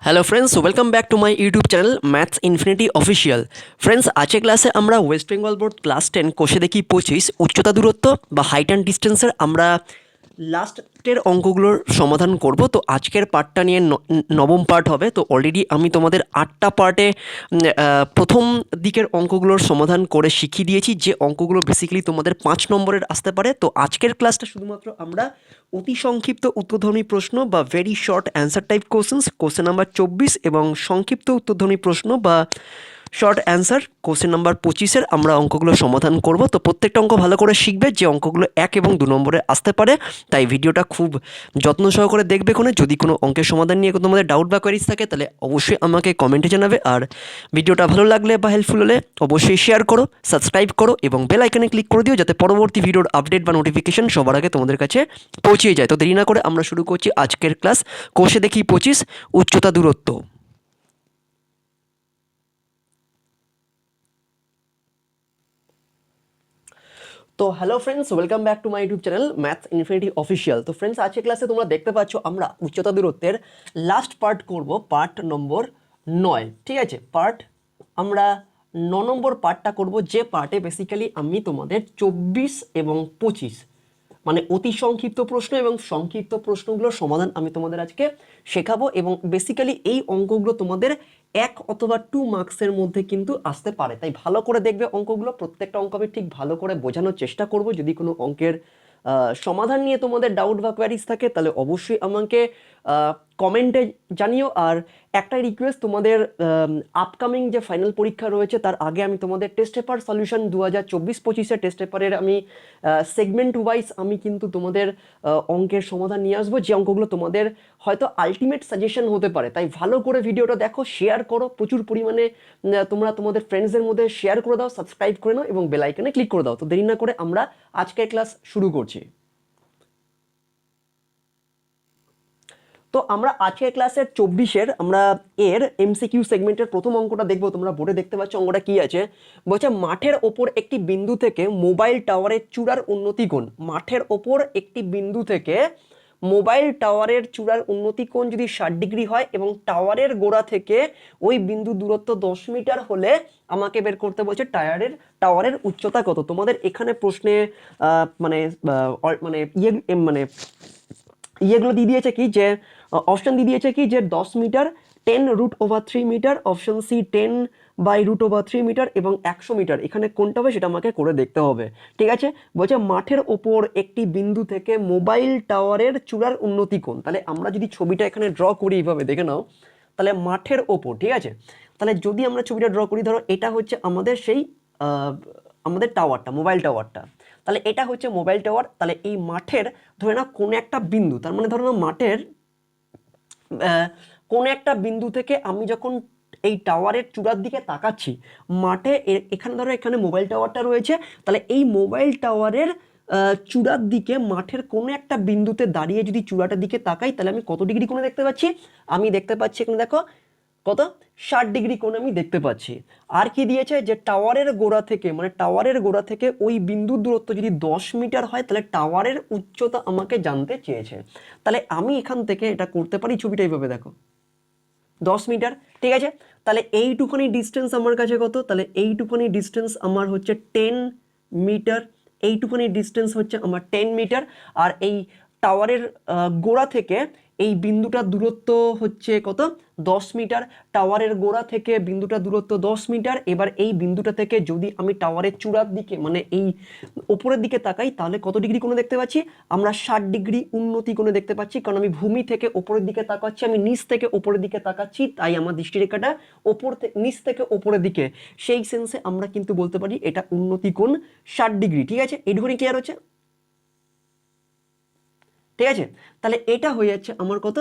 Hello friends, welcome back to my YouTube channel maths infinity official. Friends, আজকের ক্লাসে আমরা West Bengal board class 10 কোষে দেখি 25 উচ্চতা দূরত্ব বা হাইট অ্যান্ড ডিস্টেন্সের আমরা লাস্টের অঙ্কগুলোর সমাধান করব। তো আজকের পার্টটা নিয়ে নবম পার্ট হবে। তো অলরেডি আমি তোমাদের 8টা পার্টে প্রথম দিকের অঙ্কগুলোর সমাধান করে শিখিয়ে দিয়েছি, যে অঙ্কগুলো বেসিক্যালি তোমাদের 5 নম্বরের আসতে পারে। তো আজকের ক্লাসটা শুধুমাত্র আমরা অতি সংক্ষিপ্ত উত্তরধ্বনি প্রশ্ন বা very short answer type question number 24 এবং সংক্ষিপ্ত উত্তরধ্বনি প্রশ্ন বা শর্ট অ্যান্সার কোশ্চেন নাম্বার 25-এর আমরা অঙ্কগুলো সমাধান করব। তো প্রত্যেকটা অঙ্ক ভালো করে শিখবে, যে অঙ্কগুলো 1 এবং 2 নম্বরে আসতে পারে। তাই ভিডিওটা খুব যত্ন সহকারে দেখবে। যদি কোনো অঙ্কের সমাধান নিয়ে তোমাদের ডাউট বা কোয়ারিজ থাকে তাহলে অবশ্যই আমাকে কমেন্টে জানাবে। আর ভিডিওটা ভালো লাগলে বা হেল্পফুল হলে অবশ্যই শেয়ার করো, সাবস্ক্রাইব করো এবং বেল আইকনে ক্লিক করে দিও, যাতে পরবর্তী ভিডিওর আপডেট বা নোটিফিকেশন সবার আগে তোমাদের কাছে পৌঁছে যায়। তো দেরি না করে আমরা শুরু করছি আজকের ক্লাস। কোষে দেখি 25 উচ্চতা দূরত্ব। তো hello friends, welcome back to my YouTube channel maths infinity official. তো ফ্রেন্ডস, আজকে ক্লাসে তোমরা দেখতে পাচ্ছ আমরা উচ্চতা দূরত্বের লাস্ট পার্ট করব, পার্ট নম্বর 9। ঠিক আছে, আমরা 9 নম্বর পার্টটা করব, যে পার্টে বেসিক্যালি আমি তোমাদের 24 এবং 25 মানে অতি সংক্ষিপ্ত প্রশ্ন এবং সংক্ষিপ্ত প্রশ্নগুলোর সমাধান আমি তোমাদের আজকে শেখাবো। এবং বেসিক্যালি এই অঙ্কগুলো তোমাদের 1 অথবা 2 মার্কসের মধ্যে কিন্তু আসতে পারে। তাই ভালো করে দেখবে অঙ্কগুলো, প্রত্যেকটা অঙ্ক আমি ঠিক ভালো করে বোঝানোর চেষ্টা করব। যদি কোনো অঙ্কের সমাধান নিয়ে তোমাদের ডাউট বা কোয়ারিজ থাকে তাহলে অবশ্যই আমাকে কমেন্টে জানিও। আর একটাই রিকোয়েস্ট, তোমাদের আপকামিং যে ফাইনাল পরীক্ষা রয়েছে তার আগে আমি তোমাদের টেস্ট পেপার সলিউশন 2024-25-এর টেস্ট পেপারের আমি সেগমেন্ট ওয়াইজ আমি কিন্তু তোমাদের অঙ্কের সমাধান নিয়ে আসবো, যে অঙ্কগুলো তোমাদের হয়তো আলটিমেট সাজেশন হতে পারে। তাই ভালো করে ভিডিওটা দেখো, শেয়ার করো প্রচুর পরিমাণে, তোমরা তোমাদের ফ্রেন্ডসদের মধ্যে শেয়ার করে দাও, সাবস্ক্রাইব করে নাও এবং বেল আইকনে ক্লিক করে দাও। তো দেরি না করে আমরা আজকের ক্লাস শুরু করছি। তো আমরা আজকের ক্লাসের 24-এর আমরা এর এমসিকিউ সেগমেন্টের প্রথম অঙ্কটা দেখবো। তোমরা বোর্ডে দেখতে পাচ্ছ অঙ্কটা কি আছে। বলছে মাঠের ওপর একটি বিন্দু থেকে মোবাইল টাওয়ারের চূড়ার উন্নতি কোণ। মাঠের ওপর একটি বিন্দু থেকে মোবাইল টাওয়ারের চূড়ার উন্নতি কোণ যদি 60 ডিগ্রি হয় এবং টাওয়ারের গোড়া থেকে ওই বিন্দু দূরত্ব 10 মিটার হলে আমাকে বের করতে বলছে টাওয়ারের উচ্চতা কত। তোমাদের এখানে প্রশ্নে মানে মানে ইয়েগুলো দিয়ে দিয়েছে কি, যে অপশন দিয়ে দিয়েছে কি, যে 10 metre, 10√3 metre, option C 10/√3 metre এবং 100 মিটার। এখানে কোনটা হবে সেটা আমাকে করে দেখতে হবে। ঠিক আছে, বলছে মাঠের ওপর একটি বিন্দু থেকে মোবাইল টাওয়ারের চূড়ার উন্নতি কোণ। তাহলে আমরা যদি ছবিটা এখানে ড্র করি, এইভাবে দেখে নাও, তাহলে মাঠের ওপর, ঠিক আছে, তাহলে যদি আমরা ছবিটা ড্র করি, ধরো এটা হচ্ছে আমাদের সেই আমাদের টাওয়ারটা, মোবাইল টাওয়ারটা। তাহলে এটা হচ্ছে মোবাইল টাওয়ার। তাহলে এই মাঠের ধরে নাও কোনো একটা বিন্দু, তার মানে ধরে নাও মাঠের কোনো একটা বিন্দু থেকে আমি যখন এই টাওয়ারের চূড়ার দিকে তাকাচ্ছি, মাঠে এখানে ধরো এখানে মোবাইল টাওয়ারটা রয়েছে, তাহলে এই মোবাইল টাওয়ারের চূড়ার দিকে মাঠের কোনো একটা বিন্দুতে দাঁড়িয়ে যদি চূড়াটার দিকে তাকাই, তাহলে আমি কত ডিগ্রি কোণে দেখতে পাচ্ছি? আমি দেখতে পাচ্ছি এখানে দেখো কত, 60 ডিগ্রি কোণ আমি দেখতে পাচ্ছি। আর কি দিয়েছে, যে টাওয়ারের গোড়া থেকে, মানে টাওয়ারের গোড়া থেকে ওই বিন্দুর দূরত্ব যদি 10 মিটার হয়, তাহলে টাওয়ারের উচ্চতা আমাকে জানতে চেয়েছে। তাহলে আমি এখান থেকে এটা করতে পারি, ছবিটা এইভাবে দেখো, 10 মিটার, ঠিক আছে। তাহলে এইটুখানি ডিস্টেন্স আমার কাছে কত, তাহলে এইটুখানি ডিস্টেন্স আমার হচ্ছে 10 মিটার। এইটুখানি ডিস্টেন্স হচ্ছে আমার 10 মিটার। আর এই টাওয়ারের গোড়া থেকে এই বিন্দুটার দূরত্ব হচ্ছে কত, 10 মিটার। টাওয়ারের গোড়া থেকে বিন্দুটার দূরত্ব 10 মিটার। এবার এই বিন্দুটা থেকে যদি আমি টাওয়ারের চূড়ার দিকে, মানে এই ওপরের দিকে তাকাই, তাহলে কত ডিগ্রি কোণে দেখতে পাচ্ছি? আমরা 60 ডিগ্রি উন্নতি কোণে দেখতে পাচ্ছি, কারণ আমি ভূমি থেকে ওপরের দিকে তাকাচ্ছি, আমি নিচ থেকে ওপরের দিকে তাকাচ্ছি, তাই আমার দৃষ্টিরেখাটা নিচ থেকে ওপরের দিকে। সেই সেন্সে আমরা কিন্তু বলতে পারি এটা উন্নতি কোণ 60 ডিগ্রি। ঠিক আছে, এইটুকুনি ক্লিয়ার হচ্ছে? ঠিক আছে, তাহলে এটা হয়ে যাচ্ছে আমার কত,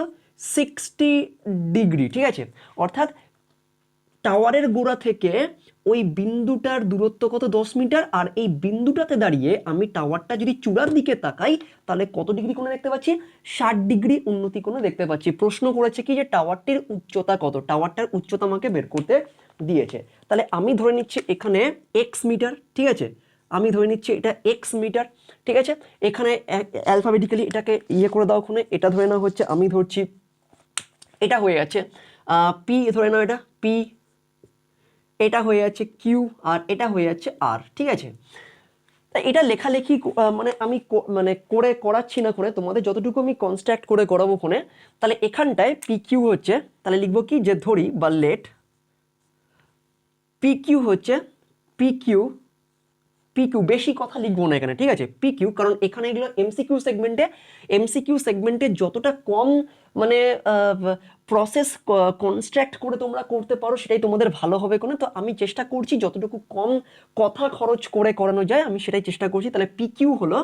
60 ডিগ্রি। ঠিক আছে, অর্থাৎ টাওয়ারের গোড়া থেকে ওই বিন্দুটার দূরত্ব কত, 10 মিটার। আর এই বিন্দুটাতে দাঁড়িয়ে আমি টাওয়ারটা যদি চূড়ার দিকে তাকাই, তাহলে কত ডিগ্রি কোণে দেখতে পাচ্ছি? 60 ডিগ্রি উন্নতি কোণে দেখতে পাচ্ছি। প্রশ্ন করেছে কি, যে টাওয়ারটির উচ্চতা কত, টাওয়ারটার উচ্চতা আমাকে বের করতে দিয়েছে। তাহলে আমি ধরে নিচ্ছি এখানে এক্স মিটার। ঠিক আছে, আমি ধরে নিচ্ছি এটা এক্স মিটার। ঠিক আছে, এখানে অ্যালফাবেটিক্যালি এটাকে ইয়ে করে দাও, ওখানে এটা ধরে নেওয়া হচ্ছে, আমি ধরছি এটা হয়ে যাচ্ছে পি ধরে নাও, এটা পি, এটা হয়ে যাচ্ছে কিউ, আর এটা হয়ে যাচ্ছে আর। ঠিক আছে, তা এটা লেখালেখি মানে আমি মানে করে করাচ্ছি না, করে তোমাদের যতটুকু আমি কনস্ট্রাক্ট করে করাবো ফোনে। তাহলে এখানটায় পি কিউ হচ্ছে, তাহলে লিখবো কি যে ধরি বা লেট পি কিউ হচ্ছে পি কিউ, পি কিউ বেশি কথা লিখবো না এখানে, ঠিক আছে, পি কিউ, কারণ এখানে এগুলো এমসিকিউ সেগমেন্টে যতটা কম মানে প্রসেস কনস্ট্রাক্ট করে তোমরা করতে পারো সেটাই তোমাদের ভালো হবে কোনো। তো আমি চেষ্টা করছি যতটুকু কম কথা খরচ করে করানো যায় আমি সেটাই চেষ্টা করছি। তাহলে পি কিউ হলো,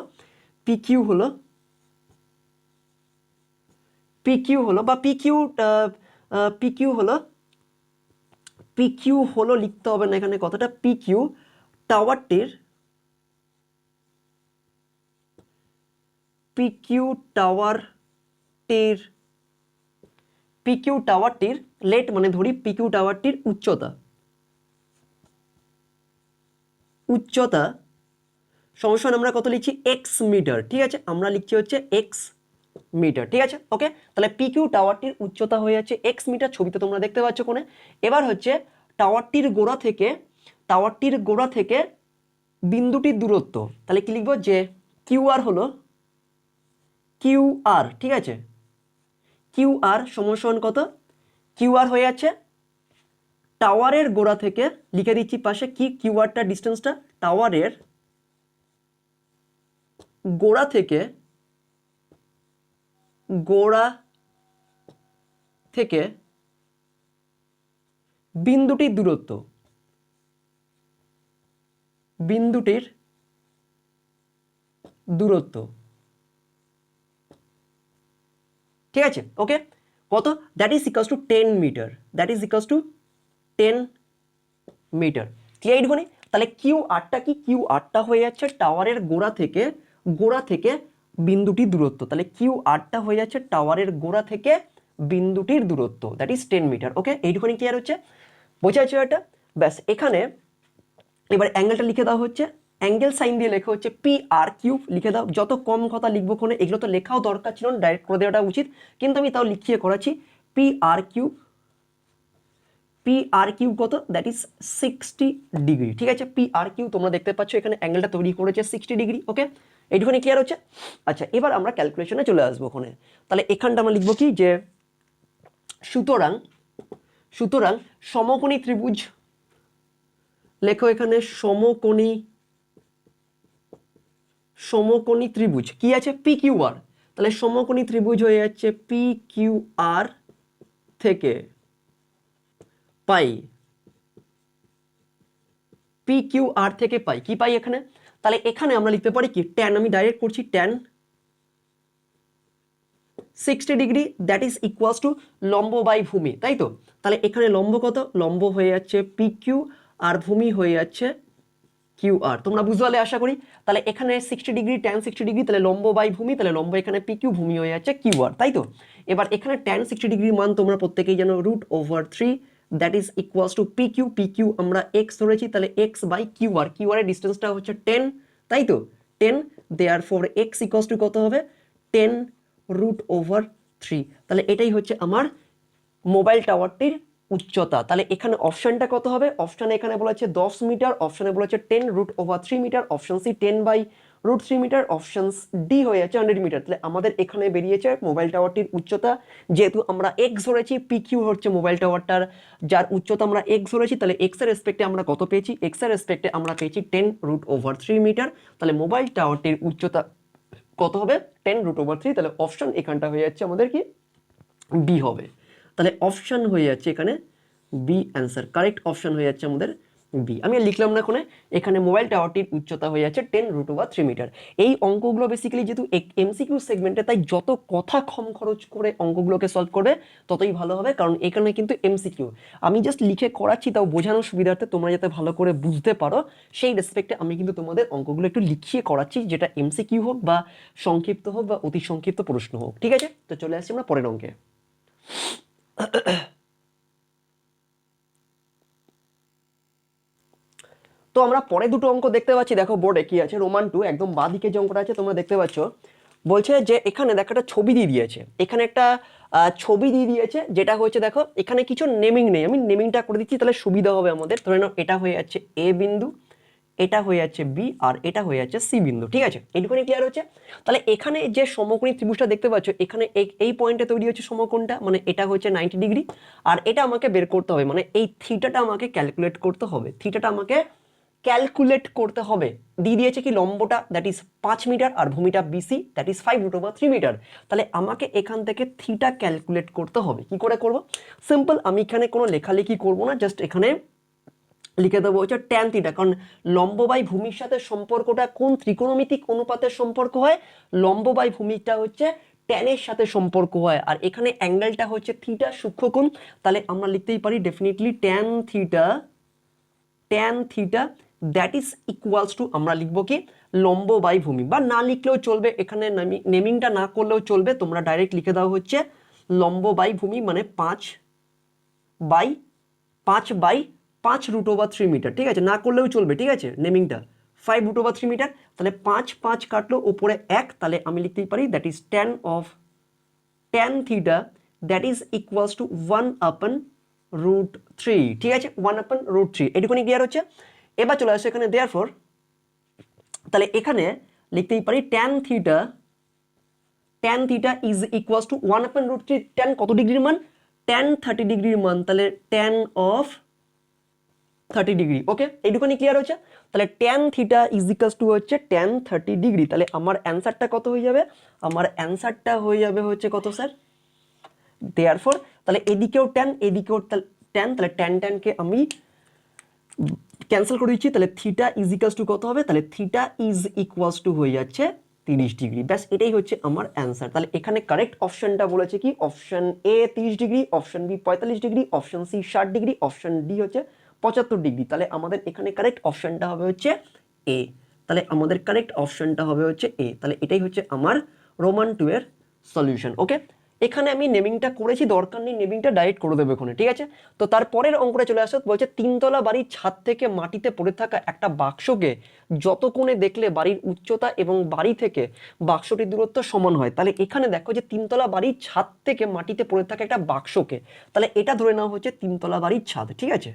পি কিউ হলো পি কিউ হলো বা পি কিউ, পি কিউ হলো পি কিউ হলো লিখতে হবে না এখানে কথাটা, পি কিউ টাওয়ারটির, পিকিউ টাওয়ারটির, পিকিউ টাওয়ারটির লেট মানে ধরি পিকিউ টাওয়ারটির উচ্চতা, উচ্চতা সমান আমরা কত লিখছি এক্স মিটার। ঠিক আছে, আমরা লিখছি হচ্ছে এক্স মিটার। ঠিক আছে, ওকে, তাহলে পিকিউ টাওয়ারটির উচ্চতা হয়ে যাচ্ছে এক্স মিটার, ছবিতে তোমরা দেখতে পাচ্ছ কোণে। এবার হচ্ছে টাওয়ারটির গোড়া থেকে, টাওয়ারটির গোড়া থেকে বিন্দুটির দূরত্ব, তাহলে কি লিখবো যে কিউ আর হলো কিউ আর। ঠিক আছে, কিউ আর সমান কত, কিউ আর হয়ে যাচ্ছে টাওয়ারের গোড়া থেকে, লিখে দিচ্ছি পাশে কি কিউআরটা ডিস্টেন্সটা, টাওয়ারের গোড়া থেকে, গোড়া থেকে বিন্দুটির দূরত্ব, বিন্দুটির দূরত্ব। ঠিক আছে, ওকে, কত, that is equals to 10 metre, that is equals to 10 metre. Clear এইটুকুনি? তাহলে কিউ আরটা কি, কিউ আরটা হয়ে যাচ্ছে টাওয়ারের গোড়া থেকে, গোড়া থেকে বিন্দুটির দূরত্ব, তাহলে কিউ আরটা হয়ে যাচ্ছে টাওয়ারের গোড়া থেকে বিন্দুটির দূরত্ব, দ্যাট ইজ 10 মিটার। ওকে, এইটুকুনি ক্লিয়ার হচ্ছে, বোঝা যাচ্ছে এটা? ব্যাস, এখানে এবার অ্যাঙ্গেলটা লিখে দেওয়া হচ্ছে, অ্যাঙ্গেল সাইন দিয়ে লেখা হচ্ছে পি আর কিউব, লিখে দাও। যত কম কথা লিখবো কোনে, এগুলো তো লেখাও দরকার ছিল না, ডাইরেক্ট করে দেওয়াটা উচিত, কিন্তু আমি তাও লিখিয়ে করাচ্ছি। P R cube, P R Q কত, দ্যাট ইজ 60 ডিগ্রি। ঠিক আছে, পি আর কিউ তোমরা দেখতে পাচ্ছ এখানে অ্যাঙ্গেলটা তৈরি করেছে 60 ডিগ্রি। ওকে, এইটুখানি ক্লিয়ার হচ্ছে? আচ্ছা, এবার আমরা ক্যালকুলেশনে চলে আসবো ওখানে। তাহলে এখানটা আমরা লিখবো কি যে সুতরাং, সুতরাং সমকোণী ত্রিভুজ, লেখো এখানে সমকোণী, সমকোণী ত্রিভুজ কি আছে পি কিউ আর, তাহলে সমকোণী ত্রিভুজ হয়ে যাচ্ছে পি কিউ আর থেকে পাই, পি কিউ আর থেকে পাই, কি পাই এখানে, তাহলে এখানে আমরা লিখতে পারি কি ট্যান, আমি ডাইরেক্ট করছি tan 60 degree that is equals to লম্ব বাই ভূমি, তাই তো? তাহলে এখানে লম্ব কত, লম্ব হয়ে যাচ্ছে পি কিউ আর ভূমি হয়ে যাচ্ছে কিউ আর, তোমরা বুঝতে পারলে আশা করি। তাহলে এখানে 60 ডিগ্রি ট্যান 60 ডিগ্রি, তাহলে লম্ব বাই ভূমি, তাহলে লম্ব এখানে পি কিউ, ভূমি হয়ে যাচ্ছে কিউ আর, তাই তো? এবার এখানে ট্যান 60 ডিগ্রির মান তোমরা প্রত্যেকেই জানো √3 that is equals to P Q, P Q আমরা এক্স ধরেছি, তাহলে x by Q R, Q R এর ডিস্টেন্সটা হচ্ছে 10, তাই তো? 10, দেয়ারফর এক্স ইকুয়ালস টু কত হবে 10 √3। তাহলে এটাই হচ্ছে আমার মোবাইল টাওয়ারটির উচ্চতা। তাহলে এখানে অপশনটা কত হবে, অপশনে এখানে বলা হচ্ছে 10 মিটার, অপশনে বলা হচ্ছে 10√3 metre, option C 10/√3 metre, option D হয়ে যাচ্ছে 100 মিটার। তাহলে আমাদের এখানে বেরিয়েছে মোবাইল টাওয়ারটির উচ্চতা, যেহেতু আমরা এক্স ধরেছি, পি কিউ হচ্ছে মোবাইল টাওয়ারটার যার উচ্চতা আমরা এক্স ধরেছি, তাহলে এক্স এর রেসপেক্টে আমরা কত পেয়েছি, এক্স এর রেসপেক্টে আমরা পেয়েছি 10√3 মিটার। তাহলে মোবাইল টাওয়ারটির উচ্চতা কত হবে 10√3, তাহলে অপশন এখানটা হয়ে যাচ্ছে আমাদের কি বি হবে। তাহলে অপশন হয়ে যাচ্ছে এখানে বি অ্যান্সার, কারেক্ট অপশন হয়ে যাচ্ছে আমাদের বি। আমি আর লিখলাম না এখানে, এখানে মোবাইল টাওয়ারটির উচ্চতা হয়ে যাচ্ছে 10√3 মিটার। এই অঙ্কগুলো বেসিক্যালি যেহেতু এমসিকিউ সেগমেন্টে, তাই যত কথা কম খরচ করে অঙ্কগুলোকে সলভ করবে ততই ভালো হবে, কারণ এখানে কিন্তু এমসিকিউ আমি জাস্ট লিখে করাচ্ছি, তাও বোঝানোর সুবিধার্থে তোমরা যাতে ভালো করে বুঝতে পারো সেই রেসপেক্টে আমি কিন্তু তোমাদের অঙ্কগুলো একটু লিখিয়ে করাচ্ছি, যেটা এমসিকিউ হোক বা সংক্ষিপ্ত হোক বা অতি সংক্ষিপ্ত প্রশ্ন হোক। ঠিক আছে, তো চলে আসছি আমরা পরের অঙ্কে। তো আমরা পরে দুটো অঙ্ক দেখতে পাচ্ছি, দেখো বোর্ডে কি আছে, রোমান 2 একদম বাঁ দিকে যে অঙ্কটা আছে তোমরা দেখতে পাচ্ছ, বলছে যে এখানে দেখো একটা ছবি দিয়ে দিয়েছে, এখানে একটা ছবি দিয়ে দিয়েছে, যেটা হচ্ছে দেখো এখানে কিছু নেমিং নেই, আমি নেমিংটা করে দিচ্ছি তাহলে সুবিধা হবে আমাদের। ধরে নাও এটা হয়ে যাচ্ছে এ বিন্দু, এটা হয়ে যাচ্ছে বি, আর এটা হয়ে যাচ্ছে সি বিন্দু, ঠিক আছে, এইটুকুনি ক্লিয়ার হচ্ছে। তাহলে এখানে যে সমকোণী ত্রিভুজটা দেখতে পাচ্ছ, এখানে এই পয়েন্টে তৈরি হচ্ছে সমকোণটা, মানে এটা হচ্ছে 90 ডিগ্রি, আর এটা আমাকে বের করতে হবে, মানে এই থিটাটা আমাকে ক্যালকুলেট করতে হবে, থিটাটা আমাকে ক্যালকুলেট করতে হবে। দিয়ে দিয়েছে কি লম্বটা দ্যাট ইজ 5 মিটার, আর ভূমিটা বিসি দ্যাট ইজ 5√3 মিটার। তাহলে আমাকে এখান থেকে থিটা ক্যালকুলেট করতে হবে। কি করে করব? সিম্পল, আমি এখানে কোনো লেখালেখি করব না, জাস্ট এখানে লিখে দেবো হচ্ছে ট্যান থিটা, কারণ লম্ব বাই ভূমির সাথে সম্পর্কটা কোন ত্রিকোণমিতিক অনুপাতের সম্পর্ক হয়? লম্ব বাই ভূমিটা হচ্ছে ট্যানের সাথে সম্পর্ক হয়, আর এখানে অ্যাঙ্গেলটা হচ্ছে থিটা, সূক্ষ্মকোণ। তাহলে আমরা লিখতেই পারি definitely tan theta that is equals two, আমরা লিখবো কি লম্ব বাই ভূমি, বা না লিখলেও চলবে, এখানে নেমিংটা না করলেও চলবে, তোমরা ডাইরেক্ট লিখে দাও হচ্ছে লম্ব বাই ভূমি, মানে 5/5 মিটার, ঠিক আছে, না করলেও চলবে, ঠিক আছে, নেমিংটা 5√3 মিটার। তাহলে 5 কাটলো, ওপরে 1, তাহলে আমি লিখতেই পারি that is tan theta that is equals two 1/√3, ঠিক আছে, 1/√3, এটুকুনি ক্লিয়ার হচ্ছে। এবার চলে আসছে এখানে দেয়ারফর, তাহলে এখানে লিখতেই পারি tan theta is equals two 1/√3, tan কত ডিগ্রির মান? ট্যান 30 ডিগ্রির মান, তাহলে ট্যান অফ 30 ডিগ্রি, ওকে, এইটুকুনি ক্লিয়ার হচ্ছে। তাহলে tan theta is equals two হচ্ছে ট্যান 30 ডিগ্রি। তাহলে আমার অ্যান্সারটা কত হয়ে যাবে? আমার অ্যান্সারটা হয়ে যাবে হচ্ছে কত স্যার? দেয়ারফর, তাহলে এদিকেও ট্যান, এদিকেও ট্যান, তাহলে ট্যানকে আমি ক্যান্সেল করে দিচ্ছি। তাহলে থিটা ইজ ইকুয়ালস টু কত হবে? তাহলে থিটা ইজ ইকুয়ালস টু হয়ে যাচ্ছে 30 ডিগ্রি। ব্যাস, এটাই হচ্ছে আমার অ্যান্সার। তাহলে এখানে কারেক্ট অপশনটা বলেছে কি, option A 30 degree, option B 45 degree, option C 60 degree, option D হচ্ছে 75 ডিগ্রি। তাহলে আমাদের এখানে কারেক্ট অপশনটা হবে হচ্ছে এ। তাহলে আমাদের কারেক্ট অপশনটা হবে হচ্ছে এ। তাহলে এটাই হচ্ছে আমার রোমান 2 এর সলিউশন। ওকে, এখানে আমি নেমিংটা করেছি, দরকার নেই নেমিংটা ডাইরেক্ট করে দেবো এখানে, ঠিক আছে। তো তারপরের অঙ্কটা চলে আসো, বলছে তিনতলা বাড়ির ছাদ থেকে মাটিতে পড়ে থাকা একটা বাক্সকে যত কোণে দেখলে বাড়ির উচ্চতা এবং বাড়ি থেকে বাক্সটির দূরত্ব সমান হয়। তাহলে এখানে দেখো যে তিনতলা বাড়ির ছাদ থেকে মাটিতে পড়ে থাকা একটা বাক্সকে, তাহলে এটা ধরে নেওয়া হচ্ছে তিনতলা বাড়ির ছাদ, ঠিক আছে,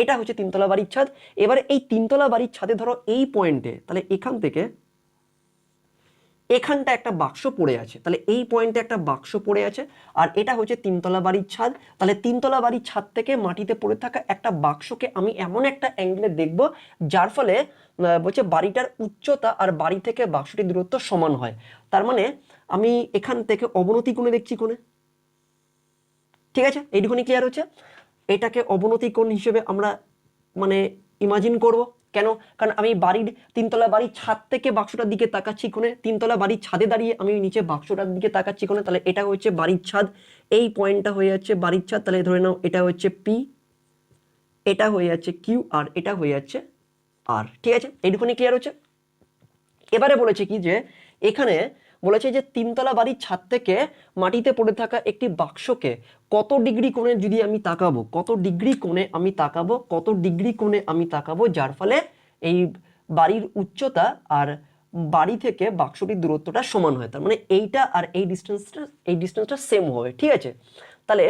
এটা হচ্ছে তিনতলা বাড়ির ছাদ। এবারে এই তিনতলা বাড়ির ছাদে ধরো এই পয়েন্টে, তাহলে এখান থেকে এখানটা একটা বাক্স পড়ে আছে, তাহলে এই পয়েন্টে একটা বাক্স পড়ে আছে, আর এটা হচ্ছে তিনতলা বাড়ির ছাদ। তাহলে তিনতলা বাড়ির ছাদ থেকে মাটিতে পড়ে থাকা একটা বাক্সকে আমি এমন একটা অ্যাঙ্গেলে দেখব যার ফলে বলছে বাড়িটার উচ্চতা আর বাড়ি থেকে বাক্সটির দূরত্ব সমান হয়। তার মানে আমি এখান থেকে অবনতি কোণে দেখছি কোণে, ঠিক আছে, এইটুকুনি ক্লিয়ার হচ্ছে। এটাকে অবনতি কোণ হিসেবে আমরা মানে ইমাজিন করব। কেন? কারণ আমি বাড়ির তিনতলা বাড়ির ছাদ থেকে বাক্সটার দিকে তাকাচ্ছি কোণে, তিনতলা বাড়ির ছাদে দাঁড়িয়ে আমি নিচে বাক্সটার দিকে তাকাচ্ছি কোণে, তাহলে এটা হচ্ছে বাড়ির ছাদ, এই পয়েন্টটা হয়ে যাচ্ছে বাড়ির ছাদ। তাহলে ধরে নাও এটা হচ্ছে পি, এটা হয়ে যাচ্ছে কিউ, আর এটা হয়ে যাচ্ছে আর, ঠিক আছে, এইটুকুনি ক্লিয়ার হচ্ছে। এবারে বলেছে কি যে এখানে বলেছে যে তিনতলা বাড়ির ছাদ থেকে মাটিতে পড়ে থাকা একটি বাক্সকে কত ডিগ্রি কোণে যদি আমি তাকাবো, কত ডিগ্রি কোণে আমি তাকাবো, কত ডিগ্রি কোণে আমি তাকাবো যার ফলে এই বাড়ির উচ্চতা আর বাড়ি থেকে বাক্সটির দূরত্বটা সমান হয়। তার মানে এইটা আর এই ডিস্টেন্সটা সেম হবে, ঠিক আছে। তাহলে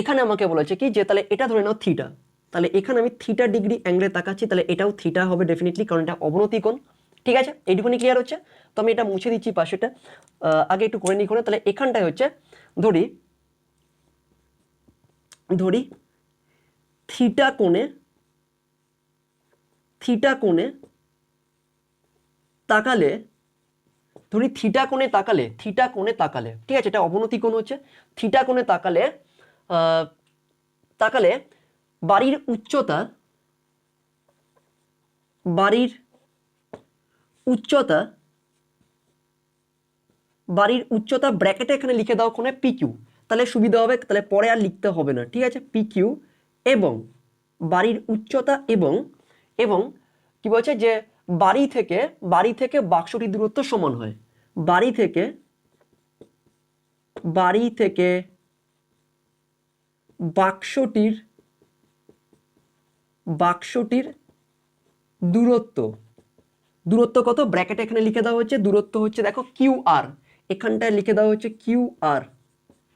এখানে আমাকে বলেছে কি যে তাহলে এটা ধরে নাও থিটা, তাহলে এখানে আমি থিটা ডিগ্রি অ্যাঙ্গেলে তাকাচ্ছি, তাহলে এটাও থিটা হবে ডেফিনেটলি, কারণ এটা অবনতি কোণ, ঠিক আছে, এইটুকুনি ক্লিয়ার হচ্ছে। তো আমি এটা মুছে দিচ্ছি পাশেটা, আগে একটু করে নিই করে। তাহলে এখানটায় হচ্ছে ধরি ধরি থিটা কোণে তাকালে, ধরি থিটা কোণে তাকালে, ঠিক আছে, এটা অবনতি কোণ হচ্ছে। থিটা কোণে আহ, তাকালে বাড়ির উচ্চতা বাড়ির উচ্চতা বাড়ির উচ্চতা ব্র্যাকেটে এখানে লিখে দাও কোণে পি কিউ, তাহলে সুবিধা হবে, তাহলে পরে আর লিখতে হবে না, ঠিক আছে, পি কিউ এবং বাড়ির উচ্চতা এবং এবং কি বলছে যে বাড়ি থেকে বাক্সটির দূরত্ব সমান হয়, বাড়ি থেকে বাক্সটির দূরত্ব দূরত্ব কত, ব্র্যাকেটে এখানে লিখে দেওয়া হচ্ছে দূরত্ব হচ্ছে দেখো কিউ আর, এখানটায় লিখে দেওয়া হচ্ছে কিউ আর,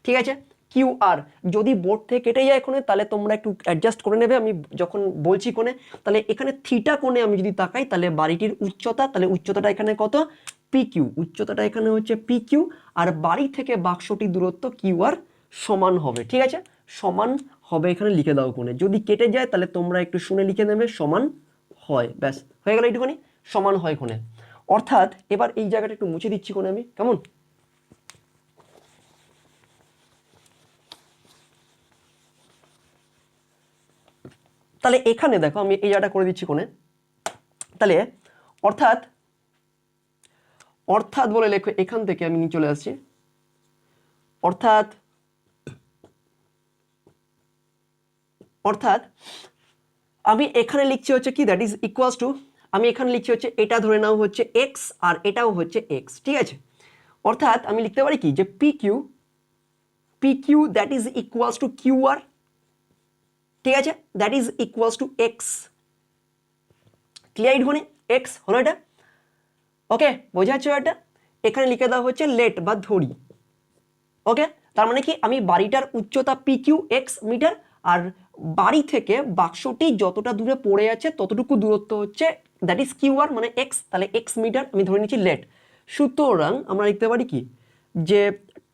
ঠিক আছে, কিউ আর। যদি বোর্ড থেকে কেটে যায় কোণে তাহলে তোমরা একটু অ্যাডজাস্ট করে নেবে আমি যখন বলছি কোণে। তাহলে এখানে থিটা কোণে আমি যদি তাকাই তাহলে বাড়িটির উচ্চতা, তাহলে উচ্চতাটা এখানে কত, পি কিউ, উচ্চতাটা এখানে হচ্ছে পি কিউ, আর বাড়ি থেকে বাক্সটির দূরত্ব কিউ আর সমান হবে, ঠিক আছে, সমান হবে এখানে লিখে দাও কোণে। যদি কেটে যায় তাহলে তোমরা একটু শুনে লিখে নেবে সমান হয়, ব্যাস হয়ে গেল এইটুখানি, সমান হয় কোণে। অর্থাৎ এবার এই জায়গাটা একটু মুছে দিচ্ছি কোণে আমি, কেমন। তাহলে এখানে দেখো আমি এই জায়গাটা করে দিচ্ছি কোণে, তাহলে অর্থাৎ অর্থাৎ বলে লেখো, এখান থেকে আমি নিয়ে চলে আসছি, অর্থাৎ অর্থাৎ আমি এখানে লিখছি হচ্ছে কি, দ্যাট ইজ ইকুয়ালস টু, আমি এখানে লিখছি হচ্ছে এটা ধরে নাও হচ্ছে এক্স আর এটাও হচ্ছে এক্স, ঠিক আছে। অর্থাৎ আমি লিখতে পারি কি যে P Q that is equals to Q R, ঠিক আছে, that is equals to x, clear এইটুখানি, এক্স হলো এটা, ওকে বোঝা যাচ্ছে এটা। এখানে লিখে দেওয়া হচ্ছে লেট বা ধরি, ওকে, তার মানে কি আমি বাড়িটার উচ্চতা পি কিউ এক্স মিটার, আর বাড়ি থেকে বাক্সটি যতটা দূরে পড়ে আছে ততটুকু দূরত্ব হচ্ছে দ্যাট ইজ কিউ আর মানে এক্স, তাহলে এক্স মিটার আমি ধরে নিচ্ছি লেট। সুতরাং আমরা লিখতে পারি কি যে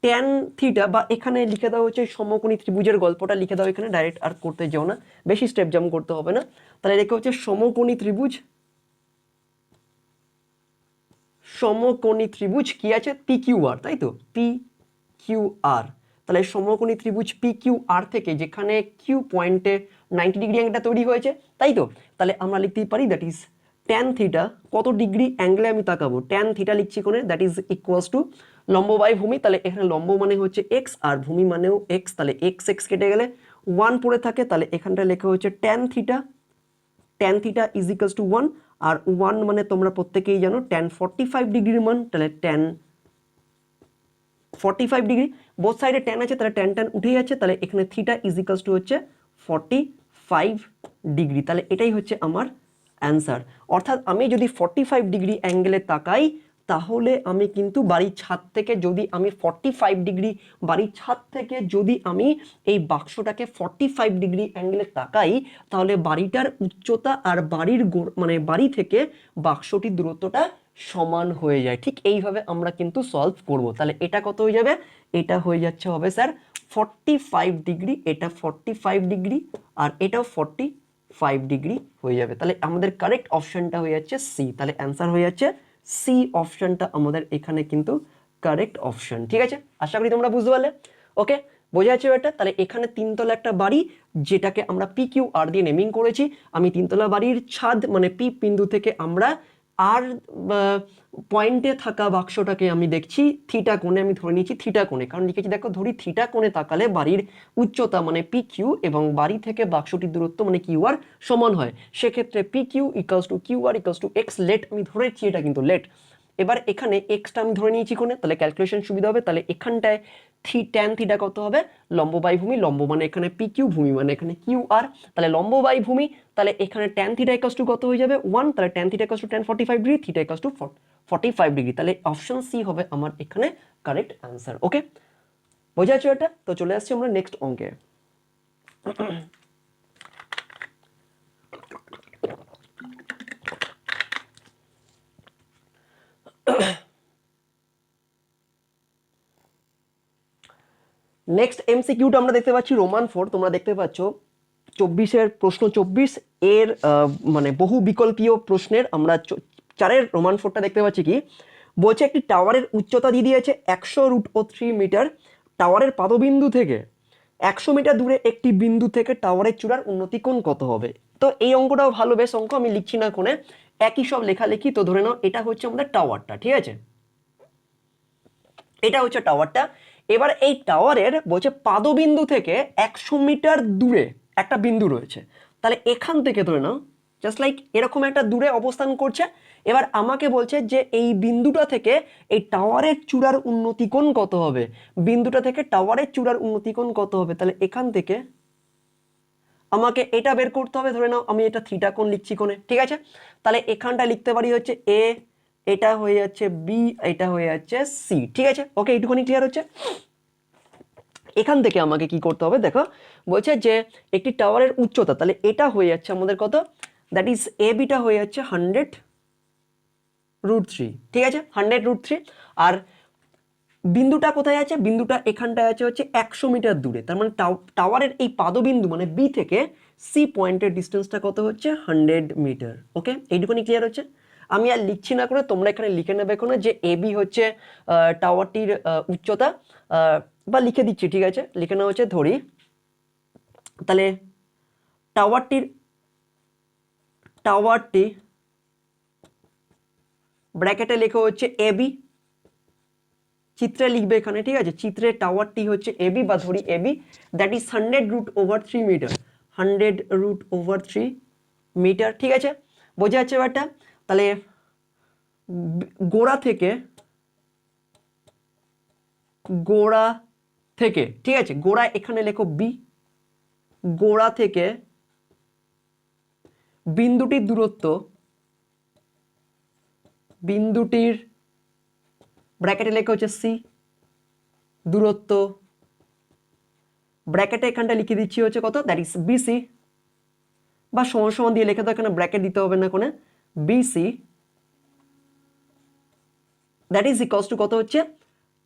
ট্যান থিটা, বা এখানে লিখে দেওয়া হচ্ছে সমকোণী ত্রিভুজের গল্পটা লিখে দাও এখানে, ডাইরেক্ট আর করতে যাও না, বেশি স্টেপ জাম্প করতে হবে না। তাহলে লেখা হচ্ছে সমকোণী ত্রিভুজ কি আছে পি কিউ আর, তাই তো, পি কিউ আর। তাহলে সমকোণী ত্রিভুজ পি কিউ আর থেকে যেখানে কিউ পয়েন্টে 90 ডিগ্রি অ্যাঙ্গেলটা তৈরি হয়েছে, তাই তো, তাহলে আমরা লিখতেই পারি দ্যাট ইজ ট্যান থিটা, কত ডিগ্রি অ্যাঙ্গেলে আমি তাকাবো, ট্যান থিটা লিখছি কোণে, দ্যাট ইজ ইকুয়ালস টু লম্ব বাই ভূমি, তাহলে এখানে লম্ব মানে হচ্ছে এক্স আর ভূমি মানেও এক্স, তাহলে এক্স এক্স কেটে গেলে 1 পড়ে থাকে, তাহলে এখানটা লেখা হচ্ছে tan theta is equals two 1, আর 1 মানে তোমরা প্রত্যেকেই জানো ট্যান 45 ডিগ্রির মান, তাহলে ট্যান 45 ডিগ্রি, বোথ সাইডে ট্যান আছে তাহলে ট্যান ট্যান উঠে যাচ্ছে, তাহলে এখানে থিটা ইজ ইকুয়ালস টু হচ্ছে 45 ডিগ্রি, তাহলে এটাই হচ্ছে আমার অ্যান্সার। অর্থাৎ আমি যদি 45 ডিগ্রি অ্যাঙ্গেলে তাকাই তাহলে আমি কিন্তু বাড়ির ছাদ থেকে যদি আমি 45 ডিগ্রি, বাড়ির ছাদ থেকে যদি আমি এই বাক্সটাকে 45 ডিগ্রি অ্যাঙ্গেলে তাকাই তাহলে বাড়িটার উচ্চতা আর বাড়ির মানে বাড়ি থেকে বাক্সটির দূরত্বটা সমান হয়ে যায়। ঠিক এইভাবে আমরা কিন্তু সলভ করব। তাহলে এটা কত হয়ে যাবে, এটা হয়ে যাচ্ছে হবে স্যার 45 ডিগ্রি, এটা 45 ডিগ্রি আর এটাও 45 ডিগ্রি হয়ে যাবে। তাহলে আমাদের কারেক্ট অপশনটা হয়ে যাচ্ছে সি, তাহলে অ্যান্সার হয়ে যাচ্ছে সি অপশনটা আমাদের এখানে কিন্তু কারেক্ট অপশন, ঠিক আছে, আশা করি তোমরা বুঝতে পারলে, ওকে বোঝা যাচ্ছে এটা। তাহলে এখানে তিনতলা একটা বাড়ি যেটাকে আমরা পি কিউ আর দিয়ে নেমিং করেছি, আমি তিনতলা বাড়ির ছাদ মানে পি বিন্দু থেকে আমরা আর পয়েন্টে থাকা বাক্সটাকে আমি দেখছি থিটা কোণে, আমি ধরে নিয়েছি থিটা কোণে, কারণ লিখেছি দেখো ধরি থিটা কোণে তাকালে বাড়ির উচ্চতা মানে পি কিউ এবং বাড়ি থেকে বাক্সটির দূরত্ব মানে কিউ আর সমান হয়, সেক্ষেত্রে P Q equals to Q R equals to X, let আমি ধরেছি এটা কিন্তু লেট। এবার এখানে এক্সটা আমি ধরে নিয়েছি কোণে, তাহলে ক্যালকুলেশন সুবিধা হবে, তাহলে এখানটায় ট্যান থিটা কত হবে, লম্ব বাই ভূমি, লম্ব মানে এখানে পি কিউ, ভূমি মানে এখানে কিউ আর, তাহলে লম্ব বাই ভূমি, তাহলে এখানে ট্যান থিটা ইকুয়ালস টু কত হয়ে যাবে 1, তাহলে tan theta equals to tan 45 degree, theta equals to 45 degree, তাহলে অপশন সি হবে আমার এখানে কারেক্ট অ্যান্সার, ওকে বোঝা যাচ্ছে এটা। তো চলে আসছি আমরা নেক্সট অঙ্কে। নেক্সট এমসিকিউটা আমরা দেখতে পাচ্ছি রোমান 4, তোমরা দেখতে পাচ্ছ 24-এর প্রশ্ন 24 এর মানে বহু বিকল্পীয় প্রশ্নের আমরা 4-এর রোমান 4টা দেখতে পাচ্ছি কি বলছে, একটি টাওয়ারের উচ্চতা দিয়ে দিয়েছে 100√3 মিটার, টাওয়ারের পাদবিন্দু থেকে 100 মিটার দূরে একটি বিন্দু থেকে টাওয়ারের চূড়ার উন্নতি কোণ কত হবে। তো এই অঙ্কটাও ভালো, বেশ অঙ্ক, আমি লিখছি না কোণে, একই সব লেখালেখি। তো ধরে নাও এটা হচ্ছে আমাদের টাওয়ারটা, ঠিক আছে, এটা হচ্ছে টাওয়ারটা। এবার এই টাওয়ারের বলছে পাদবিন্দু থেকে 100 মিটার দূরে একটা বিন্দু রয়েছে, তাহলে এখান থেকে ধরে নাও জাস্ট লাইক এরকম একটা দূরে অবস্থান করছে। এবার আমাকে বলছে যে এই বিন্দুটা থেকে এই টাওয়ারের চূড়ার উন্নতি কোণ কত হবে, বিন্দুটা থেকে টাওয়ারের চূড়ার উন্নতি কোণ কত হবে, তাহলে এখান থেকে আমাকে এটা বের করতে হবে। ধরে নাও আমি এটা থিটা কোণ লিখছি কোণে, ঠিক আছে, তাহলে এখানটা লিখতে পারি হচ্ছে এ, এটা হয়ে যাচ্ছে বি, এটা হয়ে যাচ্ছে সি। ঠিক আছে, ওকে, এইটুকুনি ক্লিয়ার হচ্ছে। এখান থেকে আমাকে কি করতে হবে দেখো, বলছে যে একটি টাওয়ারের উচ্চতা, তাহলে এটা হয়ে যাচ্ছে আমাদের কত, দ্যাট ইজ এ বিটা হয়ে যাচ্ছে 100√3। ঠিক আছে, 100√3। আর বিন্দুটা কোথায় আছে, বিন্দুটা এখানটায় আছে হচ্ছে 100 মিটার দূরে। তার মানে টাওয়ারের এই পাদবিন্দু মানে বি থেকে সি পয়েন্টের ডিস্টেন্সটা কত হচ্ছে, 100 মিটার। ওকে, এইটুকুনি ক্লিয়ার হচ্ছে। আমি আর লিখছি না করে তোমরা এখানে লিখে নেবে কোনো যে এ বি হচ্ছে টাওয়ারটির উচ্চতা, বা লিখে দিচ্ছি, ঠিক আছে, লিখে নেওয়া হচ্ছে, ধরি তাহলে টাওয়ারটি ব্র্যাকেটে লেখা হচ্ছে এ বি, চিত্রে লিখবে এখানে, ঠিক আছে, চিত্রে টাওয়ারটি হচ্ছে এবি, বা ধরি AB, that is 100√3 metre, 100√3 metre. ঠিক আছে, বোঝা যাচ্ছে ব্যাপারটা। তাহলে গোড়া থেকে ঠিক আছে, গোড়া এখানে লেখো বি, গোড়া থেকে বিন্দুটির দূরত্ব, বিন্দুটির ব্র্যাকেটে লেখা হচ্ছে সি, দূরত্ব ব্র্যাকেটে এখানটা লিখে দিচ্ছি হচ্ছে কত, দ্যাট ইজ বিসি, বা সমান সমান দিয়ে লেখা, তো এখানে ব্র্যাকেট দিতে হবে না কোনো, BC that is equals to কত হচ্ছে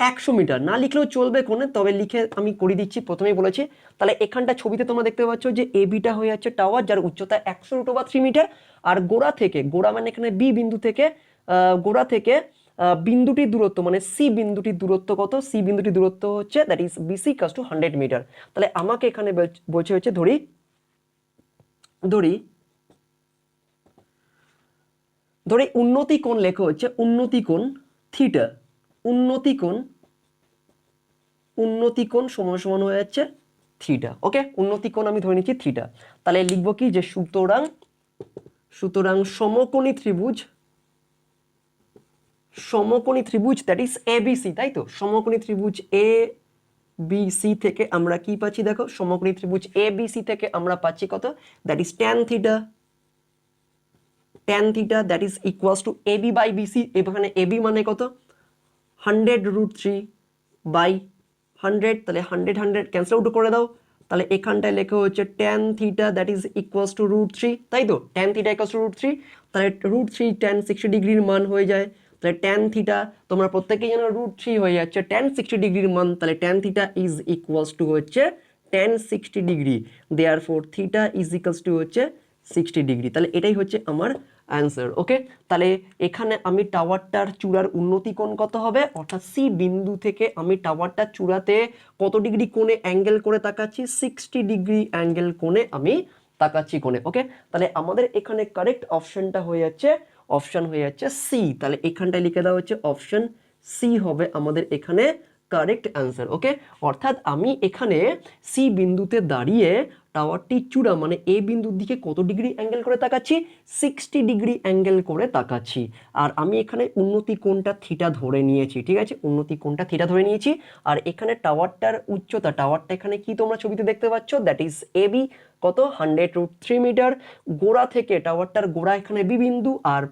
100 মিটার। না লিখলেও চলবে কোনে, তবে লিখে আমি করে দিচ্ছি, প্রথমেই বলেছি। তাহলে এখানটা ছবিতে তোমরা দেখতে পাচ্ছ যে এ বিটা হয়ে যাচ্ছে টাওয়ার, যার উচ্চতা 100√3 মিটার। আর গোড়া থেকে, গোড়া মানে এখানে বি বিন্দু থেকে, গোড়া থেকে বিন্দুটির দূরত্ব মানে সি বিন্দুটির দূরত্ব কত, সি বিন্দুটির দূরত্ব হচ্ছে that is BC equals to 100 metre. তাহলে আমাকে এখানে বলছে হচ্ছে ধরি উন্নতি কোণ লেখা হচ্ছে, উন্নতি কোণ থিটা, উন্নতি কোণ সমান সমান হয়ে যাচ্ছে থিটা। ওকে, উন্নতি কোণ আমি ধরে নিচ্ছি থিটা। তাহলে লিখবো কি যে সুতরাং সমকোণী ত্রিভুজ দ্যাট ইজ এবিসি, তাই তো, সমকোণী ত্রিভুজ এ বি সি থেকে আমরা কি পাচ্ছি দেখো, সমকোণী ত্রিভুজ এ বি সি থেকে আমরা পাচ্ছি কত, that is tan theta that is equals to AB by BC. এখানে এবি মানে কত, 100√3/100, তাহলে 100 ক্যান্সেল আউট করে দাও। তাহলে এখানটায় লেখা হচ্ছে tan theta that is equals two √3, তাই তো, tan থিটা ইকুয়ালস টু √3। তাহলে √3 tan 60 ডিগ্রির মান হয়ে যায়। তাহলে tan থিটা তোমরা প্রত্যেকেই জানো √3 হয়ে যাচ্ছে tan 60 ডিগ্রির মান। তাহলে tan theta is equals two হচ্ছে tan 60 degree, therefore theta is equals two হচ্ছে 60 ডিগ্রি। তাহলে এটাই হচ্ছে আমার অ্যান্সার। ওকে, তাহলে এখানে আমি টাওয়ারটার চূড়ার উন্নতি কোণ কত হবে, অর্থাৎ সি বিন্দু থেকে আমি টাওয়ারটার চূড়াতে কত ডিগ্রি কোণে অ্যাঙ্গেল করে তাকাচ্ছি, 60 ডিগ্রি অ্যাঙ্গেল কোণে আমি তাকাচ্ছি কোণে। ওকে, তাহলে আমাদের এখানে কারেক্ট অপশনটা হয়ে যাচ্ছে, অপশন হয়ে যাচ্ছে সি। তাহলে এখানটায় লিখে দেওয়া হচ্ছে অপশন সি হবে আমাদের এখানে কারেক্ট অ্যান্সার। ওকে, অর্থাৎ আমি এখানে সি বিন্দুতে দাঁড়িয়ে টাওয়ারটির চূড়া মানে এ বিন্দুর দিকে কত ডিগ্রি অ্যাঙ্গেল করে তাকাচ্ছি, 60 ডিগ্রি অ্যাঙ্গেল করে তাকাচ্ছি। আর আমি এখানে উন্নতি কোণটা থিটা ধরে নিয়েছি, ঠিক আছে, উন্নতি কোণটা থিটা ধরে নিয়েছি। আর এখানে টাওয়ারটার উচ্চতা, টাওয়ারটা এখানে কি তোমরা ছবিতে দেখতে পাচ্ছ, দ্যাট ইজ এ বি, কত, 100√3 মিটার। গোড়া থেকে টাওয়ারটার গোড়া এখানে বি বিন্দু, আর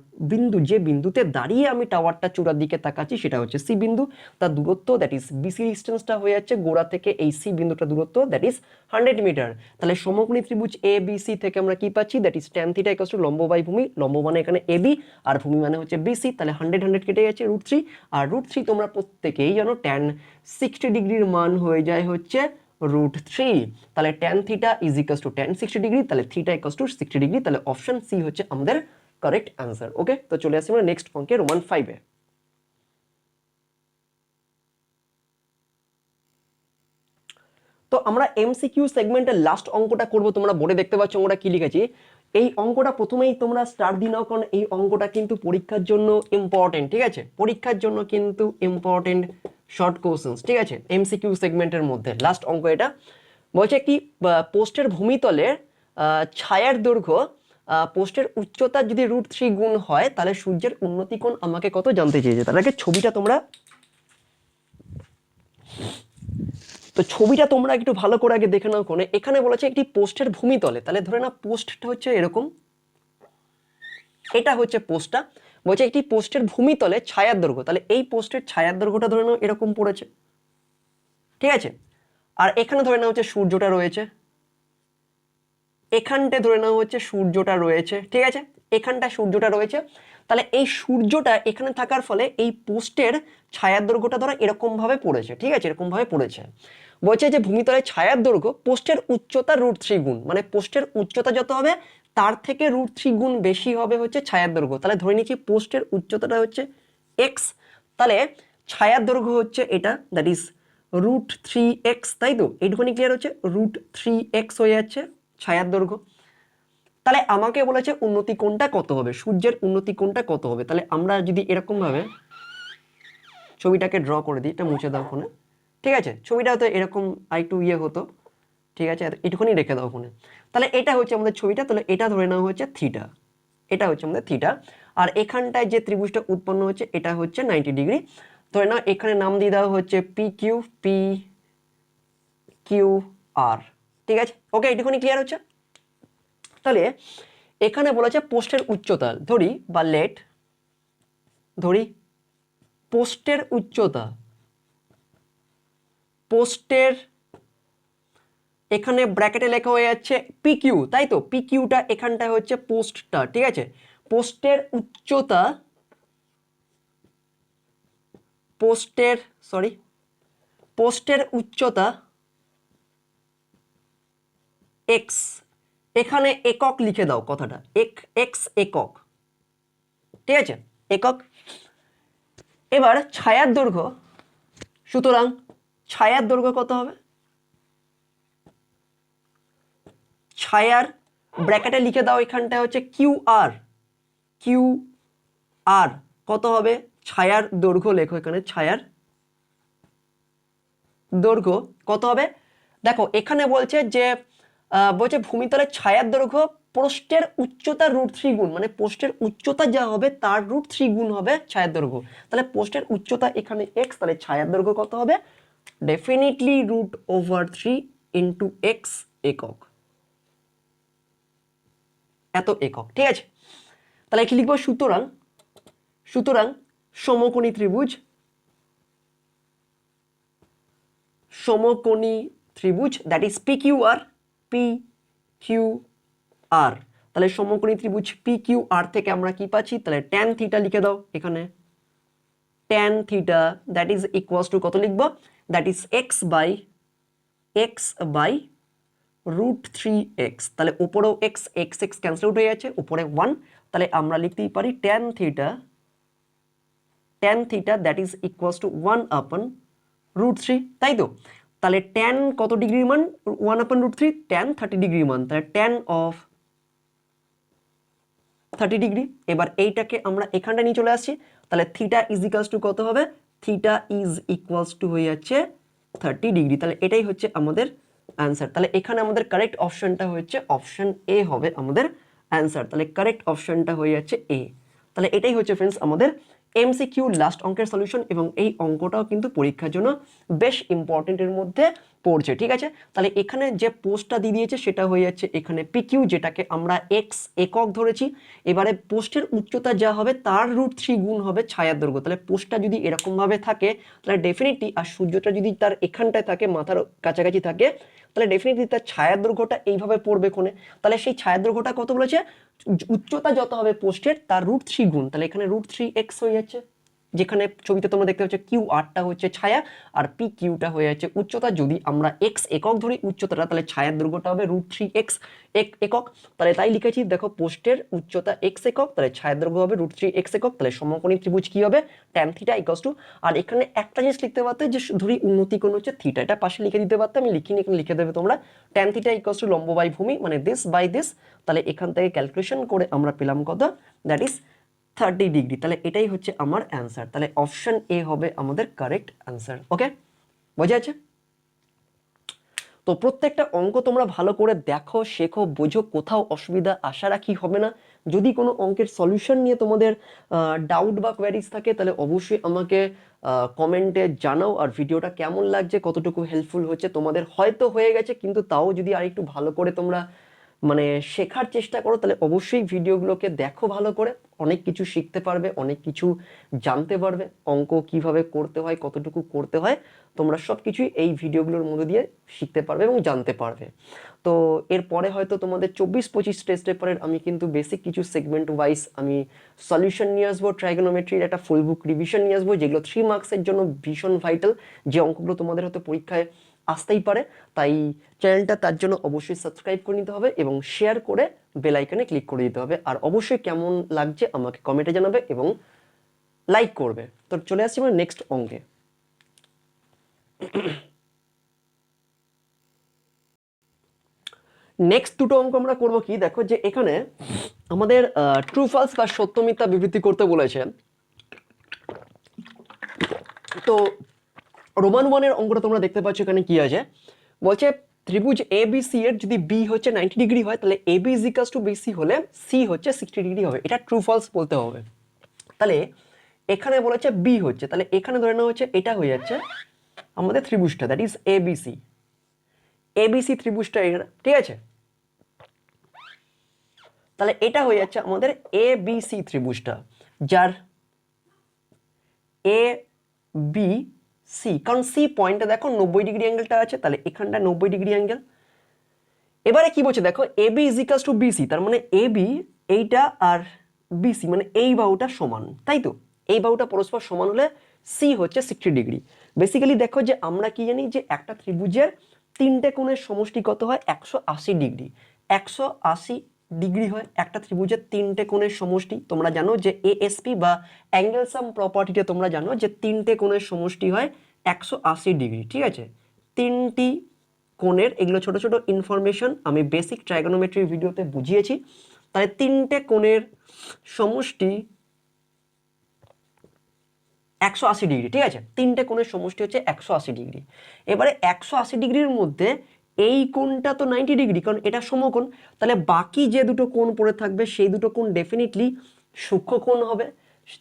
যে বিন্দুতে দাঁড়িয়ে আমি টাওয়ারটা চূড়ার দিকে তাকাচ্ছি সেটা হচ্ছে সি বিন্দু। তার দূরত্ব দ্যাট ইজ বিসি ডিস্টেন্সটা হয়ে যাচ্ছে গোড়া থেকে এই সি বিন্দুটা দূরত্ব দ্যাট ইজ 100 মিটার। তাহলে সমকোণী ত্রিভুজ এ বি সি থেকে আমরা কি পাচ্ছি, that is tan theta equals to লম্ব বাই ভূমি, লম্ব মানে এখানে এ বি আর ভূমি মানে হচ্ছে বিসি। তাহলে 100 কেটে যাচ্ছে √3, আর √3 তোমরা প্রত্যেকেই জানো tan 60 ডিগ্রির মান হয়ে যায় হচ্ছে √3। তাহলে tan theta is equals two tan 60 degree, তাহলে থিটা ইকুয়ালস টু 60 ডিগ্রি। তাহলে অপশন সি হচ্ছে আমাদের কারেক্ট অ্যান্সার। ওকে, তো চলে আসি আমরা নেক্সট অঙ্কে, রোমান 5-এ। তো আমরা এমসিকিউ সেগমেন্টের লাস্ট অঙ্কটা করব। তোমরা বোর্ডে দেখতে পাচ্ছ অঙ্কটা কি লিখেছি। এই অঙ্কটা প্রথমেই তোমরা স্টার দিয়ে নাও, কারণ এই অঙ্কটা কিন্তু পরীক্ষার জন্য ইম্পর্টেন্ট, ঠিক আছে, পরীক্ষার জন্য কিন্তু ইম্পর্টেন্ট শর্ট কোশ্চেন্স, ঠিক আছে, এমসিকিউ সেগমেন্টের মধ্যে লাস্ট অঙ্ক এটা। বলছে কি, পোস্টের ভূমিতলের ছায়ার দৈর্ঘ্য পোস্টের উচ্চতা যদি √3 গুণ হয় তাহলে সূর্যের উন্নতি কোণ আমাকে কত জানতে চেয়েছে। তার আগে ছবিটা তোমরা একটু ভালো করে আগে দেখে নাও কোণে। এখানে বলেছে একটি পোস্টের ভূমিতলে, তাহলে ধরে না পোস্টটা হচ্ছে এরকম, এটা হচ্ছে পোস্টটা, বলছে একটি পোস্টের ভূমিতলে ছায়ার দৈর্ঘ্য, তাহলে এই পোস্টের ছায়ার দৈর্ঘ্যটা ধরে নাও এরকম পড়েছে, ঠিক আছে। আর এখানে ধরে নাও হচ্ছে সূর্যটা রয়েছে, এখানটা ধরে নাও হচ্ছে সূর্যটা রয়েছে, ঠিক আছে, এখানটা সূর্যটা রয়েছে। তাহলে এই সূর্যটা এখানে থাকার ফলে এই পোস্টের ছায়ার দৈর্ঘ্যটা ধরো এরকম ভাবে পড়েছে, ঠিক আছে, এরকম ভাবে পড়েছে। বলছে যে ভূমিতলের ছায়ার দৈর্ঘ্য পোস্টের উচ্চতা √3 গুণ, মানে পোস্টের উচ্চতা যত হবে তার থেকে √3 গুণ বেশি হবে হচ্ছে ছায়ার দৈর্ঘ্য। তাহলে ধরে নিচ্ছি পোস্টের উচ্চতাটা হচ্ছে এক্স, তাহলে ছায়ার দৈর্ঘ্য হচ্ছে এটা, দ্যাট ইজ √3x, তাই তো, এইটুখানি ক্লিয়ার হচ্ছে, √3x হয়ে যাচ্ছে ছায়ার দৈর্ঘ্য। তাহলে আমাকে বলেছে উন্নতি কোণটা কত হবে, সূর্যের উন্নতি কোণটা কত হবে। তাহলে আমরা যদি এরকম ভাবে ছবিটাকে ড্র করে দিই, এটা মুছে দাও ফোনে, ঠিক আছে, ছবিটা হয়তো এরকম আরেকটু হতো, ঠিক আছে, এটুকুনি রেখে দাও ফোনে। তাহলে এটা হচ্ছে আমাদের ছবিটা, তাহলে এটা ধরে নেওয়া হচ্ছে থিটা, এটা হচ্ছে আমাদের থিটা। আর এখানটায় যে ত্রিভুজটা উৎপন্ন হচ্ছে এটা হচ্ছে 90 ডিগ্রি, ধরে নাও এখানে নাম দিয়ে দেওয়া হচ্ছে PQ, ঠিক আছে, ওকে, এটুকুনি ক্লিয়ার হচ্ছে। তাহলে এখানে বলেছে পোস্টের উচ্চতা, ধরি পোস্টের উচ্চতা, পোস্টের এখানে ব্র্যাকেটে লেখা হয়ে যাচ্ছে পিকিউ, তাই তো, পিকিউটা এখানটায় হচ্ছে পোস্টটা, ঠিক আছে, পোস্টের উচ্চতা, পোস্টের উচ্চতা এক্স, এখানে একক লিখে দাও কথাটা, এক্স একক, ঠিক আছে, একক। এবার ছায়ার দৈর্ঘ্য, সুতরাং ছায়ার দৈর্ঘ্য কত হবে, ছায়ার ব্র্যাকেটে লিখে দাও এখানটায় হচ্ছে কিউ আর কত হবে, ছায়ার দৈর্ঘ্য লেখো এখানে, ছায়ার দৈর্ঘ্য কত হবে। দেখো এখানে বলছে যে বলছে ভূমিতলের ছায়ার দৈর্ঘ্য পোস্টের উচ্চতা √3 গুণ, মানে পোস্টের উচ্চতা যা হবে তার √3 গুণ হবে ছায়ার দৈর্ঘ্য। তাহলে পোস্টের উচ্চতা এখানে এক্স, তাহলে ছায়ার দৈর্ঘ্য কত হবে, ডেফিনেটলি √3 ইন্টু এক্স একক, এত একক, ঠিক আছে। তাহলে কি লিখবো, সুতরাং সমকোণী ত্রিভুজ দ্যাট ইজ PQR, তাহলে সমকোণী ত্রিভুজ PQR থেকে আমরা কি পাচ্ছি, তাহলে tan থিটা লিখে দাও এখানে, tan theta that is equals to কত লিখবো, that is x by √3x, তাহলে উপরেও x ক্যান্সেল আউট হয়ে যাচ্ছে, উপরে 1, তাহলে আমরা লিখতেই পারি tan theta that is equals two 1/√3, তাই তো। তাহলে tan কত ডিগ্রির মান, 1/√3, tan 30 ডিগ্রির মান, তাহলে tan অফ 30 ডিগ্রি। এবার এইটাকে আমরা এখানটা নিয়ে চলে আসছি, তাহলে থিটা ইজ ইকুয়ালস টু কত হবে, থিটা ইজ ইকুয়ালস টু হয়ে যাচ্ছে 30 ডিগ্রি, তাহলে এটাই হচ্ছে আমাদের অ্যান্সার। তাহলে এখানে আমাদের কারেক্ট অপশনটা হচ্ছে অপশন এ হবে আমাদের অ্যান্সার, তাহলে কারেক্ট অপশনটা হয়ে যাচ্ছে এ। তাহলে এটাই হচ্ছে ফ্রেন্ডস আমাদের এমসিকিউ লাস্ট অঙ্কের সলিউশন, এবং এই অঙ্কটাও কিন্তু পরীক্ষার জন্য বেশ ইম্পর্টেন্টের মধ্যে পড়ছে, ঠিক আছে। তাহলে এখানে যে পোস্টটা দিয়ে দিয়েছে সেটা হয়ে যাচ্ছে এখানে পিকিউ, যেটাকে আমরা এক্স একক ধরেছি। এবারে পোস্টের উচ্চতা যা হবে তার √3 গুণ হবে ছায়ার দৈর্ঘ্য, তাহলে পোস্টটা যদি এরকম ভাবে থাকে তাহলে ডেফিনেটলি, আর সূর্যটা যদি তার এখানটায় থাকে, মাথার কাছাকাছি থাকে, তাহলে ডেফিনেটলি তার ছায়ার দৈর্ঘ্যটা এইভাবে পড়বে কোণে। তাহলে সেই ছায়ার দৈর্ঘ্যটা কত বলেছে, উচ্চতা যত হবে পোস্টের তার √3 গুণ, তাহলে এখানে √3x হয়ে যাচ্ছে, যেখানে ছবিতে তোমরা দেখতে পাচ্ছ QR হচ্ছে ছায়া আর PQটা হয়ে যাচ্ছে উচ্চতা। যদি আমরা x একক ধরি উচ্চতাটা, তাহলে ছায়ার দৈর্ঘ্যটা হবে √3x একক, তাহলে তাই লিখেছি, দেখো পোস্টের উচ্চতা x একক, তাহলে ছায়ার দৈর্ঘ্য হবে √3x একক, তাহলে সমকোণী ত্রিভুজ কি হবে, tan থিটা ইকুয়ালস টু, আর এখানে একটা জিনিস লিখতে পারতে যে ধরি উন্নতি কোণ হচ্ছে থিটা, এটা পাশে লিখে দিতে পারতে, আমি লিখিনি, এখানে লিখে দেবে তোমরা, tan থিটা ইকুয়ালস টু লম্ব বাই ভূমি, মানে দিস বাই দিস, তাহলে এখান থেকে ক্যালকুলেশন করে আমরা পেলাম কত, দ্যাট ইজ 30 ডিগ্রি, তাহলে এটাই হচ্ছে আমার অ্যান্সার, তাহলে অপশন এ হবে আমাদের কারেক্ট অ্যান্সার। ওকে, বোঝা যাচ্ছে? তো প্রত্যেকটা অঙ্ক তোমরা ভালো করে দেখো, শেখো, বোঝো, কোথাও অসুবিধা আশা রাখি হবে না। যদি কোনো অঙ্কের সলিউশন নিয়ে তোমাদের ডাউট বা কোয়ারিজ থাকে তাহলে অবশ্যই আমাকে কমেন্টে জানাও, আর ভিডিওটা কেমন লাগছে, কতটুকু হেল্পফুল হচ্ছে তোমাদের, হয়তো হয়ে গেছে কিন্তু তাও যদি আরেকটু ভালো করে তোমরা মানে শেখার চেষ্টা করো, তাহলে অবশ্যই ভিডিওগুলোকে দেখো ভালো করে, অনেক কিছু শিখতে পারবে, অনেক কিছু জানতে পারবে। অঙ্ক কিভাবে করতে হয়, কতটুকু করতে হয়, তোমরা সব কিছুই এই ভিডিওগুলোর মধ্যে দিয়ে শিখতে পারবে এবং জানতে পারবে। তো এরপরে হয়তো তোমাদের 24-25 টেস্ট পেপারের আমি কিন্তু বেসিক কিছু সেগমেন্ট ওয়াইজ আমি সলিউশন নিয়ে আসবো, ট্রাইগোনোমেট্রির একটা ফুল বুক রিভিশন নিয়ে আসবো, যেগুলো 3 মার্কসের জন্য ভীষণ ভাইটাল, যে অঙ্কগুলো তোমাদের হয়তো পরীক্ষায় আসতেই পারে। তাই চ্যানেলটা তার জন্য অবশ্যই সাবস্ক্রাইব করে নিতে হবে এবং শেয়ার করে বেল আইকনে ক্লিক করে দিতে হবে। আর অবশ্যই কেমন লাগছে আমাকে কমেন্টে জানাবে এবং লাইক করবে। তো চলে আসছি আমরা নেক্সট অঙ্কে। নেক্সট দুটো অঙ্ক আমরা করবো কি, দেখো যে এখানে আমাদের ট্রু ফলস বা সত্য মিথ্যা বিবৃতি করতে বলেছে। তো রোমান 1-এর অঙ্কটা তোমরা দেখতে পাচ্ছ এখানে কি আছে, বলছে ত্রিভুজ এ বি সি এর যদি বি হচ্ছে 90 ডিগ্রি হয়, তাহলে A B is equals to BC হলে সি হচ্ছে 60 ডিগ্রি হবে। এটা ট্রু ফলস বলতে হবে। তাহলে এখানে বলেছে বি হচ্ছে, তাহলে এখানে ধরে নেওয়া হচ্ছে এটা হয়ে যাচ্ছে আমাদের ত্রিভুজটা, দ্যাট ইজ এবিসি। এবিসি ত্রিভুজটা এটা, ঠিক আছে। তাহলে এটা হয়ে যাচ্ছে আমাদের এবিসি ত্রিভুজটা, যার এ বি সি, কারণ সি পয়েন্টে দেখো 90 ডিগ্রি অ্যাঙ্গেলটা আছে, তাহলে এখানটা 90 ডিগ্রি অ্যাঙ্গেল। এবারে কি বলছে দেখো, A B is equals to BC, তার মানে এ বি এইটা আর বিসি মানে এই বাহুটা সমান, তাই তো। এই বাহুটা পরস্পর সমান হলে সি হচ্ছে 60 ডিগ্রি। বেসিক্যালি দেখো যে আমরা কি জানি যে একটা ত্রিভুজের তিনটে কোণের সমষ্টি কত হয়, 180 ডিগ্রি। 180 ডিগ্রি হয় একটা ত্রিভুজের তিনটে কোণের সমষ্টি। তোমরা জানো যে এএসপি বা অ্যাঙ্গেল সাম প্রপার্টিতে তোমরা জানো যে তিনটে কোণের সমষ্টি হয় 180 ডিগ্রি, ঠিক আছে। তিনটি কোণের, এগুলো ছোট ছোট ইনফরমেশন আমি বেসিক ট্রাইগোনোমেট্রি ভিডিওতে বুঝিয়েছি। তাহলে তিনটে কোণের সমষ্টি 180 ডিগ্রি, ঠিক আছে। তিনটে কোণের সমষ্টি হচ্ছে 180 ডিগ্রি। এবারে 180 ডিগ্রির মধ্যে এই কোণটা তো 90 ডিগ্রি, কারণ এটা সমকোণ। তাহলে বাকি যে দুটো কোণ পড়ে থাকবে সেই দুটো কোণ ডেফিনেটলি সূক্ষ্ম কোণ হবে,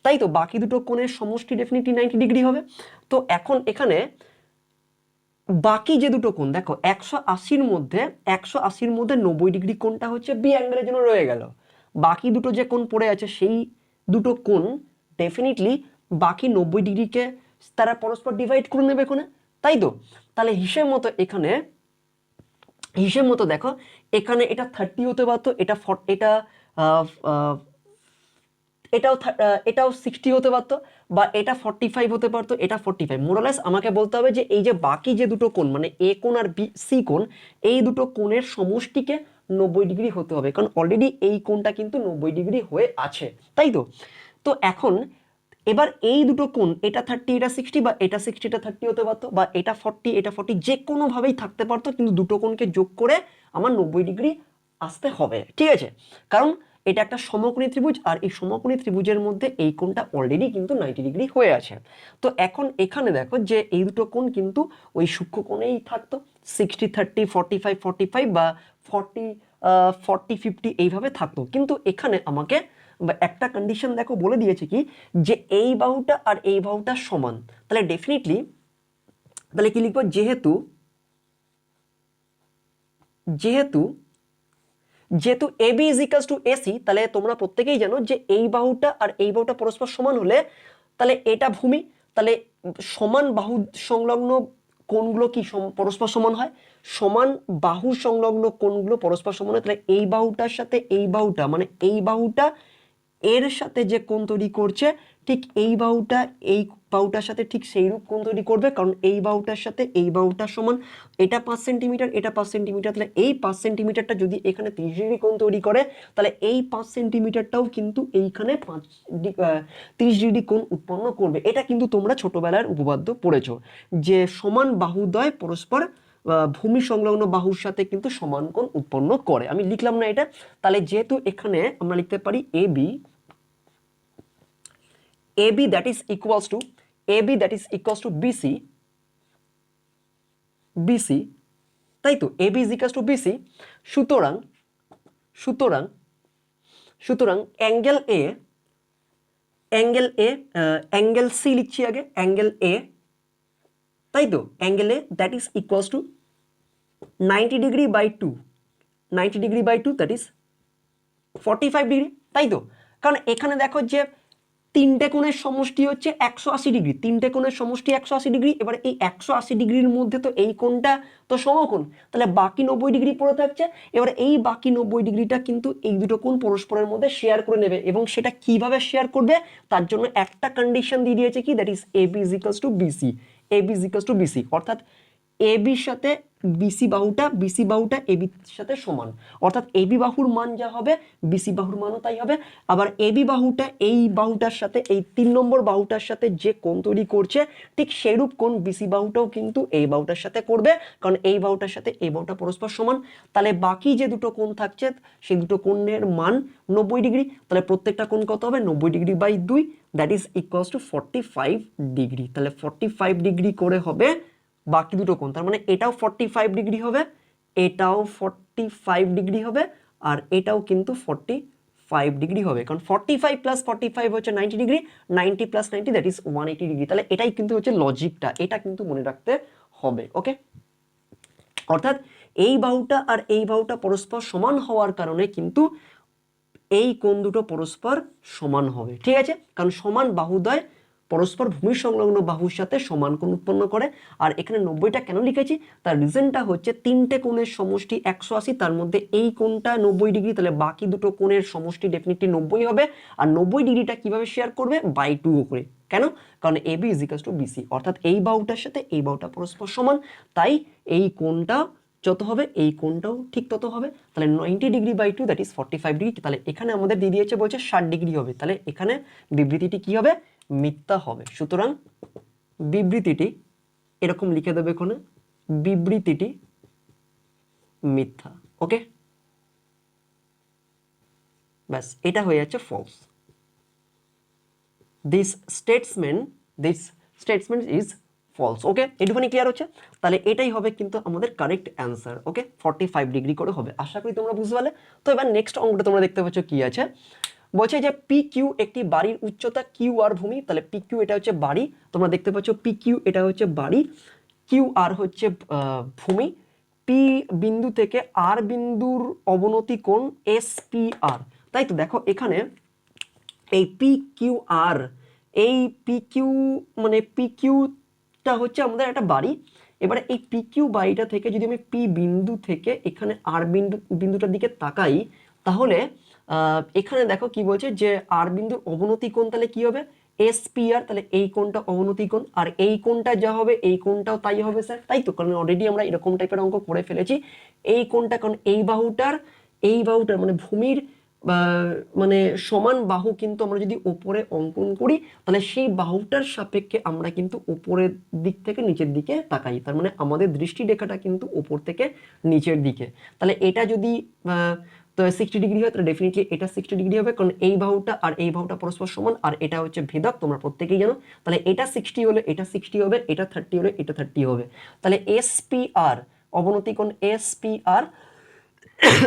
তাই তো। বাকি দুটো কোণের সমষ্টি ডেফিনেটলি 90 ডিগ্রি হবে। তো এখন এখানে বাকি যে দুটো কোণ দেখো, 180-র মধ্যে 180-র মধ্যে 90 ডিগ্রি কোণটা হচ্ছে বি অ্যাঙ্গেলের জন্য রয়ে গেল। বাকি দুটো যে কোণ পড়ে আছে সেই দুটো কোণ ডেফিনেটলি বাকি 90 ডিগ্রিকে তারা পরস্পর ডিভাইড করে নেবে কোণে, তাই তো। তাহলে হিসেব মতো এখানে, হিসেব মতো দেখো এখানে এটা 30 হতে পারতো, এটা এটা এটাও এটাও 60 হতে পারতো, বা এটা 45 হতে পারতো, এটা 45। মোরালেস আমাকে বলতে হবে যে এই যে বাকি যে দুটো কোণ মানে এ কোণ আর বি সি কোণ, এই দুটো কোণের সমষ্টিকে 90 ডিগ্রি হতে হবে, কারণ অলরেডি এই কোণটা কিন্তু 90 ডিগ্রি হয়ে আছে, তাই তো। তো এখন এবার এই দুটো কোণ, এটা 30 এটা 60, বা এটা 60 এটা 30 হতে পারতো, বা এটা 40 এটা 40, যে কোনোভাবেই থাকতে পারতো, কিন্তু দুটো কোণকে যোগ করে আমার 90 ডিগ্রি আসতে হবে, ঠিক আছে। কারণ এটা একটা সমকোণী ত্রিভুজ, আর এই সমকোণী ত্রিভুজের মধ্যে এই কোণটা অলরেডি কিন্তু 90 ডিগ্রি হয়ে আছে। তো এখন এখানে দেখো যে এই দুটো কোণ কিন্তু ওই সূক্ষ্ম কোণেই থাকতো, 60 30 45 45 বা 40 40 50 এইভাবে থাকতো। কিন্তু এখানে আমাকে একটা কন্ডিশন দেখো বলে দিয়েছে কি, যে এই বাহুটা আর এই বাহুটা সমান। তাহলে ডেফিনেটলি তাহলে কি লিখবো, যেহেতু যেহেতু যেহেতু AB is equals to AC, তাহলে তোমরা প্রত্যেকেই জানো যে এই বাহুটা আর এই বাহুটা পরস্পর সমান হলে তাহলে এটা ভূমি, তাহলে সমান বাহু সংলগ্ন কোণগুলো কি পরস্পর সমান হয়, সমান বাহু সংলগ্ন কোণগুলো পরস্পর সমান হয়। তাহলে এই বাহুটার সাথে এই বাহুটা মানে এই বাহুটা এর সাথে যে কোণ তৈরি করছে, ঠিক এই বাহুটা এই বাহুটার সাথে ঠিক সেইরূপ কোণ তৈরি করবে, কারণ এই বাহুটার সাথে এই বাহুটা সমান। এটা 5 সেন্টিমিটার, এটা 5 সেন্টিমিটার, তাহলে এই 5 সেন্টিমিটারটা যদি এখানে 30 ডিগ্রি কোণ তৈরি করে, তাহলে এই 5 সেন্টিমিটারটাও কিন্তু এইখানে 30 ডিগ্রি কোণ উৎপন্ন করবে। এটা কিন্তু তোমরা ছোটবেলার উপপাদ্য পড়েছো, যে সমান বাহুদ্বয় পরস্পর ভূমি সংলগ্ন বাহুর সাথে কিন্তু সমান কোণ উৎপন্ন করে। আমি লিখলাম না এটা। তাহলে যেহেতু এখানে আমরা লিখতে পারি AB that is equals to BC, তাই তো। AB is equals to BC, সুতরাং সুতরাং সুতরাং অ্যাঙ্গেল অ্যাঙ্গেল সি লিখছি আগে, অ্যাঙ্গেল এ, তাই তো। Angle A that is equals to 90 degree by 2, 90 degree by 2 that is 45 degree, তাই তো? কারণ এখানে দেখো যে তিনটে কোণের সমষ্টি হচ্ছে 180 ডিগ্রি, তিনটে কোণের সমষ্টি 180 ডিগ্রি। এবার এই 180 ডিগ্রির মধ্যে তো এই কোণটা তো সমকোণ, তাহলে বাকি 90 ডিগ্রি পড়ে থাকছে। এবার এই বাকি 90 ডিগ্রিটা কিন্তু এই দুটো কোণ পরস্পরের মধ্যে শেয়ার করে নেবে, এবং সেটা কিভাবে শেয়ার করবে তার জন্য একটা কন্ডিশন দিয়ে দিয়েছে কি, that is AB is equals two BC। AB is equals two BC অর্থাৎ এবির সাথে বিসি বাহুটা এবির সাথে সমান, অর্থাৎ এবি বাহুর মান যা হবে বিসি বাহুর মানও তাই হবে। আবার এবি বাহুটা এই বাহুটার সাথে, এই 3 নম্বর বাহুটার সাথে যে কোণ তৈরি করছে ঠিক সেইরূপ কোণ বিসি বাহুটাও কিন্তু এই বাহুটার সাথে করবে, কারণ এই বাহুটার সাথে এই বাহুটা পরস্পর সমান। তাহলে বাকি যে দুটো কোণ থাকছে সেই দুটো কোণের মান 90 ডিগ্রি। তাহলে প্রত্যেকটা কোণ কত হবে, 90 degree by 2 that is equals to 45 degree. তাহলে 45 ডিগ্রি করে হবে বাকি দুটো কোণ, তার মানে এটাও 45 ডিগ্রি হবে, এটাও 45 ডিগ্রি হবে, আর এটাও কিন্তু 45 ডিগ্রি হবে, কারণ 45 প্লাস 45 হচ্ছে 90 degree, 90 plus 90 that is 180 degree. তাহলে এটাই কিন্তু হচ্ছে লজিকটা, এটা কিন্তু মনে রাখতে হবে। ওকে, অর্থাৎ এই বাহুটা আর এই বাহুটা পরস্পর সমান হওয়ার কারণে কিন্তু এই কোণ দুটো পরস্পর সমান হবে, ঠিক আছে? কারণ সমান বাহুদ্বয় পরস্পর ভূমি সংলগ্ন বাহুর সাথে সমান কোণ উৎপন্ন করে। আর এখানে 90টা কেন লিখেছি, তার রিজনটা হচ্ছে তিনটে কোণের সমষ্টি 180, তার মধ্যে এই কোণটা 90 ডিগ্রি, তাহলে বাকি দুটো কোণের সমষ্টি ডেফিনেটলি 90 হবে। আর 90 ডিগ্রিটা কিভাবে শেয়ার করবে, বাই 2 করে। কেন? কারণ AB is equals two BC, অর্থাৎ এই বাহুটার সাথে এই বাহুটা পরস্পর সমান, তাই এই কোণটা যত হবে এই কোণটাও ঠিক তত হবে। তাহলে 90 degree by 2 that is 45 degree. তাহলে এখানে আমাদের দিয়ে দিয়েছে বলছে 60 ডিগ্রি হবে, তাহলে এখানে বিবৃতিটি কি হবে, মিথ্যা হবে। সুতরাং বিবৃতিটি এরকম লিখে দেবে এখানে, বিবৃতিটি মিথ্যা। ওকে, ব্যাস এটা হয়ে যাচ্ছে false. This statement is false. Okay, এটুখানি ক্লিয়ার হচ্ছে? তাহলে এটাই হবে কিন্তু আমাদের কারেক্ট অ্যান্সার। ওকে, 45 ডিগ্রি করে হবে। আশা করি তোমরা বুঝতে পারলে। তো এবার নেক্সট অঙ্কটা তোমরা দেখতে পাচ্ছ কি আছে, বলছে যে PQ একটি বাড়ির উচ্চতা QR ভূমি। তাহলে PQ এটা হচ্ছে বাড়ি, তোমরা দেখতে পাচ্ছ PQ এটা হচ্ছে বাড়ি, QR হচ্ছে ভূমি, P বিন্দু থেকে R বিন্দুর অবনতি কোণ SPR। তাই তো দেখো এখানে এই PQR, এই PQ মানে PQটা হচ্ছে আমাদের একটা বাড়ি। এবারে এই PQ বাড়িটা থেকে যদি আমি P বিন্দু থেকে এখানে R বিন্দুটার দিকে তাকাই, তাহলে এখানে দেখো কি বলছে যে R বিন্দুর অবনতি কোণ তাহলে কি হবে, SPR। তাহলে এই কোণটা অবনতি কোণ, আর এই কোণটা যা হবে এই কোণটাও তাই হবে স্যার, তাই তো? কারণ অলরেডি আমরা এরকম টাইপের অঙ্ক করে ফেলেছি। এই কোণটা, কারণ এই বাহুটার মানে ভূমির মানে সমান বাহু কিন্তু আমরা যদি উপরে অঙ্কন করি, তাহলে সেই বাহুটার সাপেক্ষে আমরা কিন্তু উপরের দিক থেকে নিচের দিকে তাকাই, তার মানে আমাদের দৃষ্টিরেখাটা কিন্তু উপর থেকে নিচের দিকে। তাহলে এটা যদি 60 ডিগ্রি হয়, তাহলে ডেফিনেটলি এটা 60 ডিগ্রি হবে, কারণ এই বাহুটা আর এই বাহুটা পরস্পর সমান, আর এটা হচ্ছে ভেদক, তোমরা প্রত্যেকেই জানো। তাহলে এটা 60 হলে এটা 60 হবে, এটা 30 হলে এটা 30 হবে। তাহলে SPR অবনতি কোণ SPR।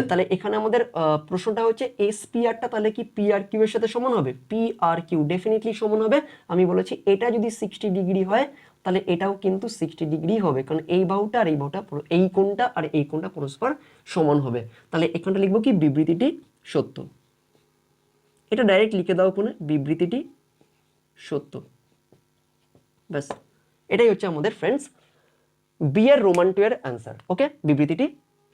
তাহলে এখানে আমাদের প্রশ্নটা হচ্ছে SPRটা তাহলে কি PRQ এর সাথে সমান হবে, PRQ ডেফিনেটলি সমান হবে। আমি বলেছি এটা যদি 60 ডিগ্রি হয় তাহলে এটাও কিন্তু 60 ডিগ্রি হবে, কারণ এই বাহুটা আর এই বাহুটা, এই কোণটা আর এই কোণটা পরস্পর সমান হবে। তাহলে এখানটা লিখবো কি, বিবৃতিটি সত্য। এটা ডাইরেক্ট লিখে দাও কোণে, বিবৃতিটি সত্য। ব্যাস এটাই হচ্ছে আমাদের ফ্রেন্ডস বি এর রোমান 2 এর অ্যান্সার। ওকে, বিবৃতিটি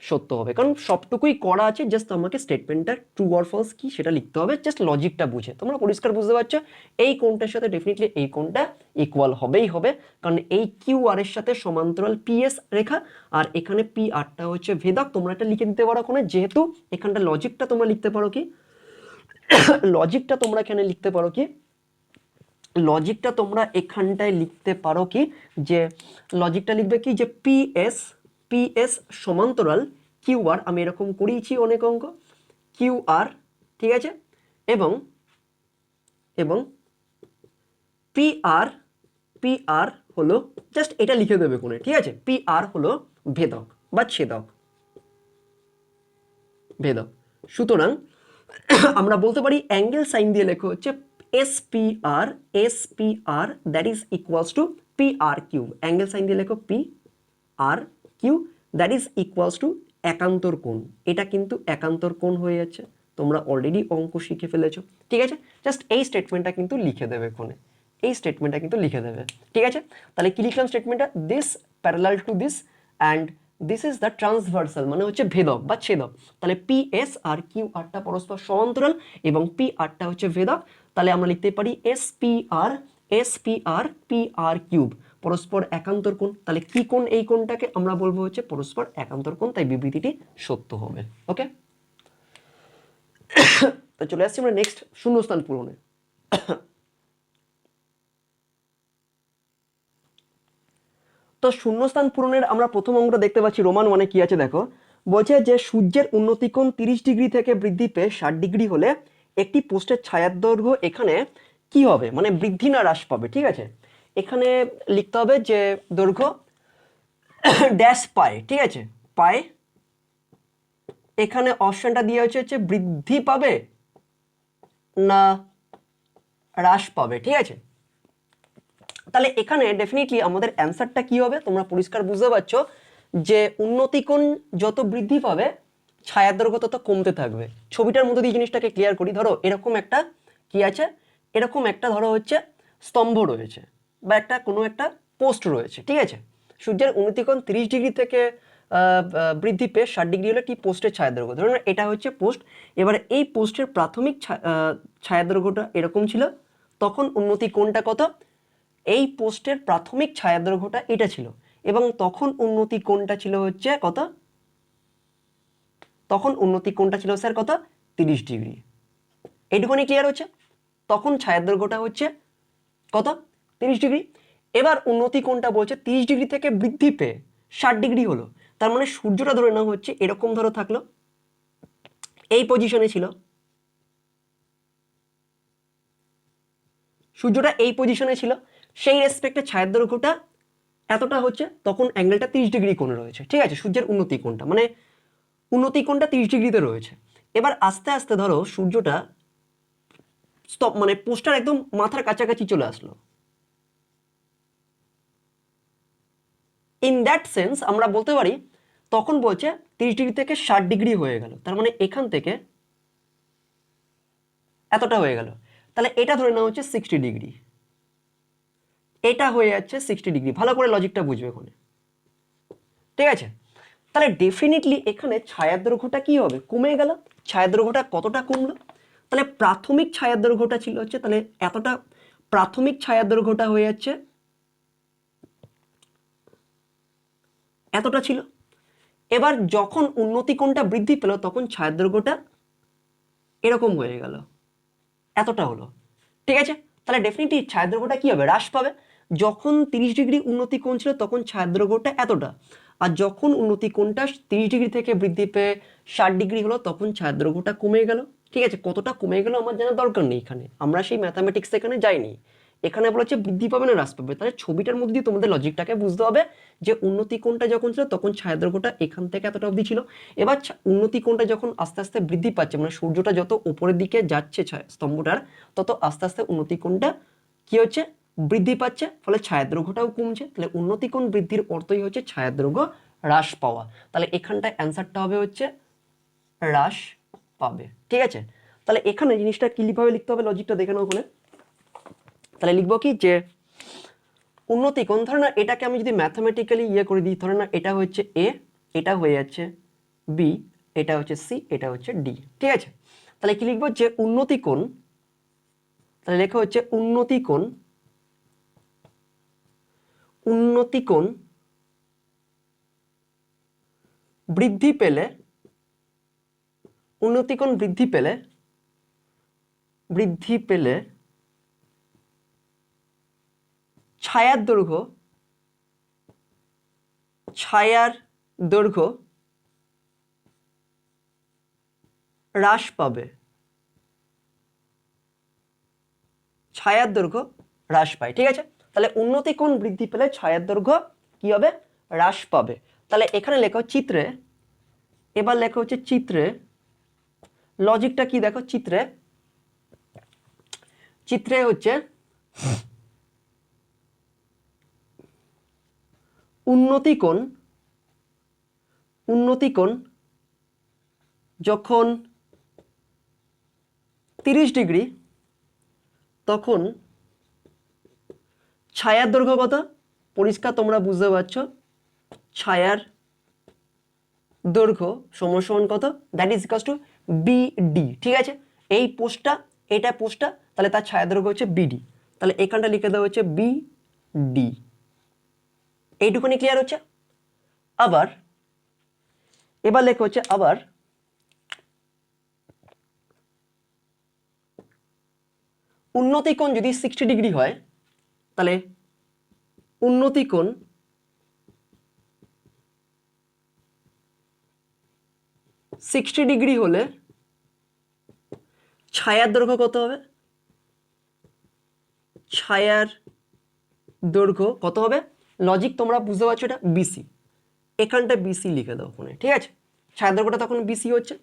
সত্য হবে, কারণ সবটুকুই করা আছে, জাস্ট আমাকে স্টেটমেন্টটা ট্রু অর ফলস কি সেটা লিখতে হবে, জাস্ট লজিকটা বুঝে। তোমরা পরিষ্কার বুঝতে পারছো এই কোণটার সাথে ডেফিনেটলি এই কোণটা ইকুয়াল হবেই হবে, কারণ এই QR এর সাথে সমান্তরাল PS রেখা, আর এখানে PRটা হচ্ছে ভেদক। তোমরা এটা লিখে দিতে পারো ওখানে, যেহেতু এখানটা লজিকটা তোমরা লিখতে পারো কি, লজিকটা তোমরা এখানে লিখতে পারো কি, লজিকটা তোমরা এখানটায় লিখতে পারো কি, যে লজিকটা লিখবে কি, যে PS সমান্তরাল QR, আমি এরকম করিয়েছি অনেক অঙ্ক, QR, ঠিক আছে, এবং PR হলো, জাস্ট এটা লিখে দেবে কোণে, ঠিক আছে, PR হলো ভেদক বা ছেদক, ভেদক। সুতরাং আমরা বলতে পারি অ্যাঙ্গেল সাইন দিয়ে লেখা হচ্ছে SPR that is equals to PRQ। Angle sign দিয়ে লেখো PRQ that is equals to একান্তর কোণ, এটা কিন্তু একান্তর কোণ হয়ে যাচ্ছে। তোমরা অলরেডি অঙ্ক শিখে ফেলেছো, ঠিক আছে? জাস্ট এই স্টেটমেন্টটা কিন্তু লিখে দেবে কোণে, এই স্টেটমেন্টটা কিন্তু লিখে দেবে, ঠিক আছে? তাহলে কি লিখলাম স্টেটমেন্টটা? This parallel to this and this is the transversal, মানে হচ্ছে ভেদক বা ছেদক। তাহলে পি এস আর কিউ আরটা পরস্পর সমান্তরাল এবং পি আরটা হচ্ছে ভেদক। তাহলে আমরা লিখতে পারি S P R P R cube পরস্পর একান্তর কোণ। তাহলে কি কোণ? এই কোণটাকে আমরা বলবো হচ্ছে পরস্পর একান্তর কোণ, তাই বিবৃতিটি সত্য হবে। ওকে, তো চলে আসছি আমরা নেক্সট শূন্যস্থান পূরণে। তো শূন্যস্থান পূরণের আমরা প্রথম অঙ্কটা দেখতে পাচ্ছি, রোমান ওয়ানে কি আছে দেখো, বলছে যে সূর্যের উন্নতিকোণ 30 ডিগ্রি থেকে বৃদ্ধি পেয়ে 60 ডিগ্রি হলে একটি পোস্টের ছায়ার দৈর্ঘ্য এখানে কি হবে, মানে বৃদ্ধি না হ্রাস পাবে, ঠিক আছে? এখানে লিখতে হবে যে দৈর্ঘ্য ড্যাশ পায়, ঠিক আছে, পায়। এখানে অপশনটা দিয়ে হচ্ছে বৃদ্ধি পাবে না হ্রাস পাবে, ঠিক আছে? তাহলে এখানে ডেফিনেটলি আমাদের অ্যান্সারটা কি হবে, তোমরা পরিষ্কার বুঝতে পারছো যে উন্নতিকোণ যত বৃদ্ধি পাবে ছায়ার দৈর্ঘ্য তত কমতে থাকবে। ছবিটার মধ্যে দিয়ে জিনিসটাকে ক্লিয়ার করি। ধরো এরকম একটা কি আছে, এরকম একটা ধরো হচ্ছে স্তম্ভ রয়েছে বা একটা কোনো একটা পোস্ট রয়েছে, ঠিক আছে? সূর্যের উন্নতিকোণ 30 ডিগ্রি থেকে বৃদ্ধি পেয়ে 60 ডিগ্রি হলে কি পোস্টের ছায়া দৈর্ঘ্য, ধরুন এটা হচ্ছে পোস্ট। এবারে এই পোস্টের প্রাথমিক ছায়া দৈর্ঘ্যটা এরকম ছিল, তখন উন্নতি কোণটা কত? এই পোস্টের প্রাথমিক ছায়া দৈর্ঘ্যটা এটা ছিল, এবং তখন উন্নতি কোণটা ছিল হচ্ছে কত? তখন উন্নতি কোণটা ছিল স্যার কত? 30 ডিগ্রি। এইটুকুনি ক্লিয়ার হচ্ছে? তখন ছায়া দৈর্ঘ্যটা হচ্ছে কত? 30 ডিগ্রি। এবার উন্নতি কোণটা বলছে 30 ডিগ্রি থেকে বৃদ্ধি পেয়ে 60 ডিগ্রি হলো, তার মানে সূর্যটা ধরে নেওয়া হচ্ছে এরকম ধরো থাকলো, এই পজিশনে ছিল, সূর্যটা এই পজিশনে ছিল, সেই রেসপেক্টে ছায়ার দৈর্ঘ্যটা এতটা হচ্ছে, তখন অ্যাঙ্গেলটা 30 ডিগ্রি কোণে রয়েছে, ঠিক আছে? সূর্যের উন্নতি কোণটা মানে উন্নতি কোণটা 30 ডিগ্রিতে রয়েছে। এবার আস্তে আস্তে ধরো সূর্যটা মানে পোস্টার একদম মাথার কাছাকাছি চলে আসলো। ইন দ্যাট সেন্স আমরা বলতে পারি তখন বলছে 30 ডিগ্রি থেকে 60 ডিগ্রি হয়ে গেল, তার মানে এখান থেকে এতটা হয়ে গেল। তাহলে এটা ধরে নেওয়া হচ্ছে 60 ডিগ্রি, এটা হয়ে যাচ্ছে 60 ডিগ্রি। ভালো করে লজিকটা বুঝবে ওখানে, ঠিক আছে? তাহলে ডেফিনেটলি এখানে ছায়ার দৈর্ঘ্যটা কি হবে? কমে গেল। ছায়ার দৈর্ঘ্যটা কতটা কমলো? তাহলে প্রাথমিক ছায়ার দৈর্ঘ্যটা ছিল হচ্ছে, তাহলে এতটা প্রাথমিক ছায়ার দৈর্ঘ্যটা হয়ে যাচ্ছে এতটা ছিল। এবার যখন উন্নতি কোণটা বৃদ্ধি পেল তখন ছায়ার দৈর্ঘ্যটা এরকম হয়ে গেল, এতটা হলো, ঠিক আছে? তাহলে ডেফিনেটলি ছায়ার দৈর্ঘ্যটা কি হবে? হ্রাস পাবে। যখন 30 ডিগ্রি উন্নতি কোণ ছিল তখন ছায়ার দৈর্ঘ্যটা এতটা, আর যখন উন্নতি কোণটা 30 ডিগ্রি থেকে বৃদ্ধি পেয়ে 60 ডিগ্রি হলো তখন ছায়ার দৈর্ঘ্যটা কমে গেল, ঠিক আছে? কতটা কমে গেল আমার জানার দরকার নেই, এখানে আমরা সেই ম্যাথামেটিক্স এখানে যাইনি। এখানে বলেছে বৃদ্ধি পাবে না হ্রাস পাবে। তাহলে ছবিটার মধ্যে দিয়ে তোমাদের লজিকটাকে বুঝতে হবে যে উন্নতি কোণটা যখন ছিল তখন ছায়া দৈর্ঘ্যটা এখান থেকে এতটা অবধি ছিল। এবার উন্নতি কোণটা যখন আস্তে আস্তে বৃদ্ধি পাচ্ছে, মানে সূর্যটা যত উপরের দিকে যাচ্ছে স্তম্ভটার, তত আস্তে আস্তে উন্নতি কোণটা কি হচ্ছে? বৃদ্ধি পাচ্ছে, ফলে ছায়া দৈর্ঘ্যটাও কমছে। তাহলে উন্নতি কোণ বৃদ্ধির অর্থই হচ্ছে ছায়া দৈর্ঘ্য হ্রাস পাওয়া। তাহলে এখানটায় অ্যান্সারটা হবে হচ্ছে হ্রাস পাবে, ঠিক আছে? তাহলে এখানে জিনিসটা কিভাবে লিখতে হবে, লজিকটা দেখে নাও ওখানে। তাহলে লিখবো কি যে উন্নতি কোণ, ধরে না এটাকে আমি যদি ম্যাথামেটিক্যালি করে দিই, ধরে না এটা হচ্ছে এ, এটা হয়ে যাচ্ছে বি, এটা হচ্ছে সি, এটা হচ্ছে ডি, ঠিক আছে? তাহলে কি লিখবো যে উন্নতি কোণ, তাহলে লেখা হচ্ছে উন্নতি কোণ, উন্নতি কোণ বৃদ্ধি পেলে, উন্নতি কোণ বৃদ্ধি পেলে, বৃদ্ধি পেলে ছায়ার দৈর্ঘ্য, ছায়ার দৈর্ঘ্য হ্রাস পাবে, ছায়ার দৈর্ঘ্য হ্রাস পায়, ঠিক আছে? তাহলে উন্নতি কোণ বৃদ্ধি পেলে ছায়ার দৈর্ঘ্য কি হবে? হ্রাস পাবে। তাহলে এখানে লেখো চিত্রে, এবার লেখা হচ্ছে চিত্রে, লজিকটা কি দেখো, চিত্রে, চিত্রে হচ্ছে উন্নতি কোণ, উন্নতি কোণ যখন 30 ডিগ্রি তখন ছায়ার দৈর্ঘ্য কত? পরিষ্কার তোমরা বুঝতে পারছো, ছায়ার দৈর্ঘ্য সমান কত? That is equals to BD. ঠিক আছে, এই পোস্টটা, এটা পোস্টটা, তাহলে তার ছায়া দৈর্ঘ্য হচ্ছে বিডি। তাহলে এখানটা লিখে দেওয়া হচ্ছে বিডি। এইটুকুনি ক্লিয়ার হচ্ছে? আবার এবার লেখা হচ্ছে আবার উন্নতি কোণ যদি 60 ডিগ্রি হয়, তাহলে উন্নতি কোণ 60 ডিগ্রি হলে ছায়ার দৈর্ঘ্য কত হবে? ছায়ার দৈর্ঘ্য কত হবে? লজিক তোমরা বুঝতে পারছো, এটা বিসি। এখানটা বিসি লিখে দাও ওখানে। ঠিক আছে, ছায়ার দৈর্ঘ্যটা তখন বিসি হচ্ছে।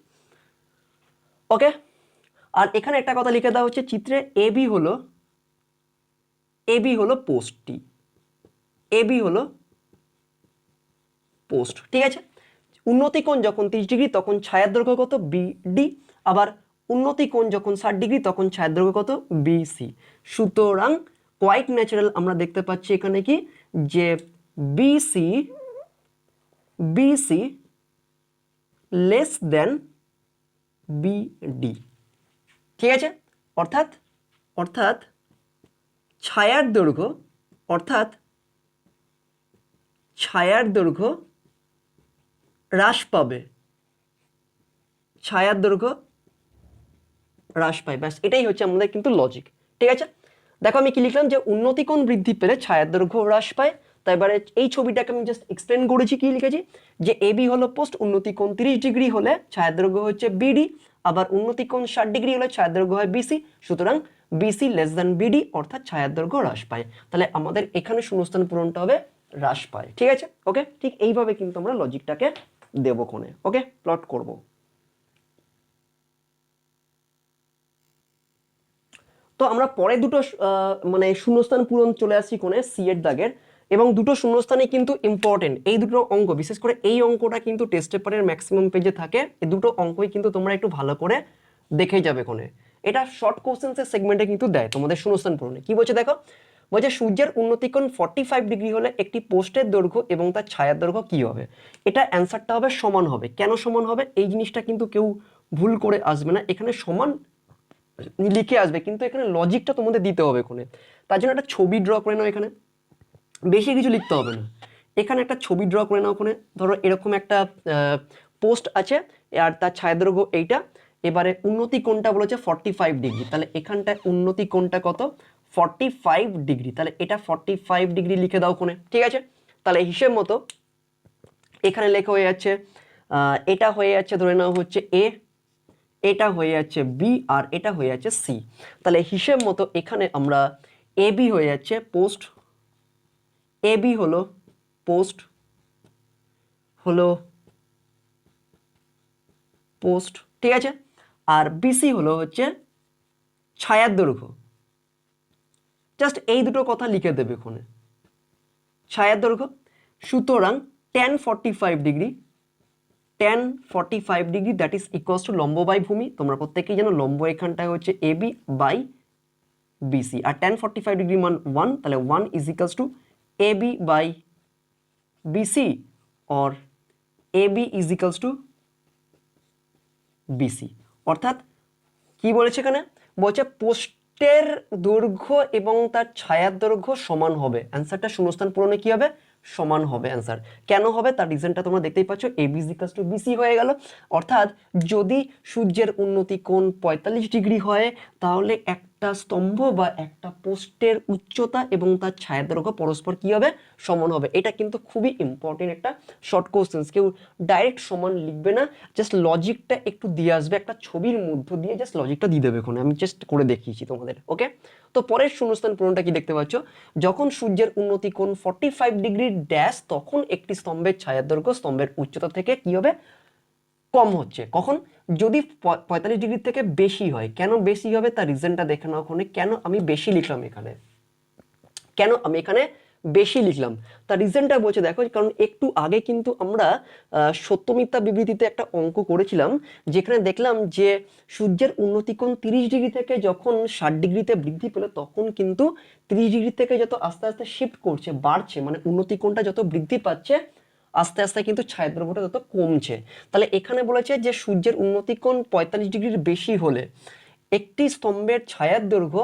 ওকে, আর এখানে একটা কথা লিখে দেওয়া হচ্ছে, চিত্রে এবি হলো পোস্টটি, এবি হলো পোস্ট। ঠিক আছে, উন্নতি কোণ যখন 30 ডিগ্রি তখন ছায়ার দৈর্ঘ্য কত? বিডি। আবার উন্নতি কোণ যখন 60 ডিগ্রি তখন ছায়ার দৈর্ঘ্য কত? বিসি। সুতরাং কোয়াইট ন্যাচারাল আমরা দেখতে পাচ্ছি এখানে কি, যে বিসি লেস দেন বিডি। ঠিক আছে, অর্থাৎ ছায়ার দৈর্ঘ্য হ্রাস পাবে, ছায়ার দৈর্ঘ্য হ্রাস পায়। ব্যাস এটাই হচ্ছে আমাদের কিন্তু লজিক। ঠিক আছে, দেখো আমি কি লিখলাম, যে উন্নতি কোণ বৃদ্ধি পেলে ছায়ার দৈর্ঘ্য হ্রাস পায়। তাই এবারে এই ছবিটাকে আমি জাস্ট এক্সপ্লেন করেছি, কি লিখেছি, যে এবি হলো পোস্ট, উন্নতি কোণ 30 ডিগ্রি হলে ছায়ার দৈর্ঘ্য হচ্ছে বিডি, আবার উন্নতি কোণ 60 ডিগ্রি হলে ছায়ার দৈর্ঘ্য হয় বিসি। সুতরাং বিসি লেস দ্যান বিডি, অর্থাৎ ছায়ার দৈর্ঘ্য হ্রাস পায়। তাহলে আমাদের এখানে শূন্যস্থান পূরণটা হবে হ্রাস পায়। ঠিক আছে, ওকে, ঠিক এইভাবে কিন্তু আমরা লজিকটাকে দেবো কোণে। ওকে, প্লট করব। তো আমরা পরে দুটো মানে শূন্যস্থান পূরণ চলে আসছি কোণে সি এর দাগের, এবং দুটো শূন্যস্থানই কিন্তু ইম্পর্টেন্ট। এই দুটো অঙ্ক, বিশেষ করে এই অঙ্কটা কিন্তু টেস্ট পেপারের ম্যাক্সিমাম পেজে থাকে। এই দুটো অঙ্কই কিন্তু তোমরা একটু ভালো করে দেখে যাবে কোণে। এটা শর্ট কোশ্চেন্সের সেগমেন্টে কিন্তু দেয় তোমাদের শূন্যস্থান পূরণে। কি বলছে দেখো, বলছে সূর্যের উন্নতিকোণ 45 ডিগ্রি হলে একটি পোস্টের দৈর্ঘ্য এবং তার ছায়ার দৈর্ঘ্য কি হবে? এটা অ্যান্সারটা হবে সমান হবে। কেন সমান হবে এই জিনিসটা কিন্তু কেউ ভুল করে আসবে না, এখানে সমান লিখে আসবে, কিন্তু এখানে লজিকটা তোমাদের দিতে হবে এখানে। তার জন্য একটা ছবি ড্র করে নাও, এখানে বেশি কিছু লিখতে হবে না। এখানে একটা ছবি ড্র করে নাও ওখানে। ধরো এরকম একটা পোস্ট আছে, আর তার ছায়াদৈর্ঘ্য এইটা। এবারে উন্নতি কোণটা বলেছে 45 ডিগ্রি, তাহলে এখানটায় উন্নতি কোণটা কত? 45 ডিগ্রি। তাহলে এটা 45 ডিগ্রি লিখে দাও ওখানে। ঠিক আছে, তাহলে হিসেব মতো এখানে লেখা হয়ে যাচ্ছে, এটা হয়ে যাচ্ছে ধরে নাও হচ্ছে এ, এটা হয়ে যাচ্ছে বি, আর এটা হয়ে যাচ্ছে সি। তাহলে হিসেব মতো এখানে আমরা এবি হয়ে যাচ্ছে পোস্ট, এবি হলো পোস্ট, ঠিক আছে, আর বিসি হলো হচ্ছে ছায়ার দৈর্ঘ্য। জাস্ট এই দুটো কথা লিখে দেবে এখানে, ছায়ার দৈর্ঘ্য। সুতরাং tan 45 degree, that is equals to লম্ব বাই ভূমি। তোমরা প্রত্যেকেই জানো লম্ব এখানটায় হচ্ছে এবি বাই বিসি, আর tan 45 ডিগ্রি মান 1, তাহলে 1 is equals to AB by BC, और AB is equals to BC. অর্থাৎ কি বলেছে এখানে, বলছে পোস্টের দৈর্ঘ্য এবং তার ছায়ার দৈর্ঘ্য সমান হবে। অ্যান্সারটা শূন্যস্থান পূরণে কি হবে? সমান হবে অ্যান্সার। কেন হবে তার রিজনটা তোমরা দেখতেই পাচ্ছ, AB is equals to BC হয়ে গেল। অর্থাৎ যদি সূর্যের উন্নতি কোণ 45 ডিগ্রি হয়, তাহলে একটা স্তম্ভ বা একটা পোস্টের উচ্চতা এবং তার ছায়ার দৈর্ঘ্য পরস্পর কি হবে? সমান হবে। এটা কিন্তু খুবই ইম্পর্টেন্ট একটা শর্ট কোশ্চেন। কেউ ডাইরেক্ট সমান লিখবে না, জাস্ট লজিকটা একটু দিয়ে আসবে, একটা ছবির মধ্য দিয়ে জাস্ট লজিকটা দিয়ে দেবে ওখানে। আমি জাস্ট করে দেখিয়েছি তোমাদের। ওকে, তো পরের শূন্যস্থান পূরণটা কি দেখতে পাচ্ছ, যখন সূর্যের উন্নতি কোণ 45 ডিগ্রি ড্যাশ, তখন একটি স্তম্ভের ছায়ার দৈর্ঘ্য স্তম্ভের উচ্চতা থেকে কি হবে? কম হচ্ছে। কখন? যদি 45 ডিগ্রি থেকে বেশি হয়। কেন বেশি হবে তার রিজনটা দেখে নাও ওখানে। কেন আমি বেশি লিখলাম এখানে, কেন আমি এখানে বেশি লিখলাম? তার রিজনটা বলছে দেখো, কারণ একটু আগে কিন্তু আমরা সত্য মিথ্যা বিবৃতিতে একটা অঙ্ক করেছিলাম, যেখানে দেখলাম যে সূর্যের উন্নতিকোণ 30 ডিগ্রি থেকে যখন 60 ডিগ্রিতে বৃদ্ধি পেল, তখন কিন্তু 30 ডিগ্রি থেকে যত আস্তে আস্তে শিফট করছে, বাড়ছে, মানে উন্নতিকোণটা যত বৃদ্ধি পাচ্ছে আস্তে আস্তে কিন্তু ছায়া দ্রব্যটা তত কমছে। তাহলে এখানে বলেছে যে সূর্যের উন্নতিকোণ 45 ডিগ্রির বেশি হলে একটি স্তম্ভের ছায়ার দৈর্ঘ্য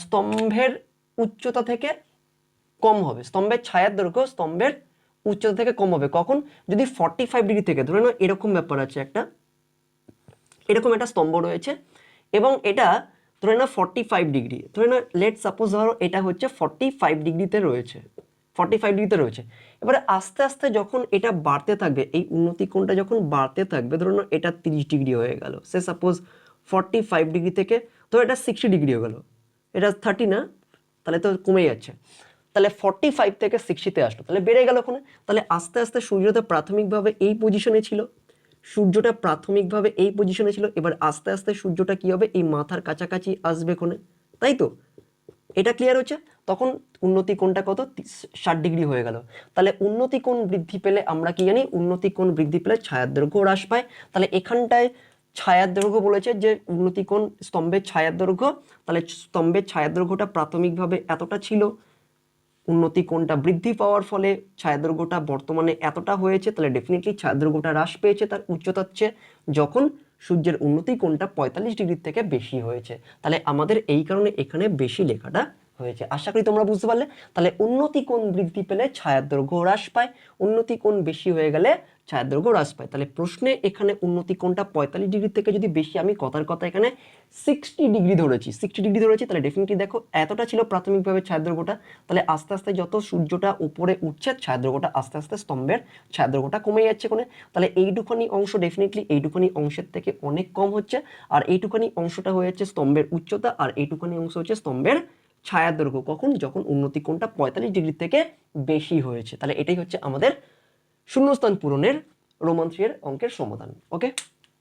স্তম্ভের উচ্চতা থেকে কম হবে। স্তম্ভের ছায়ার দৈর্ঘ্য স্তম্ভের উচ্চতা থেকে কম হবে কখন? যদি 45 ডিগ্রি থেকে, ধরে নাও এরকম ব্যাপার আছে, এরকম একটা স্তম্ভ রয়েছে এবং এটা ধরে নাও 45 ডিগ্রি, ধরে নাও লেট সাপোজ ধরো এটা হচ্ছে 45 ডিগ্রিতে রয়েছে, 45 ডিগ্রিতে রয়েছে। এবারে আস্তে আস্তে যখন এটা বাড়তে থাকবে, এই উন্নতি কোণটা যখন বাড়তে থাকবে, ধরুন এটা 30 ডিগ্রি হয়ে গেল, সে সাপোজ 45 ডিগ্রি থেকে ধরো এটা 60 ডিগ্রি হয়ে গেল, এটা 30 না, তাহলে তো কমে যাচ্ছে, তাহলে 45 থেকে 60-তে আসলো, তাহলে বেড়ে গেল ওখানে। তাহলে আস্তে আস্তে সূর্যটা প্রাথমিকভাবে এই পজিশনে ছিল, এবার আস্তে আস্তে সূর্যটা কি হবে, এই মাথার কাছাকাছি আসবে কোণে, তাই তো? এটা ক্লিয়ার হচ্ছে? তখন উন্নতি কোণটা কত, 60 ডিগ্রি হয়ে গেল। তাহলে উন্নতি কোণ বৃদ্ধি পেলে আমরা কি জানি, উন্নতি কোণ বৃদ্ধি পেলে ছায়ার দৈর্ঘ্য হ্রাস পায়। তাহলে এখানটায় ছায়ার দৈর্ঘ্য বলেছে যে উন্নতি কোণ স্তম্ভের ছায়ার দৈর্ঘ্য, তাহলে স্তম্ভের ছায়ার দৈর্ঘ্যটা প্রাথমিকভাবে এতটা ছিল, উন্নতি কোণটা বৃদ্ধি পাওয়ার ফলে ছায়াদৈর্ঘ্যটা বর্তমানে এতটা হয়েছে, তাহলে ডেফিনেটলি ছায়াদৈর্ঘ্যটা হ্রাস পেয়েছে তার উচ্চতার চেয়ে, যখন সূর্যের উন্নতি কোণটা 45 ডিগ্রির থেকে বেশি হয়েছে। তাহলে আমাদের এই কারণে এখানে বেশি লেখাটা হয়েছে। আশা করি তোমরা বুঝতে পারলে। তাহলে উন্নতি কোণ বৃদ্ধি পেলে ছায়ার দৈর্ঘ্য হ্রাস পায়, উন্নতি কোণ বেশি হয়ে গেলে ছায়ার দৈর্ঘ্য হ্রাস পায়। তাহলে প্রশ্নে এখানে উন্নতি কোণটা 45 ডিগ্রি থেকে যদি বেশি, আমি কথার কথা এখানে 60 ডিগ্রি ধরেছি, 60 ডিগ্রি ধরেছি, তাহলে ডেফিনেটলি দেখো এতটা ছিল প্রাথমিকভাবে ছায়ার দৈর্ঘ্যটা, তাহলে আস্তে আস্তে যত সূর্যটা উপরে উঠছে ছায়ার দৈর্ঘ্যটা আস্তে আস্তে স্তম্ভের ছায়ার দৈর্ঘ্যটা কমে যাচ্ছে কোণে। তাহলে এইটুখানি অংশ ডেফিনেটলি এইটুখানি অংশের থেকে অনেক কম হচ্ছে, আর এইটুখানি অংশটা হয়ে যাচ্ছে স্তম্ভের উচ্চতা, আর এইটুখানি অংশ হচ্ছে স্তম্ভের ছায়ার দৈর্ঘ্য, কখন? যখন উন্নতি কোণটা 45 ডিগ্রি থেকে বেশি হয়েছে। তাহলে এটাই হচ্ছে আমাদের শূন্যস্থান পূরণের রোমান 3 এর অঙ্কের সমাধান। ওকে,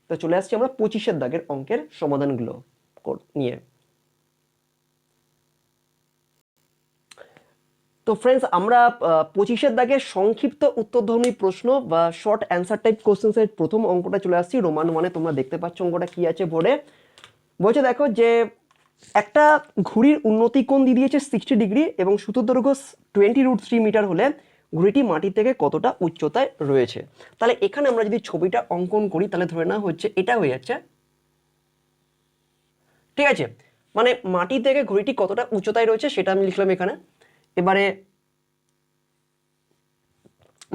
তো চলে আসছি আমরা 25-এর দাগের অঙ্কের সমাধানগুলো নিয়ে। তো ফ্রেন্ডস, আমরা 25-এর দাগের সংক্ষিপ্ত উত্তরধর্মী প্রশ্ন বা শর্ট অ্যান্সার টাইপ কোশ্চেন্স এর প্রথম অঙ্কটা চলে আসছি। রোমান 1-এ তোমরা দেখতে পাচ্ছ অঙ্কটা কি আছে বোর্ডে। বলছে দেখো যে একটা ঘুড়ির উন্নতি কোণ দিয়ে দিয়েছে 60 ডিগ্রি এবং সুতোর দৈর্ঘ্য 20√3 মিটার হলে ঘুড়িটি মাটি থেকে কতটা উচ্চতায় রয়েছে। তাহলে এখানে আমরা যদি ছবিটা অঙ্কন করি, তাহলে ধরে নেওয়া হচ্ছে এটা হয়ে যাচ্ছে, ঠিক আছে, মানে মাটি থেকে ঘুড়িটি কতটা উচ্চতায় রয়েছে সেটা আমি লিখলাম এখানে। এবারে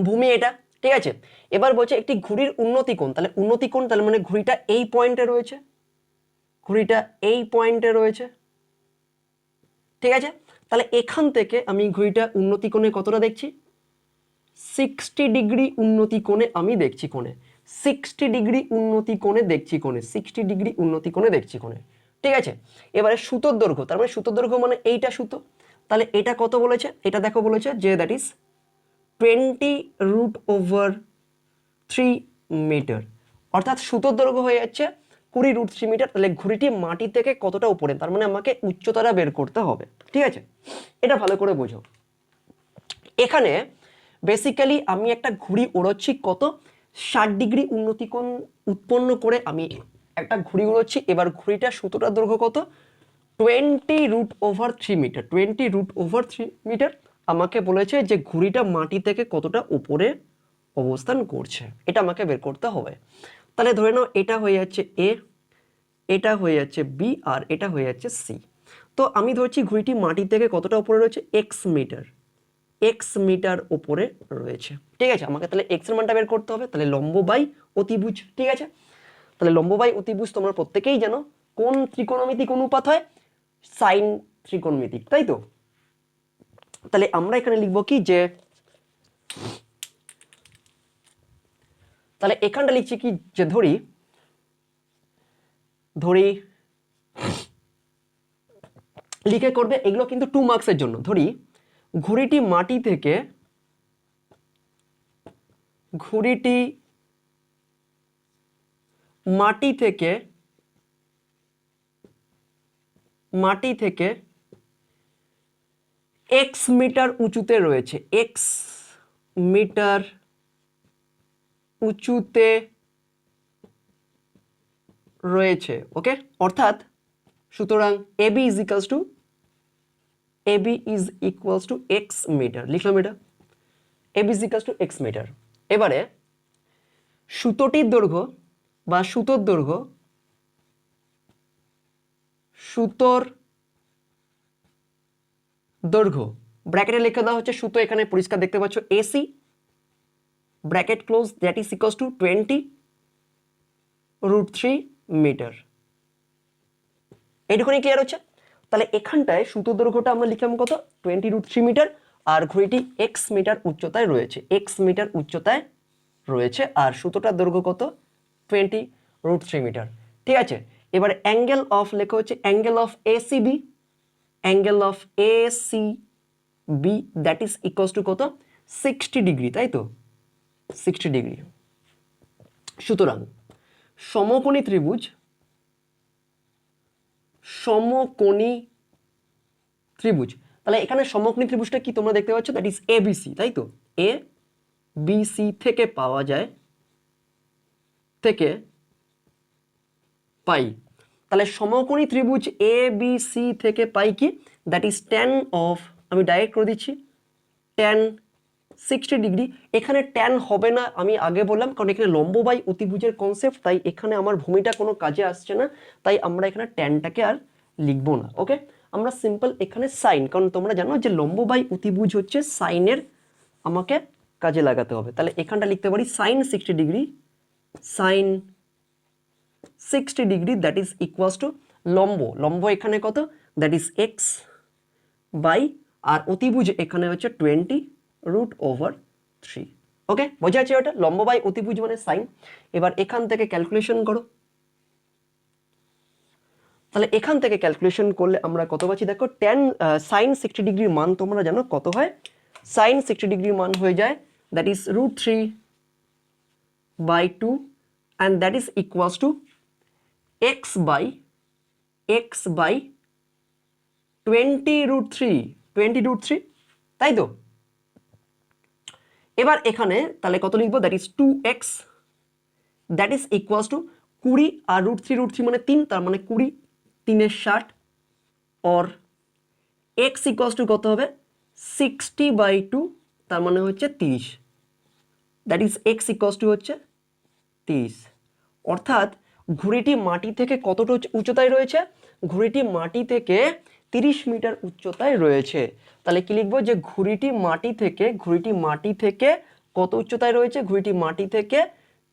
ভূমি এটা, ঠিক আছে। এবার বলছে একটি ঘুড়ির উন্নতি কোণ, তাহলে উন্নতি কোণ তাহলে মানে ঘুড়িটা এই পয়েন্টে রয়েছে, ঘুড়িটা এই পয়েন্টে রয়েছে, ঠিক আছে। তাহলে এখান থেকে আমি ঘুড়িটা উন্নতি কোণে কতটা দেখছি, 60 ডিগ্রি উন্নতি কোণে আমি দেখছি কোণে, 60 ডিগ্রি উন্নতি কোণে দেখছি কোণে, 60 ডিগ্রি উন্নতি কোণে দেখছি কোণে, ঠিক আছে। এবারে সুতোর দৈর্ঘ্য, তার মানে সুতোর দৈর্ঘ্য মানে এইটা সুতো, তাহলে এটা কত বলেছে, এটা দেখো বলেছে যে দ্যাট ইজ 20√3 মিটার, অর্থাৎ সুতোর দৈর্ঘ্য হয়ে যাচ্ছে 20√3 মিটার। তাহলে ঘুড়িটি মাটি থেকে কতটা উপরে, তার মানে আমাকে উচ্চতাটা বের করতে হবে, ঠিক আছে। এটা ভালো করে বোঝো। এখানে বেসিক্যালি আমি একটা ঘুড়ি ওড়াচ্ছি কত, 60 ডিগ্রি উন্নতি কোণ উৎপন্ন করে আমি একটা ঘুড়ি উড়াচ্ছি। এবার ঘুড়িটা সুতোটার দৈর্ঘ্য কত, 20√3 মিটার, 20√3 মিটার। আমাকে বলেছে যে ঘুড়িটা মাটি থেকে কতটা উপরে অবস্থান করছে, এটা আমাকে বের করতে হবে। তাহলে ধরে নাও এটা হয়ে যাচ্ছে এ, এটা হয়ে যাচ্ছে বি, আর এটা হয়ে যাচ্ছে সি। তো আমি ধরছি ঘুড়িটি মাটি থেকে কতটা উপরে রয়েছে, এক্স মিটার, এক্স মিটার উপরে রয়েছে, ঠিক আছে। আমাকে তাহলে এক্স এর মানটা বের করতে হবে, তাহলে লম্ব বাই অতিভুজ, ঠিক আছে। তাহলে লম্ব বাই অতিভুজ তোমরা প্রত্যেকেই জানো কোন ত্রিকোণমিতিক অনুপাত হয়, সাইন ত্রিকোণমিতিক, তাই তো। তাহলে আমরা এখানে লিখবো কি যে, তাহলে এখানটা লিখছি কি যে ধরি লিখে করবে, এগুলো কিন্তু 2 মার্কসের জন্য। ধরি ঘুড়িটি মাটি থেকে মাটি থেকে এক্স মিটার উঁচুতে রয়েছে, এক্স মিটার উঁচুতে রয়েছে। ওকে, অর্থাৎ সুতরাং AB is equals to X metre, লিখলাম এটা, AB is equals to X metre. এবারে সুতোটির দৈর্ঘ্য বা সুতোর দৈর্ঘ্য, সুতোর দৈর্ঘ্য ব্র্যাকেটে লিখে দেওয়া হচ্ছে, সুতো এখানে পরিষ্কার দেখতে পাচ্ছ, AC bracket close, that is equals to 20√3 metre. এইটুকুনি ক্লিয়ার হচ্ছে? তাহলে এখানটায় সুতোর দৈর্ঘ্যটা আমরা লিখলাম কত, 20√3 মিটার, আর ঘড়িটি এক্স মিটার উচ্চতায় রয়েছে, এক্স মিটার উচ্চতায় রয়েছে, আর সুতোটার দৈর্ঘ্য কত, 20√3 মিটার। ঠিক আছে, এবারে অ্যাঙ্গেল অফ লেখা হচ্ছে angle of ACB, angle of ACB that is equals to কত, 60 ডিগ্রি, তাই তো, 60 ডিগ্রি। সুতরাং সমকোণী ত্রিভুজ, সমকোণী ত্রিভুজ, তাহলে এখানে সমকোণী ত্রিভুজটা কি তোমরা দেখতে পাচ্ছ, দ্যাট ইজ এবিসি, তাই তো, এ বিসি থেকে পাওয়া যায়, থেকে পাই। তাহলে সমকোণী ত্রিভুজ এ বি সি থেকে পাই কি, দ্যাট ইজ ট্যান অফ, আমি ডাইরেক্ট করে দিচ্ছি, ট্যান 60 ডিগ্রি। এখানে ট্যান হবে না, আমি আগে বললাম, কারণ এখানে লম্ব বাই অতিভুজের কনসেপ্ট, তাই এখানে আমার ভূমিটা কোনো কাজে আসছে না, তাই আমরা এখানে ট্যানটাকে আর লিখবো না। ওকে, আমরা সিম্পল এখানে সাইন, কারণ তোমরা জানো যে লম্ব বাই অতিভুজ হচ্ছে সাইনের আমাকে কাজে লাগাতে হবে। তাহলে এখানটা লিখতে পারি sine 60 degree, sine 60 degree that is equals to লম্ব, লম্ব এখানে কত, দ্যাট ইজ এক্স বাই, আর অতিভুজ এখানে হচ্ছে 20√3। ওকে, বোঝা যাচ্ছে ওটা, লম্ব বাই অতিভুজ মানে সাইন। এবার এখান থেকে ক্যালকুলেশন করো, তাহলে এখান থেকে ক্যালকুলেশন করলে আমরা কত পাচ্ছি, দেখো ট্যান সাইন 60 ডিগ্রির মান তোমরা জানো কত হয়, সাইন 60 ডিগ্রির মান হয়ে যায় that is √3/2 and that is equals to X by 20√3, তাই তো। এবার এখানে তাহলে কত লিখবো, that is 2x, that is equals to 20 আর √3 মানে 3, তার মানে 20, 3 × 60, অর x ইকুয়ালস টু কত হবে, 60/2, তার মানে হচ্ছে 30, that is x equals to হচ্ছে 30। অর্থাৎ ঘুড়িটি মাটি থেকে কতটা উচ্চতায় রয়েছে, ঘুড়িটি মাটি থেকে 30 মিটার উচ্চতায় রয়েছে। তাহলে কি লিখবো, যে ঘুড়িটি মাটি থেকে কত উচ্চতায় রয়েছে, ঘুড়িটি মাটি থেকে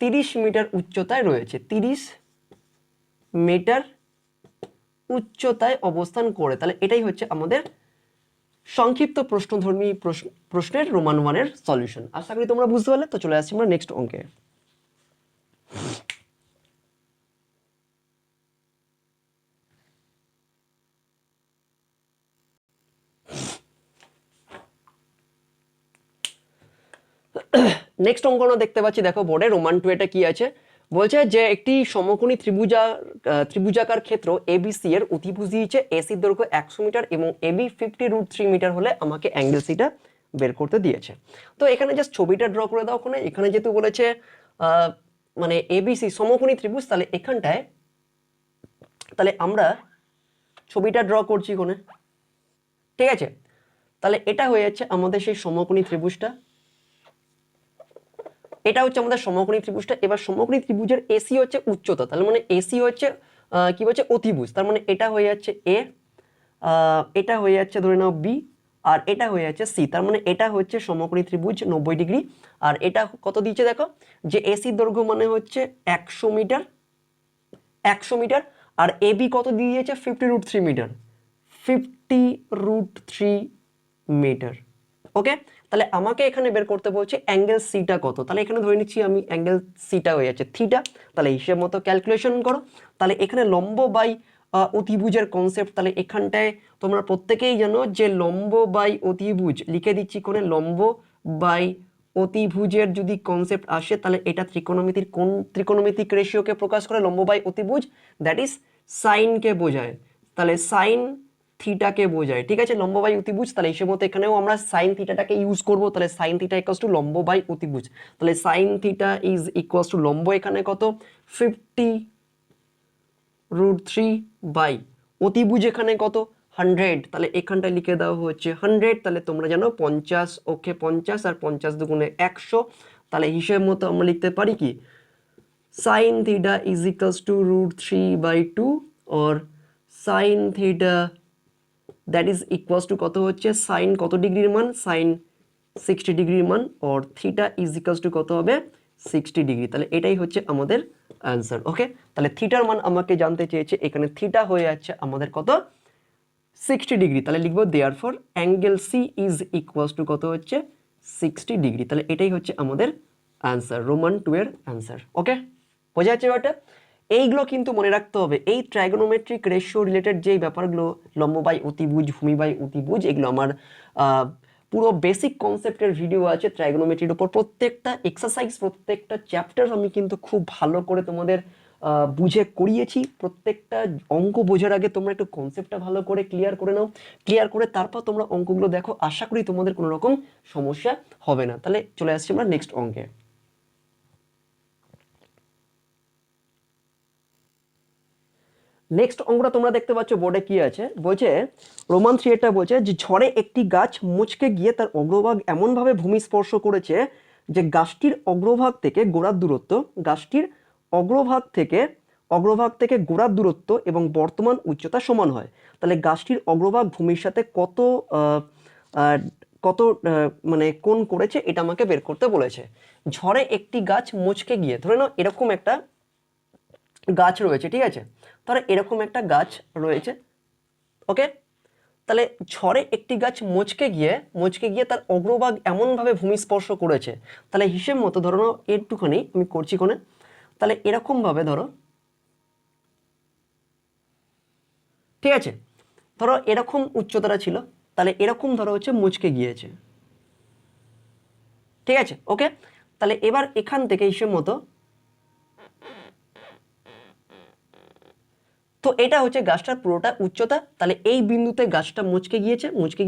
30 মিটার উচ্চতায় রয়েছে, 30 মিটার উচ্চতায় অবস্থান করে। তাহলে এটাই হচ্ছে আমাদের সংক্ষিপ্ত প্রশ্নধর্মী প্রশ্নের রোমান 1-এর সলিউশন। আশা করি তোমরা বুঝতে পারলে। তো চলে আসছি আমরা নেক্সট অঙ্কে। নেক্সট অঙ্ক আমরা দেখতে পাচ্ছি, দেখো বোর্ডে রোমান 2 এটা কি আছে, বলছে যে একটি সমকোণী ত্রিভুজাকার ক্ষেত্র এবিসি এর অতিভুজ দিয়েছে, এসির দৈর্ঘ্য 100 মিটার এবং এবি 50√3 মিটার হলে আমাকে অ্যাঙ্গেল সিটা বের করতে দিয়েছে। তো এখানে জাস্ট ছবিটা ড্র করে দাও ওখানে, এখানে যেহেতু বলেছে মানে এবিসি সমকোণী ত্রিভুজ, তাহলে এখানটায় তাহলে আমরা ছবিটা ড্র করছি কোণে, ঠিক আছে। তাহলে এটা হয়ে যাচ্ছে আমাদের সেই সমকোণী ত্রিভুজটা, এটা হচ্ছে আমাদের সমকোণী ত্রিভুজটা। এবার সমকোণী ত্রিভুজের এসি হচ্ছে উচ্চতা, তাহলে মানে এসি হচ্ছে কি বলছে, অতিভুজ, তার মানে এটা হয়ে যাচ্ছে এ, এটা হয়ে যাচ্ছে ধরে নাও বি, আর এটা হয়ে যাচ্ছে সি, তার মানে এটা হচ্ছে সমকোণী ত্রিভুজ 90 ডিগ্রি। আর এটা কত দিয়েছে দেখো, যে এসির দৈর্ঘ্য মানে হচ্ছে 100 মিটার, 100 মিটার, আর এবি কত দিয়েছে 50√3 মিটার, 50√3 মিটার। ওকে, তাহলে আমাকে এখানে বের করতে বলছে অ্যাঙ্গেল সিটা কত, তাহলে এখানে ধরে নিচ্ছি আমি অ্যাঙ্গেল সিটা হয়ে যাচ্ছে থিটা। তাহলে হিসেব মতো ক্যালকুলেশন করো। তাহলে এখানে লম্ব বাই অতিভুজের কনসেপ্ট, তাহলে এখানটায় তোমরা প্রত্যেকেই জানো যে লম্ব বাই অতিভুজ লিখে দিচ্ছি কোণে, লম্ব বাই অতিভুজের যদি কনসেপ্ট আসে তাহলে এটা ত্রিকোণমিতির কোন ত্রিকোণমিতিক রেশিওকে প্রকাশ করে, লম্ব বাই অতিভুজ দ্যাট ইজ সাইনকে বোঝায়। তাহলে সাইন থিটাকে বোঝায়, ঠিক আছে, লম্ব বাই অতিভুজ। তাহলে হিসেব মতো এখানেও আমরা সাইন থিটাটাকে ইউজ করব। তাহলে সাইন থিটা ইকুয়ালস টু লম্ব বাই অতিভুজ। তাহলে sine theta is equals to লম্ব এখানে কত 50√3 বাই অতিভুজ এখানে কত 100। তাহলে এখানটা লিখে দেওয়া হচ্ছে 100। তাহলে তোমরা জানো 50, ওকে 50 আর 50 দুগুণে 100। তাহলে হিসেব মতো আমরা লিখতে পারি কি sin theta is equals to √3/2 or sin theta that is equals to কত হচ্ছে sin কত ডিগ্রির মান sin 60 ডিগ্রির মান or theta is equals to কত হবে 60 ডিগ্রি। তাহলে এটাই হচ্ছে আমাদের অ্যান্সার। ওকে, তাহলে থিটার মান আমাকে জানতে চেয়েছে, এখানে থিটা হয়ে যাচ্ছে আমাদের কত 60 ডিগ্রি। তাহলে লিখবো therefore angle C is equals to কত হচ্ছে 60 ডিগ্রি। তাহলে এটাই হচ্ছে আমাদের অ্যান্সার, রোমান 2 এর অ্যান্সার। ওকে, বোঝা যাচ্ছে ব্যাপারটা? এইগুলো কিন্তু মনে রাখতে হবে, এই ট্রাইগোনোমেট্রিক রেশিও রিলেটেড যেই ব্যাপারগুলো লম্ব বাই অতিভুজ, ভূমি বাই অতিভুজ, এগুলো আমার পুরো বেসিক কনসেপ্টের ভিডিও আছে ট্রাইগোনোমেট্রির উপর। প্রত্যেকটা এক্সারসাইজ, প্রত্যেকটা চ্যাপ্টার আমি কিন্তু খুব ভালো করে তোমাদের বুঝে করিয়েছি। প্রত্যেকটা অঙ্ক বোঝার আগে তোমরা একটু কনসেপ্টটা ভালো করে ক্লিয়ার করে নাও, ক্লিয়ার করে তারপর তোমরা অঙ্কগুলো দেখো। আশা করি তোমাদের কোনো রকম সমস্যা হবে না। তাহলে চলে আসছি আমরা নেক্সট অঙ্কে। নেক্সট অঙ্কটা তোমরা দেখতে পাচ্ছ বোর্ডে কি আছে, বলছে রোমান 3 এটা বলছে যে ঝড়ে একটি গাছ মুচকে গিয়ে তার অগ্রভাগ এমনভাবে ভূমি স্পর্শ করেছে যে গাছটির অগ্রভাগ থেকে গোড়ার দূরত্ব, গাছটির অগ্রভাগ থেকে গোড়ার দূরত্ব এবং বর্তমান উচ্চতা সমান হয়। তাহলে গাছটির অগ্রভাগ ভূমির সাথে কত কত মানে কোণ করেছে এটা আমাকে বের করতে বলেছে। ঝড়ে একটি গাছ মুচকে গিয়ে, ধরে নাও এরকম একটা গাছ রয়েছে, ঠিক আছে, তাহলে এরকম একটা গাছ রয়েছে। ওকে, তাহলে ঝড়ে একটি গাছ মুচকে গিয়ে তার অগ্রভাগ এমনভাবে ভূমি স্পর্শ করেছে। তাহলে হিসেব মতো ধরো নাও একটুখানি আমি করছি কোণে, তাহলে এরকম ভাবে ধরো, ঠিক আছে, ধরো এরকম উচ্চতাটা ছিল, তাহলে এরকম ধরো হচ্ছে মুচকে গিয়েছে, ঠিক আছে। ওকে, তাহলে এবার এখান থেকে হিসেব মতো, তো এটা হচ্ছে গাছটার পুরোটা উচ্চতা। তাহলে এই বিন্দুতে গাছটা মুচকে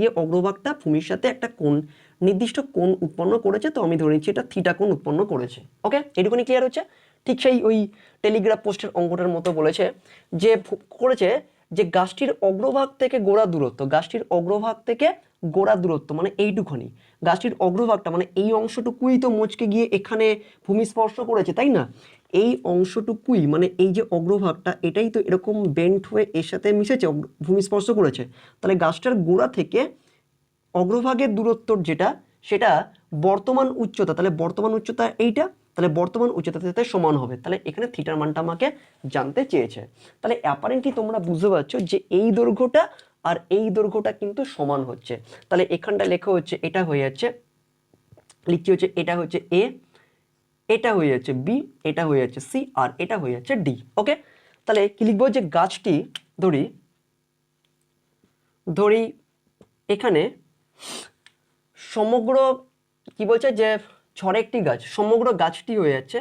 গিয়ে অগ্রভাগটা ভূমির সাথে একটা কোণ, নির্দিষ্ট কোণ উৎপন্ন করেছে। তো আমি ধরে নিচ্ছি এটা থিটা কোণ উৎপন্ন করেছে। ওকে, এটুকুনি ক্লিয়ার হচ্ছে? ঠিক সেই ওই টেলিগ্রাফ পোস্টের অঙ্কটার মতো বলেছে যে করেছে যে গাছটির অগ্রভাগ থেকে গোড়া দূরত্ব মানে এইটুখানি, গাছটির অগ্রভাগটা মানে এই অংশটুকুই তো মুচকে গিয়ে এখানে ভূমি স্পর্শ করেছে, তাই না? এই অংশটুকুই মানে এই যে অগ্রভাগটা, এটাই তো এরকম বেন্ট হয়ে এর সাথে মিশেছে, ভূমি স্পর্শ করেছে। তাহলে গাছটার গোড়া থেকে অগ্রভাগের দূরত্বর যেটা, সেটা বর্তমান উচ্চতা, তাহলে বর্তমান উচ্চতা এইটা, তাহলে বর্তমান উচ্চতার সাথে সমান হবে। তাহলে এখানে থিটার মানটা আমাকে জানতে চেয়েছে। তাহলে অ্যাপারেন্টলি তোমরা বুঝতে পারছো যে এই দৈর্ঘ্যটা আর এই দৈর্ঘ্যটা কিন্তু সমান হচ্ছে। তাহলে এখানটা লেখা হচ্ছে, এটা হয়ে যাচ্ছে, লিখছি হচ্ছে এটা হচ্ছে এ, এটা হয়ে যাচ্ছে বি, এটা হয়ে যাচ্ছে সি, আর এটা হয়ে যাচ্ছে ডি। ওকে, তাহলে কি লিখবো যে গাছটি ধরি এখানে সমগ্র, কি বলছে যে ঝড়ে একটি গাছ, সমগ্র গাছটি হয়ে যাচ্ছে,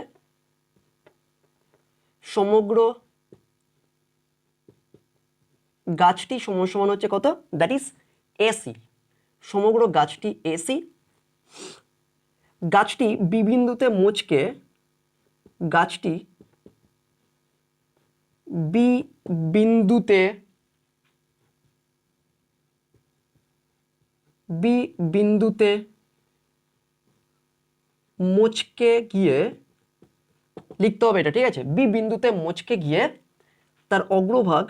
সমগ্র গাছটি সমান সমান হচ্ছে কত, দ্যাট ইজ এসি, সমগ্র গাছটি এসি। গাছটি বি বিন্দুতে মুচকে, গাছটি বি বিন্দুতে মুচকে গিয়ে, লিখতে হবে এটা, ঠিক আছে, বি বিন্দুতে মুচকে গিয়ে তার অগ্রভাগ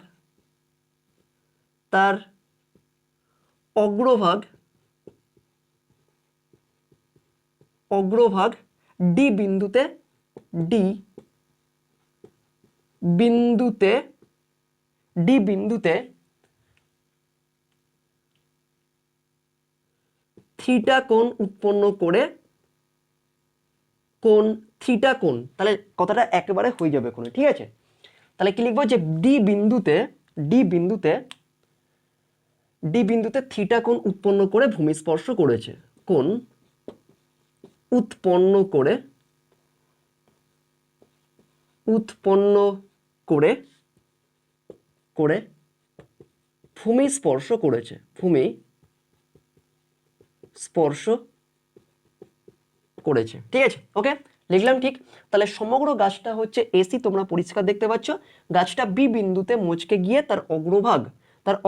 ডি বিন্দুতে থিটা কোণ উৎপন্ন করে, থিটা কোণ, তাহলে কথাটা একেবারে হয়ে যাবে কোণে, ঠিক আছে। তাহলে কি লিখবো যে ডি বিন্দুতে থিটা কোণ উৎপন্ন করে ভূমি স্পর্শ করেছে, কোণ উৎপন্ন করে ভূমি স্পর্শ করেছে, ভূমি স্পর্শ করেছে। ঠিক আছে, ওকে, লিখলাম ঠিক। তাহলে সমগ্র গাছটা হচ্ছে এসি, তোমরা পরিষ্কার দেখতে পাচ্ছ। গাছটা বি বিন্দুতে মুচকে গিয়ে তার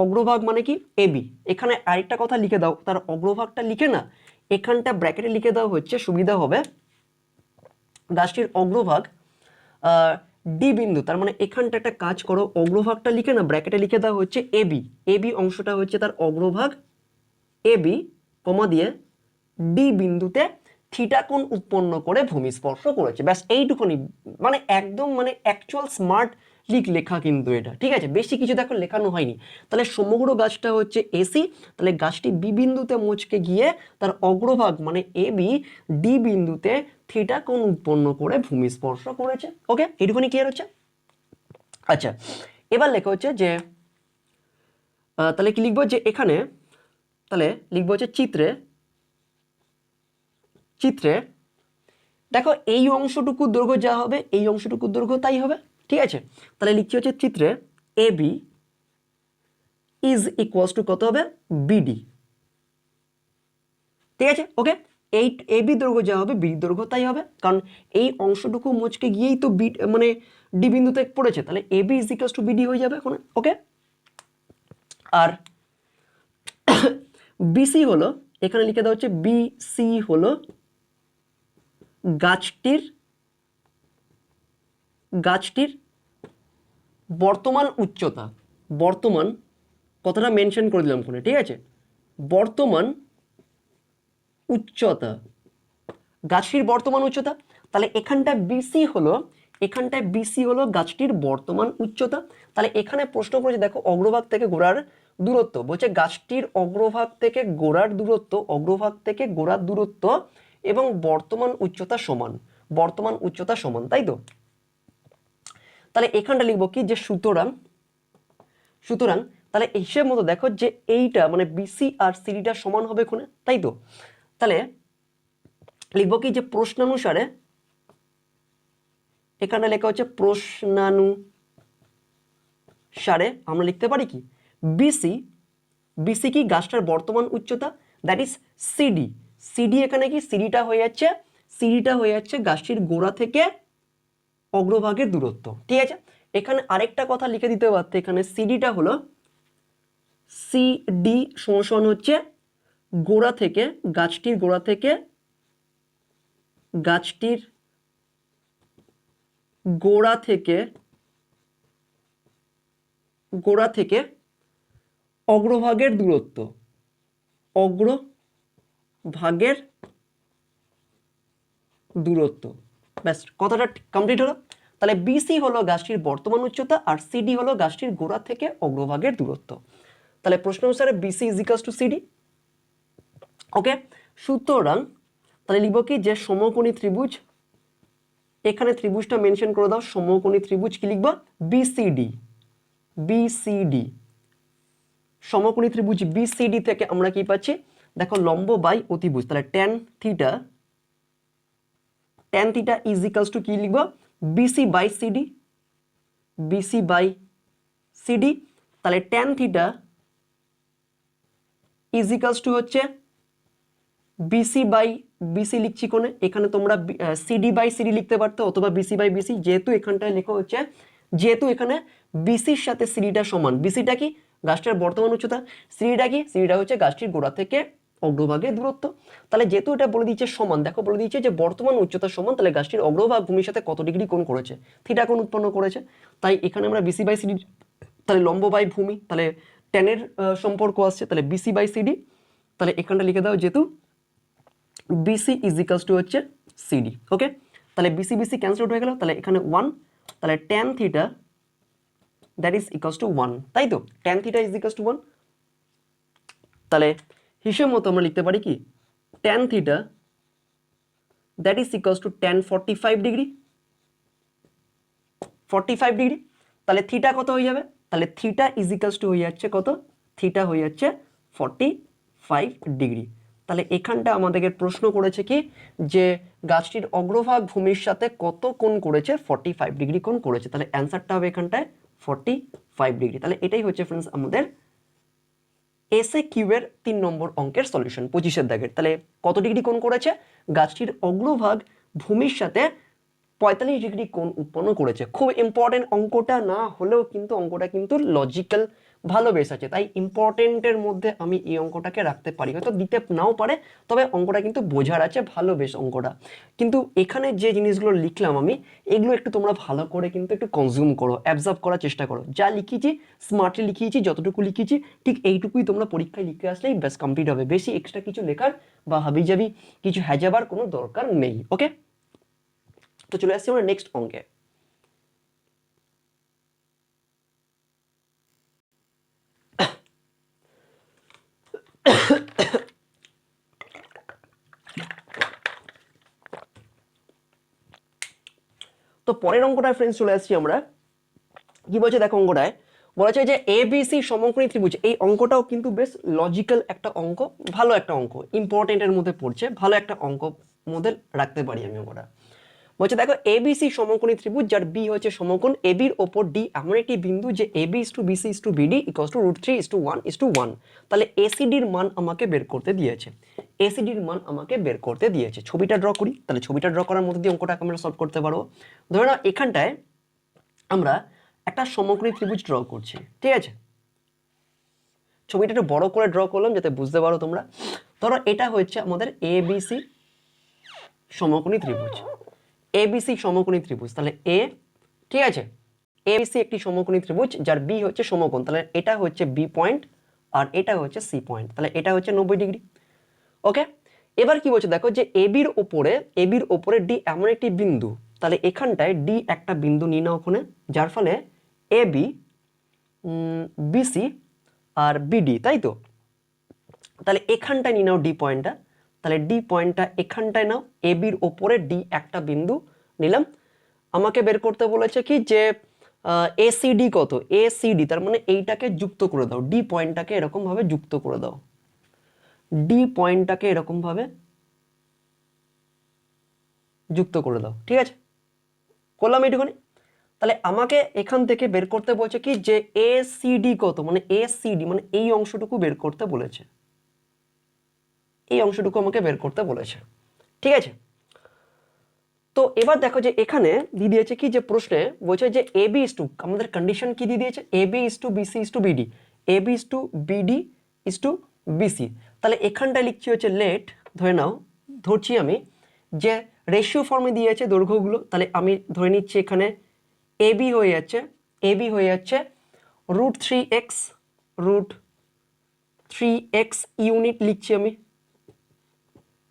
অগ্রভাগ মানে কি এবি। এখানে আরেকটা কথা লিখে দাও, তার অগ্রভাগটা লিখে না এখানটা ব্র্যাকেটে লিখে দাও, হচ্ছে সুবিধা হবে। গাছটির অগ্রভাগ ডি বিন্দু, তার মানে এখানটা একটা কাজ করো, অগ্রভাগটা লিখে না ব্র্যাকেটে লিখে দাও হচ্ছে এবি। এবি অংশটা হচ্ছে তার অগ্রভাগ এবি, কমা দিয়ে ডি বিন্দুতে থিটা কোণ উৎপন্ন করে ভূমি স্পর্শ করেছে। ব্যাস এইটুকুনি, মানে একদম মানে অ্যাকচুয়াল স্মার্ট লেখা কিন্তু এটা। ঠিক আছে, বেশি কিছু দেখো লেখানো হয়নি। তাহলে সমগ্র গাছটা হচ্ছে এসি, তাহলে গাছটি বি বিন্দুতে মুচকে গিয়ে তার অগ্রভাগ মানে এ বি ডি বিন্দুতে থিটা কোণ উৎপন্ন করে ভূমি স্পর্শ করেছে। ওকে, এইটুকুনি ক্লিয়ার হচ্ছে? আচ্ছা, এবার লেখা হচ্ছে যে তাহলে কি লিখবো, যে এখানে তাহলে লিখবো হচ্ছে চিত্রে দেখো এই অংশটুকু দৈর্ঘ্য যা হবে এই অংশটুকু দৈর্ঘ্য তাই হবে। ঠিক আছে, তাহলে লিখছি হচ্ছে চিত্রে এ বি ইজ ইকুয়ালস টু কত হবে, বিডি। ঠিক আছে, ওকে, এই এ বি দৈর্ঘ্য যা হবে বি দৈর্ঘ্য তাই হবে, কারণ এই অংশটুকু মুচকে গিয়েই তো বি মানে ডি বিন্দুতে পড়েছে, তাহলে A B is equals to BD হয়ে যাবে এখন। ওকে, আর বিসি হলো, এখানে লিখে দেওয়া হচ্ছে বিসি হলো গাছটির বর্তমান উচ্চতা। বর্তমান কথাটা মেনশন করে দিলাম ওখানে। ঠিক আছে, বর্তমান উচ্চতা, গাছটির বর্তমান উচ্চতা। তাহলে এখানটায় বিসি হলো গাছটির বর্তমান উচ্চতা। তাহলে এখানে প্রশ্ন করেছে দেখো অগ্রভাগ থেকে গোড়ার দূরত্ব, বলছে গাছটির অগ্রভাগ থেকে গোড়ার দূরত্ব এবং বর্তমান উচ্চতা সমান, তাই তো? তাহলে এখানটা লিখবো কি, যে সুতরাং তাহলে হিসেব মতো দেখো যে এইটা মানে বিসি আর সিডিটা সমান হবে এখানে, তাই তো? তাহলে লিখবো কি, যে প্রশ্নানুসারে, এখানে লেখা হচ্ছে প্রশ্নানুসারে আমরা লিখতে পারি কি, বিসি কি গাছটার বর্তমান উচ্চতা, দ্যাট ইজ সিডি এখানে কি সিডিটা হয়ে যাচ্ছে গাছটির গোড়া থেকে অগ্রভাগের দূরত্ব। ঠিক আছে, এখানে আরেকটা কথা লিখে দিতে পারতে, এখানে সিডিটা হলো সিডি সমান হচ্ছে গাছটির গোড়া থেকে অগ্রভাগের দূরত্ব, ব্যাস কথাটা কমপ্লিট হলো। তাহলে বিসি হলো গাছটির বর্তমান উচ্চতা আর সিডি হলো গাছটির গোড়া থেকে অগ্রভাগের দূরত্ব। তাহলে প্রশ্ন অনুসারে BC is equals to CD. Okay, সুতরাং তাহলে লিখব কি, যে সমকোণী ত্রিভুজ, এখানে ত্রিভুজটা মেনশন করে দাও, সমকোণী ত্রিভুজ কি লিখবা, বিসিডি। সমকোণী ত্রিভুজ বিসিডি থেকে আমরা কি পাচ্ছি দেখো, লম্ব বাই অতিভুজ, তাহলে tan theta is equals two কি লিখবো, বিসি বাই সিডি। তাহলে tan theta is equals two হচ্ছে বিসি লিখছি কোনে, এখানে তোমরা সিডি বাই সিডি লিখতে পারতো অথবা বিসি বাই বিসি, যেহেতু এখানটায় লেখা হচ্ছে, যেহেতু এখানে বিসির সাথে সিডিটা সমান, বিসিটা কি গাছটার বর্তমান উচ্চতা, সিডিটা হচ্ছে গাছটির গোড়া থেকে অগ্রভাগের দূরত্ব। তাহলে যেহেতু এটা বলে দিচ্ছে সমান, দেখো বলে দিচ্ছে যে বর্তমান উচ্চতা সমান, তাহলে গাছটির অগ্রভাগ ভূমির সাথে কত ডিগ্রি কোণ করেছে, থিটা কোণ উৎপন্ন করেছে। তাই এখানে আমরা বিসি বাই সিডি, তাহলে লম্ব বাই ভূমি, তাহলে ট্যানের সম্পর্ক আসছে, তাহলে বিসি বাই সিডি। তাহলে এখানটা লিখে দাও, যেহেতু বিসি ইজ ইকুয়ালস টু হচ্ছে সিডি। ওকে, তাহলে বিসি ক্যান্সেল আউট হয়ে গেল, তাহলে এখানে 1, তাহলে tan theta that is equals two 1, তাই তো? Tan theta is equals two 1। তাহলে হিসেব মতো আমরা লিখতে পারি কি, tan theta that is equals two tan 45 degree. তাহলে থিটা কত হয়ে যাবে, তাহলে থিটা ইজ ইকুয়ালস টু হয়ে যাচ্ছে কত, থিটা হয়ে যাচ্ছে 45 ডিগ্রি। তাহলে এখানটা আমাদেরকে প্রশ্ন করেছে কি, যে গাছটির অগ্রভাগ ভূমির সাথে কত কোণ করেছে, 45 ডিগ্রি কোণ করেছে। তাহলে অ্যান্সারটা হবে এখানটায় 45 ডিগ্রি। তাহলে এটাই হচ্ছে ফ্রেন্ডস আমাদের এসএ কিউ এর 3 নম্বর অঙ্কের সলিউশন 25 দাগের। তাহলে কত ডিগ্রি কোণ করেছে? গাছটির অগ্রভাগ ভূমির সাথে 45 ডিগ্রি কোণ উৎপন্ন করেছে। খুব ইম্পর্টেন্ট অঙ্কটা না হলেও কিন্তু অঙ্কটা কিন্তু লজিক্যাল ভালো বেশ আছে, তাই ইম্পর্টেন্টের মধ্যে আমি এই অঙ্কটাকে রাখতে পারি, হয়তো দিতে নাও পারে, তবে অঙ্কটা কিন্তু বোঝার আছে, ভালো বেশ অঙ্কটা। কিন্তু এখানে যে জিনিসগুলো লিখলাম আমি, এগুলো একটু তোমরা ভালো করে কিন্তু একটু কনজিউম করো, অ্যাবজর্ব করার চেষ্টা করো। যা লিখেছি স্মার্টলি লিখিয়েছি, যতটুকু লিখেছি ঠিক এইটুকুই তোমরা পরীক্ষায় লিখে আসলেই ব্যাস কমপ্লিট হবে। বেশি এক্সট্রা কিছু লেখার বা হাবিজাবি কিছু হ্যাজাবার কোনো দরকার নেই। ওকে, তো চলে আসছি আমরা নেক্সট অঙ্কে। তো পরের অঙ্কটায় ফ্রেন্ডস চলে আসছি আমরা। কি বলছে দেখো, অঙ্কটায় বলেছে যে এবিসি সমকোণী ত্রিভুজ। এই অঙ্কটাও কিন্তু বেশ লজিক্যাল একটা অঙ্ক, ভালো একটা অঙ্ক, ইম্পর্টেন্টের মধ্যে পড়ছে, ভালো একটা অঙ্ক মধ্যে রাখতে পারি আমি অঙ্কটা। বলছে দেখো এবিসি সমকোণী ত্রিভুজ যার বি হচ্ছে সমকোণ এবির ওপর ডি এমন একটি বিন্দু যে AB is to BC is to BD equals to √3:1:1। তাহলে এসিডির মান আমাকে বের করতে দিয়েছে, এসিডির মান আমাকে বের করতে দিয়েছে। ছবিটা ড্র করি, তাহলে ছবিটা ড্র করার মধ্যে দিয়ে অঙ্কটাকে আমরা সলভ করতে পারবো। ধরে নাও এখানটায় আমরা একটা সমকোণী ত্রিভুজ ড্র করছি, ঠিক আছে? ছবিটা একটু বড় করে ড্র করলাম যাতে বুঝতে পারো তোমরা। ধরো এটা হচ্ছে আমাদের এবিসি সমকোণী ত্রিভুজ, এবিসি সমকোণী ত্রিভুজ। তাহলে এ, ঠিক আছে, এবিসি একটি সমকোণী ত্রিভুজ যার বি হচ্ছে সমকোণ, তাহলে এটা হচ্ছে বি পয়েন্ট আর এটা হচ্ছে সি পয়েন্ট, তাহলে এটা হচ্ছে 90 ডিগ্রি। ওকে, এবার কি বলছে দেখো যে এবির ওপরে ডি এমন একটি বিন্দু, তাহলে এখানটায় ডি একটা বিন্দু নিয়ে নাও ওখানে, যার ফলে এবি, বিসি আর বিডি, তাই তো? তাহলে এখানটায় নিয়ে নাও ডি পয়েন্টটা, তাহলে ডি পয়েন্টটা এখানটায় নাও, এবির ওপরে ডি একটা বিন্দু নিলাম। আমাকে বের করতে বলেছে কি যে এসিডি কত, এসিডি তার মানে এইটাকে যুক্ত করে দাও, ডি পয়েন্টটাকে এরকম ভাবে যুক্ত করে দাও, ডি পয়েন্টটাকে এরকম ভাবে যুক্ত করে দাও, ঠিক আছে? করলাম এইটুকুনি। তাহলে আমাকে এখান থেকে বের করতে বলছে কি যে এসিডি কত, মানে এসিডি মানে এই অংশটুকু বের করতে বলেছে, এই অংশটুকু আমাকে বের করতে বলেছে, ঠিক আছে? তো এবার দেখো যে এখানে দিয়ে দিয়েছে কি যে প্রশ্নে বলছে যে এবি ইস টু, আমাদের কন্ডিশন কি দিয়ে দিয়েছে, AB is to BC is to BD, AB is to BD is to BC. তাহলে এখানটায় লিখছি হচ্ছে লেট, ধরে নাও, ধরছি আমি যে রেশিও ফর্মে দিয়েছে দৈর্ঘ্যগুলো, তাহলে আমি ধরে নিচ্ছি এখানে এবি হয়ে যাচ্ছে, এবি হয়ে যাচ্ছে √3x, √3x ইউনিট লিখছি আমি,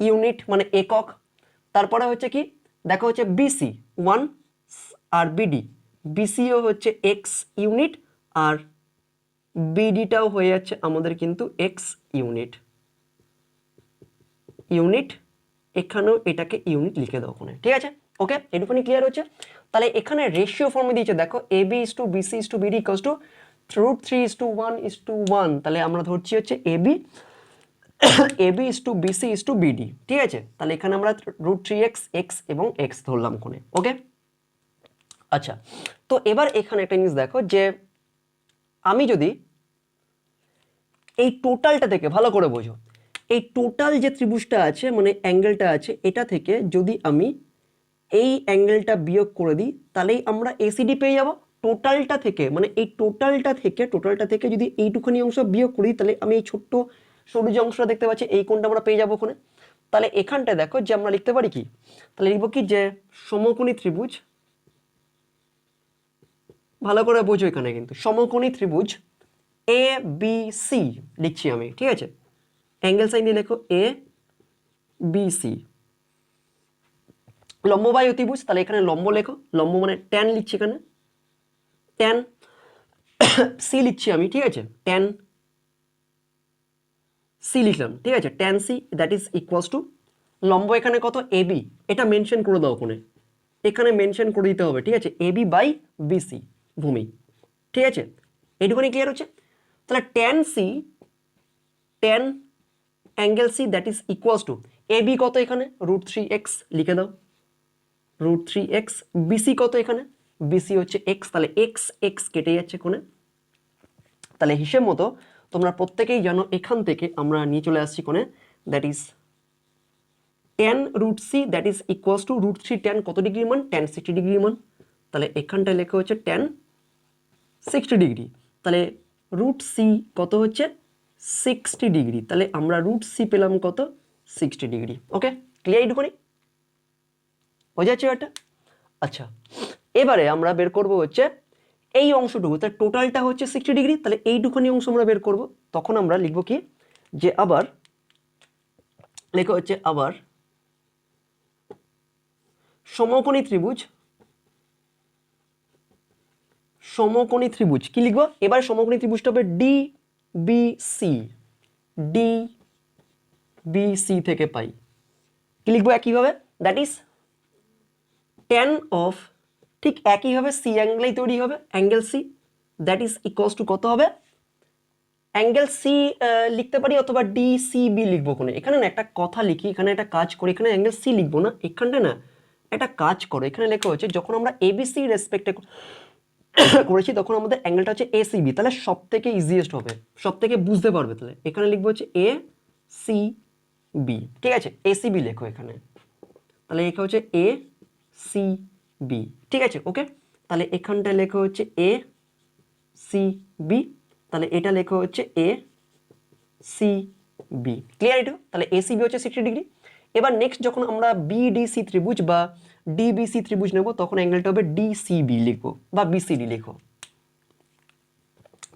ইউনিট মানে একক। তারপরে হচ্ছে কি দেখো হচ্ছে বিসি 1 আর বিডি, বিসিও হচ্ছে এক্স ইউনিট আর বিডিটাও হয়ে যাচ্ছে আমাদের কিন্তু এক্স ইউনিট, ইউনিট এখানেও এটাকে ইউনিট লিখে দাও ওখানে, ঠিক আছে? ওকে, এটুকুনি ক্লিয়ার হচ্ছে। তাহলে এখানে রেশিও ফর্মে দিয়েছে দেখো AB is to BC is to BD equals to √3:1:1, তাহলে আমরা ধরছি হচ্ছে AB, AB is to BC is to BD, ঠিক আছে? তাহলে এখানে আমরা √3x এক্স এবং এক্স ধরলাম কোণে। ওকে, আচ্ছা, তো এবার এখানে একটা জিনিস দেখো যে আমি যদি এই টোটালটা থেকে ভালো করে বোঝো, এই টোটাল যে ত্রিভুজটা আছে মানে অ্যাঙ্গেলটা আছে, এটা থেকে যদি আমি এই অ্যাঙ্গেলটা বিয়োগ করে দিই তাহলেই আমরা এসিডি পেয়ে যাব। টোটালটা থেকে মানে এই টোটালটা থেকে যদি এইটুখানি অংশ বিয়োগ করি তাহলে আমি এই ছোট্ট সরু যে অংশটা দেখতে পাচ্ছি এই কোণটা আমরা পেয়ে যাবো ওখানে। তাহলে এখানটা দেখো যে আমরা লিখতে পারি কি, তাহলে লিখবো কি যে সমকোণী ত্রিভুজ, ভালো করে বোঝো এখানে কিন্তু সমকোণী ত্রিভুজ এ বি সি লিখছি আমি, ঠিক আছে? অ্যাঙ্গেল সাইন দিয়ে লেখো এ বি সি, লম্ববায়ু ত্রিভুজ, তাহলে এখানে লম্ব লেখো, লম্ব মানে ট্যান লিখছি এখানে, ট্যান সি লিখছি আমি, ঠিক আছে? ট্যান সি লিখলাম, ঠিক আছে? Tan C that is equals to লম্ব এখানে কত এবি, এটা মেনশন করে দাও ওখানে, এখানে মেনশন করে দিতে হবে, ঠিক আছে? এবি বাই বিসি ভূমি, ঠিক আছে? এইটুকুনি ক্লিয়ার হচ্ছে। তাহলে tan C, tan angle C that is equals to AB কত এখানে √3x লিখে দাও, √3x, বিসি কত এখানে, বিসি হচ্ছে এক্স, তাহলে এক্স এক্স কেটে যাচ্ছে কোণে, তাহলে হিসেব মতো তোমরা প্রত্যেকেই জানো এখান থেকে আমরা নিয়ে চলে আসছি কোণে, that is tan root c that is equals two √3 tan কত ডিগ্রি মান, tan 60 ডিগ্রি মান। তাহলে এখানটায় লেখা হচ্ছে tan 60 ডিগ্রি, তাহলে √c কত হচ্ছে 60 ডিগ্রি, তাহলে আমরা √c পেলাম কত 60 ডিগ্রি। ওকে, ক্লিয়ার এইটুকুনি হয়ে যাচ্ছে একটা। আচ্ছা, এবারে আমরা বের করব হচ্ছে এই অংশটুকু, তার টোটালটা হচ্ছে 60 ডিগ্রি, তাহলে এইটুখানি অংশ আমরা বের করব। তখন আমরা লিখব কি, যে আবার লেখা হচ্ছে আবার সমকোণী ত্রিভুজ, সমকোণী ত্রিভুজ কি লিখবো এবার, সমকোণী ত্রিভুজটা হবে D B C, D B C থেকে পাই কি লিখবো একইভাবে, দ্যাট ইজ tan অফ, ঠিক একইভাবে সি অ্যাঙ্গেলেই তৈরি হবে, angle C that is equals to কত হবে, অ্যাঙ্গেল সি লিখতে পারি অথবা ডি সি বি লিখবো কোনে। এখানে না একটা কথা লিখি, এখানে একটা কাজ করি, এখানে অ্যাঙ্গেল সি লিখবো না, এখানটা না একটা কাজ করো, এখানে লেখা হচ্ছে যখন আমরা এবিসি রেসপেক্টে করেছি তখন আমাদের অ্যাঙ্গেলটা হচ্ছে এসিবি, তাহলে সব থেকে ইজিয়েস্ট হবে, সব থেকে বুঝতে পারবে। তাহলে এখানে লিখবো হচ্ছে এ সি বি, ঠিক আছে, এসিবি লেখো এখানে, তাহলে এখানে হচ্ছে এ সি বি, ঠিক আছে। ওকে, তাহলে এখানটায় লেখা হচ্ছে এ সি বি, তাহলে এটা লেখা হচ্ছে এ সি বি, ক্লিয়ার এটা। তাহলে এসিবি হচ্ছে 60 ডিগ্রি। এবার নেক্সট যখন আমরা বিডিসি ত্রিভুজ বা ডিবিসি ত্রিভুজ নেব তখন অ্যাঙ্গেলটা হবে ডিসিবি লিখবো বা বিসিডি লিখো,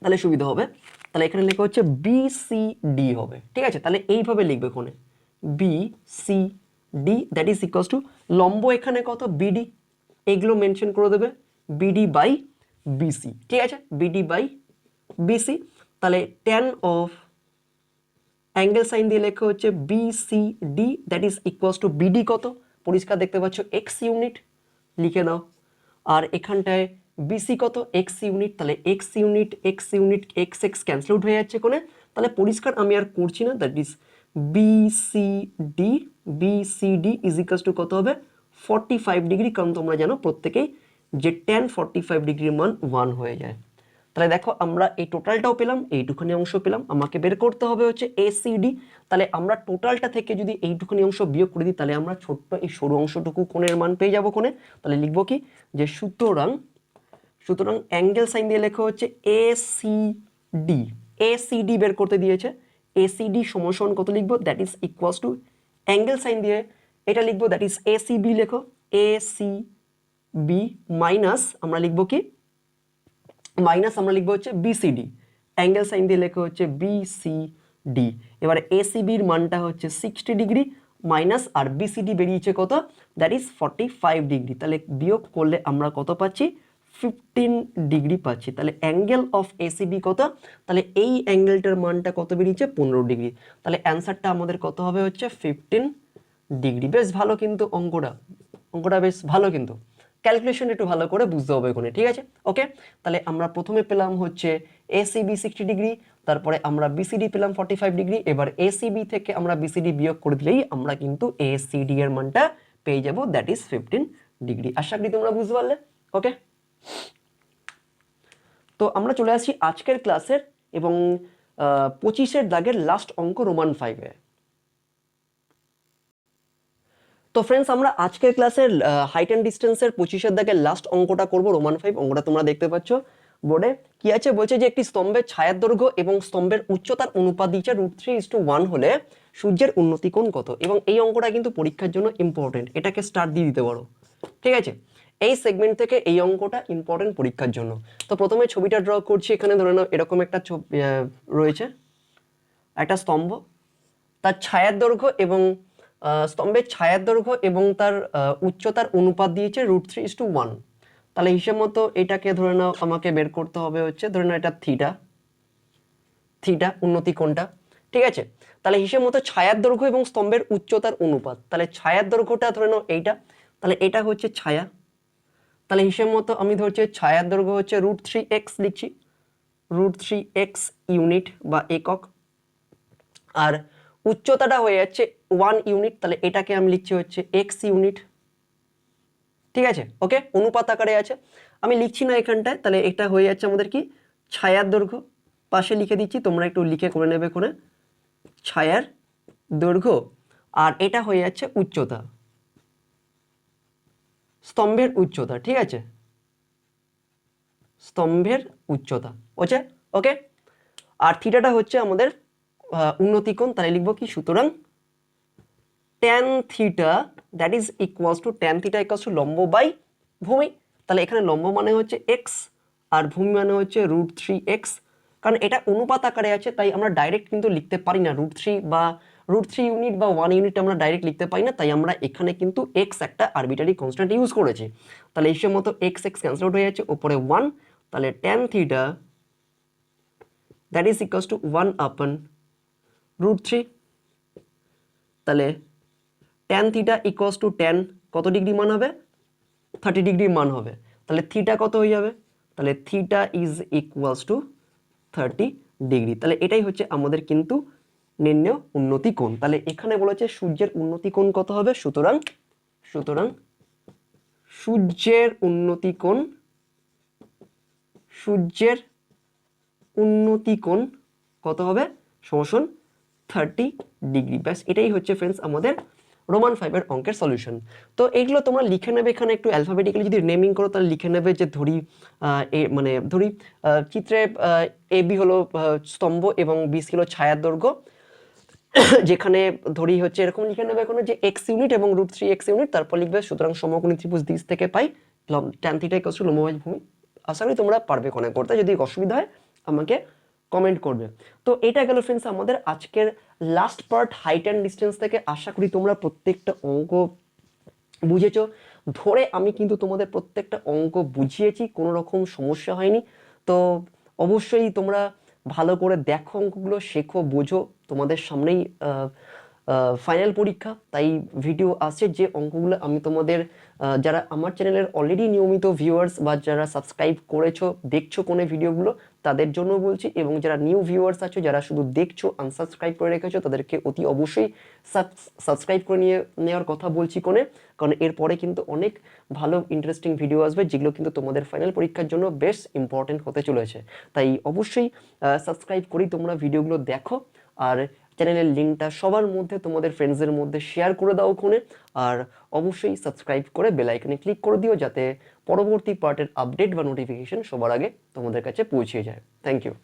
তাহলে সুবিধা হবে। তাহলে এখানে লেখা হচ্ছে বিসিডি হবে, ঠিক আছে। তাহলে এইভাবে লিখবে এখানে BCD that is equals to লম্ব এখানে কত বিডি, এগুলো মেনশন করে দেবে বিডি বাই বিসি, ঠিক আছে, বিডি বাই বিসি। তাহলে tan অফ অ্যাঙ্গেল সাইন দিয়ে লেখা হচ্ছে BCD that is equals to BD কত, পরিষ্কার দেখতে পাচ্ছ এক্স ইউনিট, লিখে দাও। আর এখানটায় বিসি কত এক্স ইউনিট, তাহলে x unit x unit x x cancel out হয়ে যাচ্ছে কোনে, তাহলে পরিষ্কার আমি আর করছি না, that is BCD, BCD is equals to কত হবে 45 ডিগ্রি, কারণ তোমরা জানো প্রত্যেকেই যে tan 45 ডিগ্রির মান 1 হয়ে যায়। তাহলে দেখো আমরা এই টোটালটাও পেলাম, এইটুখানি অংশ পেলাম, আমাকে বের করতে হবে হচ্ছে এসিডি। তাহলে আমরা টোটালটা থেকে যদি এইটুখানি অংশ বিয়োগ করে দিই তাহলে আমরা ছোট্ট এই সরু অংশটুকু কোণের মান পেয়ে যাবো কোণে। তাহলে লিখবো কি, যে সুতরাং সুতরাং অ্যাঙ্গেল সাইন দিয়ে লেখা হচ্ছে এসিডি, এসিডি বের করতে দিয়েছে, এসিডি সমান কত লিখবো, that is equals to angle sign দিয়ে এটা লিখবো, দ্যাট ইজ এসিবি লেখো, এসিবি মাইনাস আমরা লিখবো কি, মাইনাস আমরা লিখবো হচ্ছে বিসিডি, অ্যাঙ্গেল সাইন দিয়ে লেখা হচ্ছে বিসিডি। এবার এসিবির মানটা হচ্ছে 60 ডিগ্রি মাইনাস, আর বিসিডি বেরিয়েছে কত, দ্যাট ইজ 45 ডিগ্রি, তাহলে বিয়োগ করলে আমরা কত পাচ্ছি 15 ডিগ্রি পাচ্ছি। তাহলে অ্যাঙ্গেল অফ এসিবি কত, তাহলে এই অ্যাঙ্গেলটার মানটা কত বেরিয়েছে 15 ডিগ্রি, তাহলে অ্যান্সারটা আমাদের কত হবে হচ্ছে 15 ডিগ্রি। বেশ ভালো কিন্তু অঙ্কটা, অঙ্কটা বেশ ভালো কিন্তু, ক্যালকুলেশন একটু ভালো করে বুঝতে হবে এখানে, ঠিক আছে। ওকে, তাহলে আমরা প্রথমে পেলাম হচ্ছে এসিবি 60 ডিগ্রি, তারপরে আমরা বিসিডি পেলাম 45 ডিগ্রি, এবার এসিবি থেকে আমরা বিসিডি বিয়োগ করে দিলেই আমরা কিন্তু এসিডি এর মানটা পেয়ে যাব, দ্যাট ইজ 15 ডিগ্রি। আশা করি তোমরা বুঝতে পারলে। ওকে, তো আমরা চলে আসছি আজকের ক্লাসের এবং 25-এর দাগের লাস্ট অঙ্ক রোমান 5-এ। তো ফ্রেন্ডস আমরা আজকের ক্লাসের হাইট অ্যান্ড ডিস্টেন্সের 25-এর দাগের লাস্ট অঙ্কটা করব, রোমান 5 অঙ্কটা তোমরা দেখতে পাচ্ছ বোর্ডে কি আছে, বলছে যে একটি স্তম্ভের ছায়ার দৈর্ঘ্য এবং স্তম্ভের উচ্চতার অনুপাত দিয়েছে √3:1 হলে সূর্যের উন্নতি কোণ কত। এবং এই অঙ্কটা কিন্তু পরীক্ষার জন্য ইম্পর্টেন্ট, এটাকে স্টার দিয়ে দিতে পারো, ঠিক আছে। এই সেগমেন্ট থেকে এই অঙ্কটা ইম্পর্টেন্ট পরীক্ষার জন্য। তো প্রথমে ছবিটা ড্র করছি, এখানে ধরে নাও এরকম একটা রয়েছে একটা স্তম্ভ, তার ছায়ার দৈর্ঘ্য এবং স্তম্ভের ছায়ার দৈর্ঘ্য এবং তার উচ্চতার অনুপাত দিয়েছে √3:1। তাহলে হিসেব মতো এটাকে ধরে নাও আমাকে বের করতে হবে হচ্ছে, ধরে নাও এটা থিটা, থিটা উন্নতি কোণটা, ঠিক আছে। তাহলে হিসেব মতো ছায়ার দৈর্ঘ্য এবং স্তম্ভের উচ্চতার অনুপাত, তাহলে ছায়ার দৈর্ঘ্যটা ধরে নাও এইটা, তাহলে এটা হচ্ছে ছায়া, তাহলে হিসেব মতো আমি ধরছি ছায়ার দৈর্ঘ্য হচ্ছে √3x লিখছি, √3x ইউনিট বা একক, আর উচ্চতাটা হয়ে যাচ্ছে 1 ইউনিট, তাহলে এটাকে আমি লিখছি হচ্ছে x ইউনিট, ঠিক আছে। ওকে, অনুপাত আকারে আছে, আমি লিখছি না এখানটায়, তাহলে এটা হয়ে যাচ্ছে আমাদের কি ছায়ার দৈর্ঘ্য, পাশে লিখে দিচ্ছি, তোমরা একটু লিখে করে নেবে করে ছায়ার দৈর্ঘ্য। আর এটা হয়ে যাচ্ছে উচ্চতা, স্তম্ভের উচ্চতা, ঠিক আছে, স্তম্ভের উচ্চতা। ওকে ওকে। আর থিটাটা হচ্ছে আমাদের উন্নতি কোণ, তাহলে লিখবো কি, সুতরাং tan theta that is equals two, tan theta equals to লম্ব বাই ভূমি। তাহলে এখানে লম্ব মানে হচ্ছে এক্স আর ভূমি মানে হচ্ছে √3x। কারণ এটা অনুপাত আকারে আছে তাই আমরা ডাইরেক্ট কিন্তু লিখতে পারি না √3 বা √3 ইউনিট বা 1 ইউনিট আমরা ডাইরেক্ট লিখতে পারি না, তাই আমরা এখানে কিন্তু এক্স একটা আরবিটারি কনস্ট্যান্ট ইউজ করেছি। তাহলে হিসেব মতো এক্স এক্স ক্যান্সেল আউট হয়ে যাচ্ছে, ওপরে 1, তাহলে tan theta that is equals two 1/√3। তাহলে tan theta equals to tan কত ডিগ্রি মান হবে, 30 ডিগ্রি মান হবে। তাহলে থিটা কত হয়ে যাবে, তাহলে theta is equals two 30 degree. তাহলে এটাই হচ্ছে আমাদের কিন্তু নির্ণেয় উন্নতি কোণ। তাহলে এখানে বলেছে সূর্যের উন্নতি কোণ কত হবে, সুতরাং সুতরাং সূর্যের উন্নতি কোণ, সূর্যের উন্নতি কোণ কত হবে, সমান 30 ডিগ্রি। ব্যাস এটাই হচ্ছে ফ্রেন্ডস আমাদের রোমান 5-এর অঙ্কের সলিউশন। তো এইগুলো তোমরা লিখে নেবে এখানে একটু অ্যালফাবেটিক্যালি যদি নেমিং করো তাহলে লিখে নেবে যে ধরি মানে ধরি চিত্রে এ বি হলো স্তম্ভ এবং বিসি হলো ছায়ার দৈর্ঘ্য, যেখানে ধরি হচ্ছে এরকম লিখে নেবে এখানে যে এক্স ইউনিট এবং √3x ইউনিট, তারপর লিখবে সুতরাং সমকোণী ত্রিভুজ দিস থেকে পাই ট্যান থিটা ইকুয়ালস টু লম্ব বাই ভূমি। আশা করি তোমরা পারবে কোণে করতে, যদি অসুবিধা হয় আমাকে কমেন্ট করবে। তো এটা গেল ফ্রেন্ডস আমাদের আজকের last part height and distance থেকে। আশা করি তোমরা প্রত্যেকটা অঙ্ক বুঝেছো। ধরে আমি কিন্তু তোমাদের প্রত্যেকটা অঙ্ক বুঝিয়েছি, কোনো রকম সমস্যা হয়নি। তো অবশ্যই তোমরা ভালো করে দেখো অঙ্কগুলো, শেখো, বোঝো। তোমাদের সামনেই ফাইনাল পরীক্ষা, তাই ভিডিও আসছে যে অঙ্কগুলো আমি তোমাদের যারা আমার চ্যানেলের অলরেডি নিয়মিত ভিউয়ার্স বা যারা সাবস্ক্রাইব করেছো দেখছো কোনে ভিডিওগুলো তাদের জন্য বলছি, এবং যারা নিউ ভিউয়ার্স আছো যারা শুধু দেখছো আনসাবস্ক্রাইব করে রেখেছো তাদেরকে অতি অবশ্যই সাবস্ক্রাইব করে নেওয়ার কথা বলছি কোনে, কারণ এরপরে কিন্তু অনেক ভালো ইন্টারেস্টিং ভিডিও আসবে যেগুলো কিন্তু তোমাদের ফাইনাল পরীক্ষার জন্য বেশ ইম্পর্টেন্ট হতে চলেছে। তাই অবশ্যই সাবস্ক্রাইব করেই তোমরা ভিডিওগুলো দেখো, আর চ্যানেলের লিঙ্কটা সবার মধ্যে তোমাদের ফ্রেন্ডসদের মধ্যে শেয়ার করে দাও ওখানে। আর অবশ্যই সাবস্ক্রাইব করে বেল আইকনে ক্লিক করে দিও যাতে পরবর্তী পার্টের আপডেট বা নোটিফিকেশন সবার আগে তোমাদের কাছে পৌঁছে যায়। Thank you.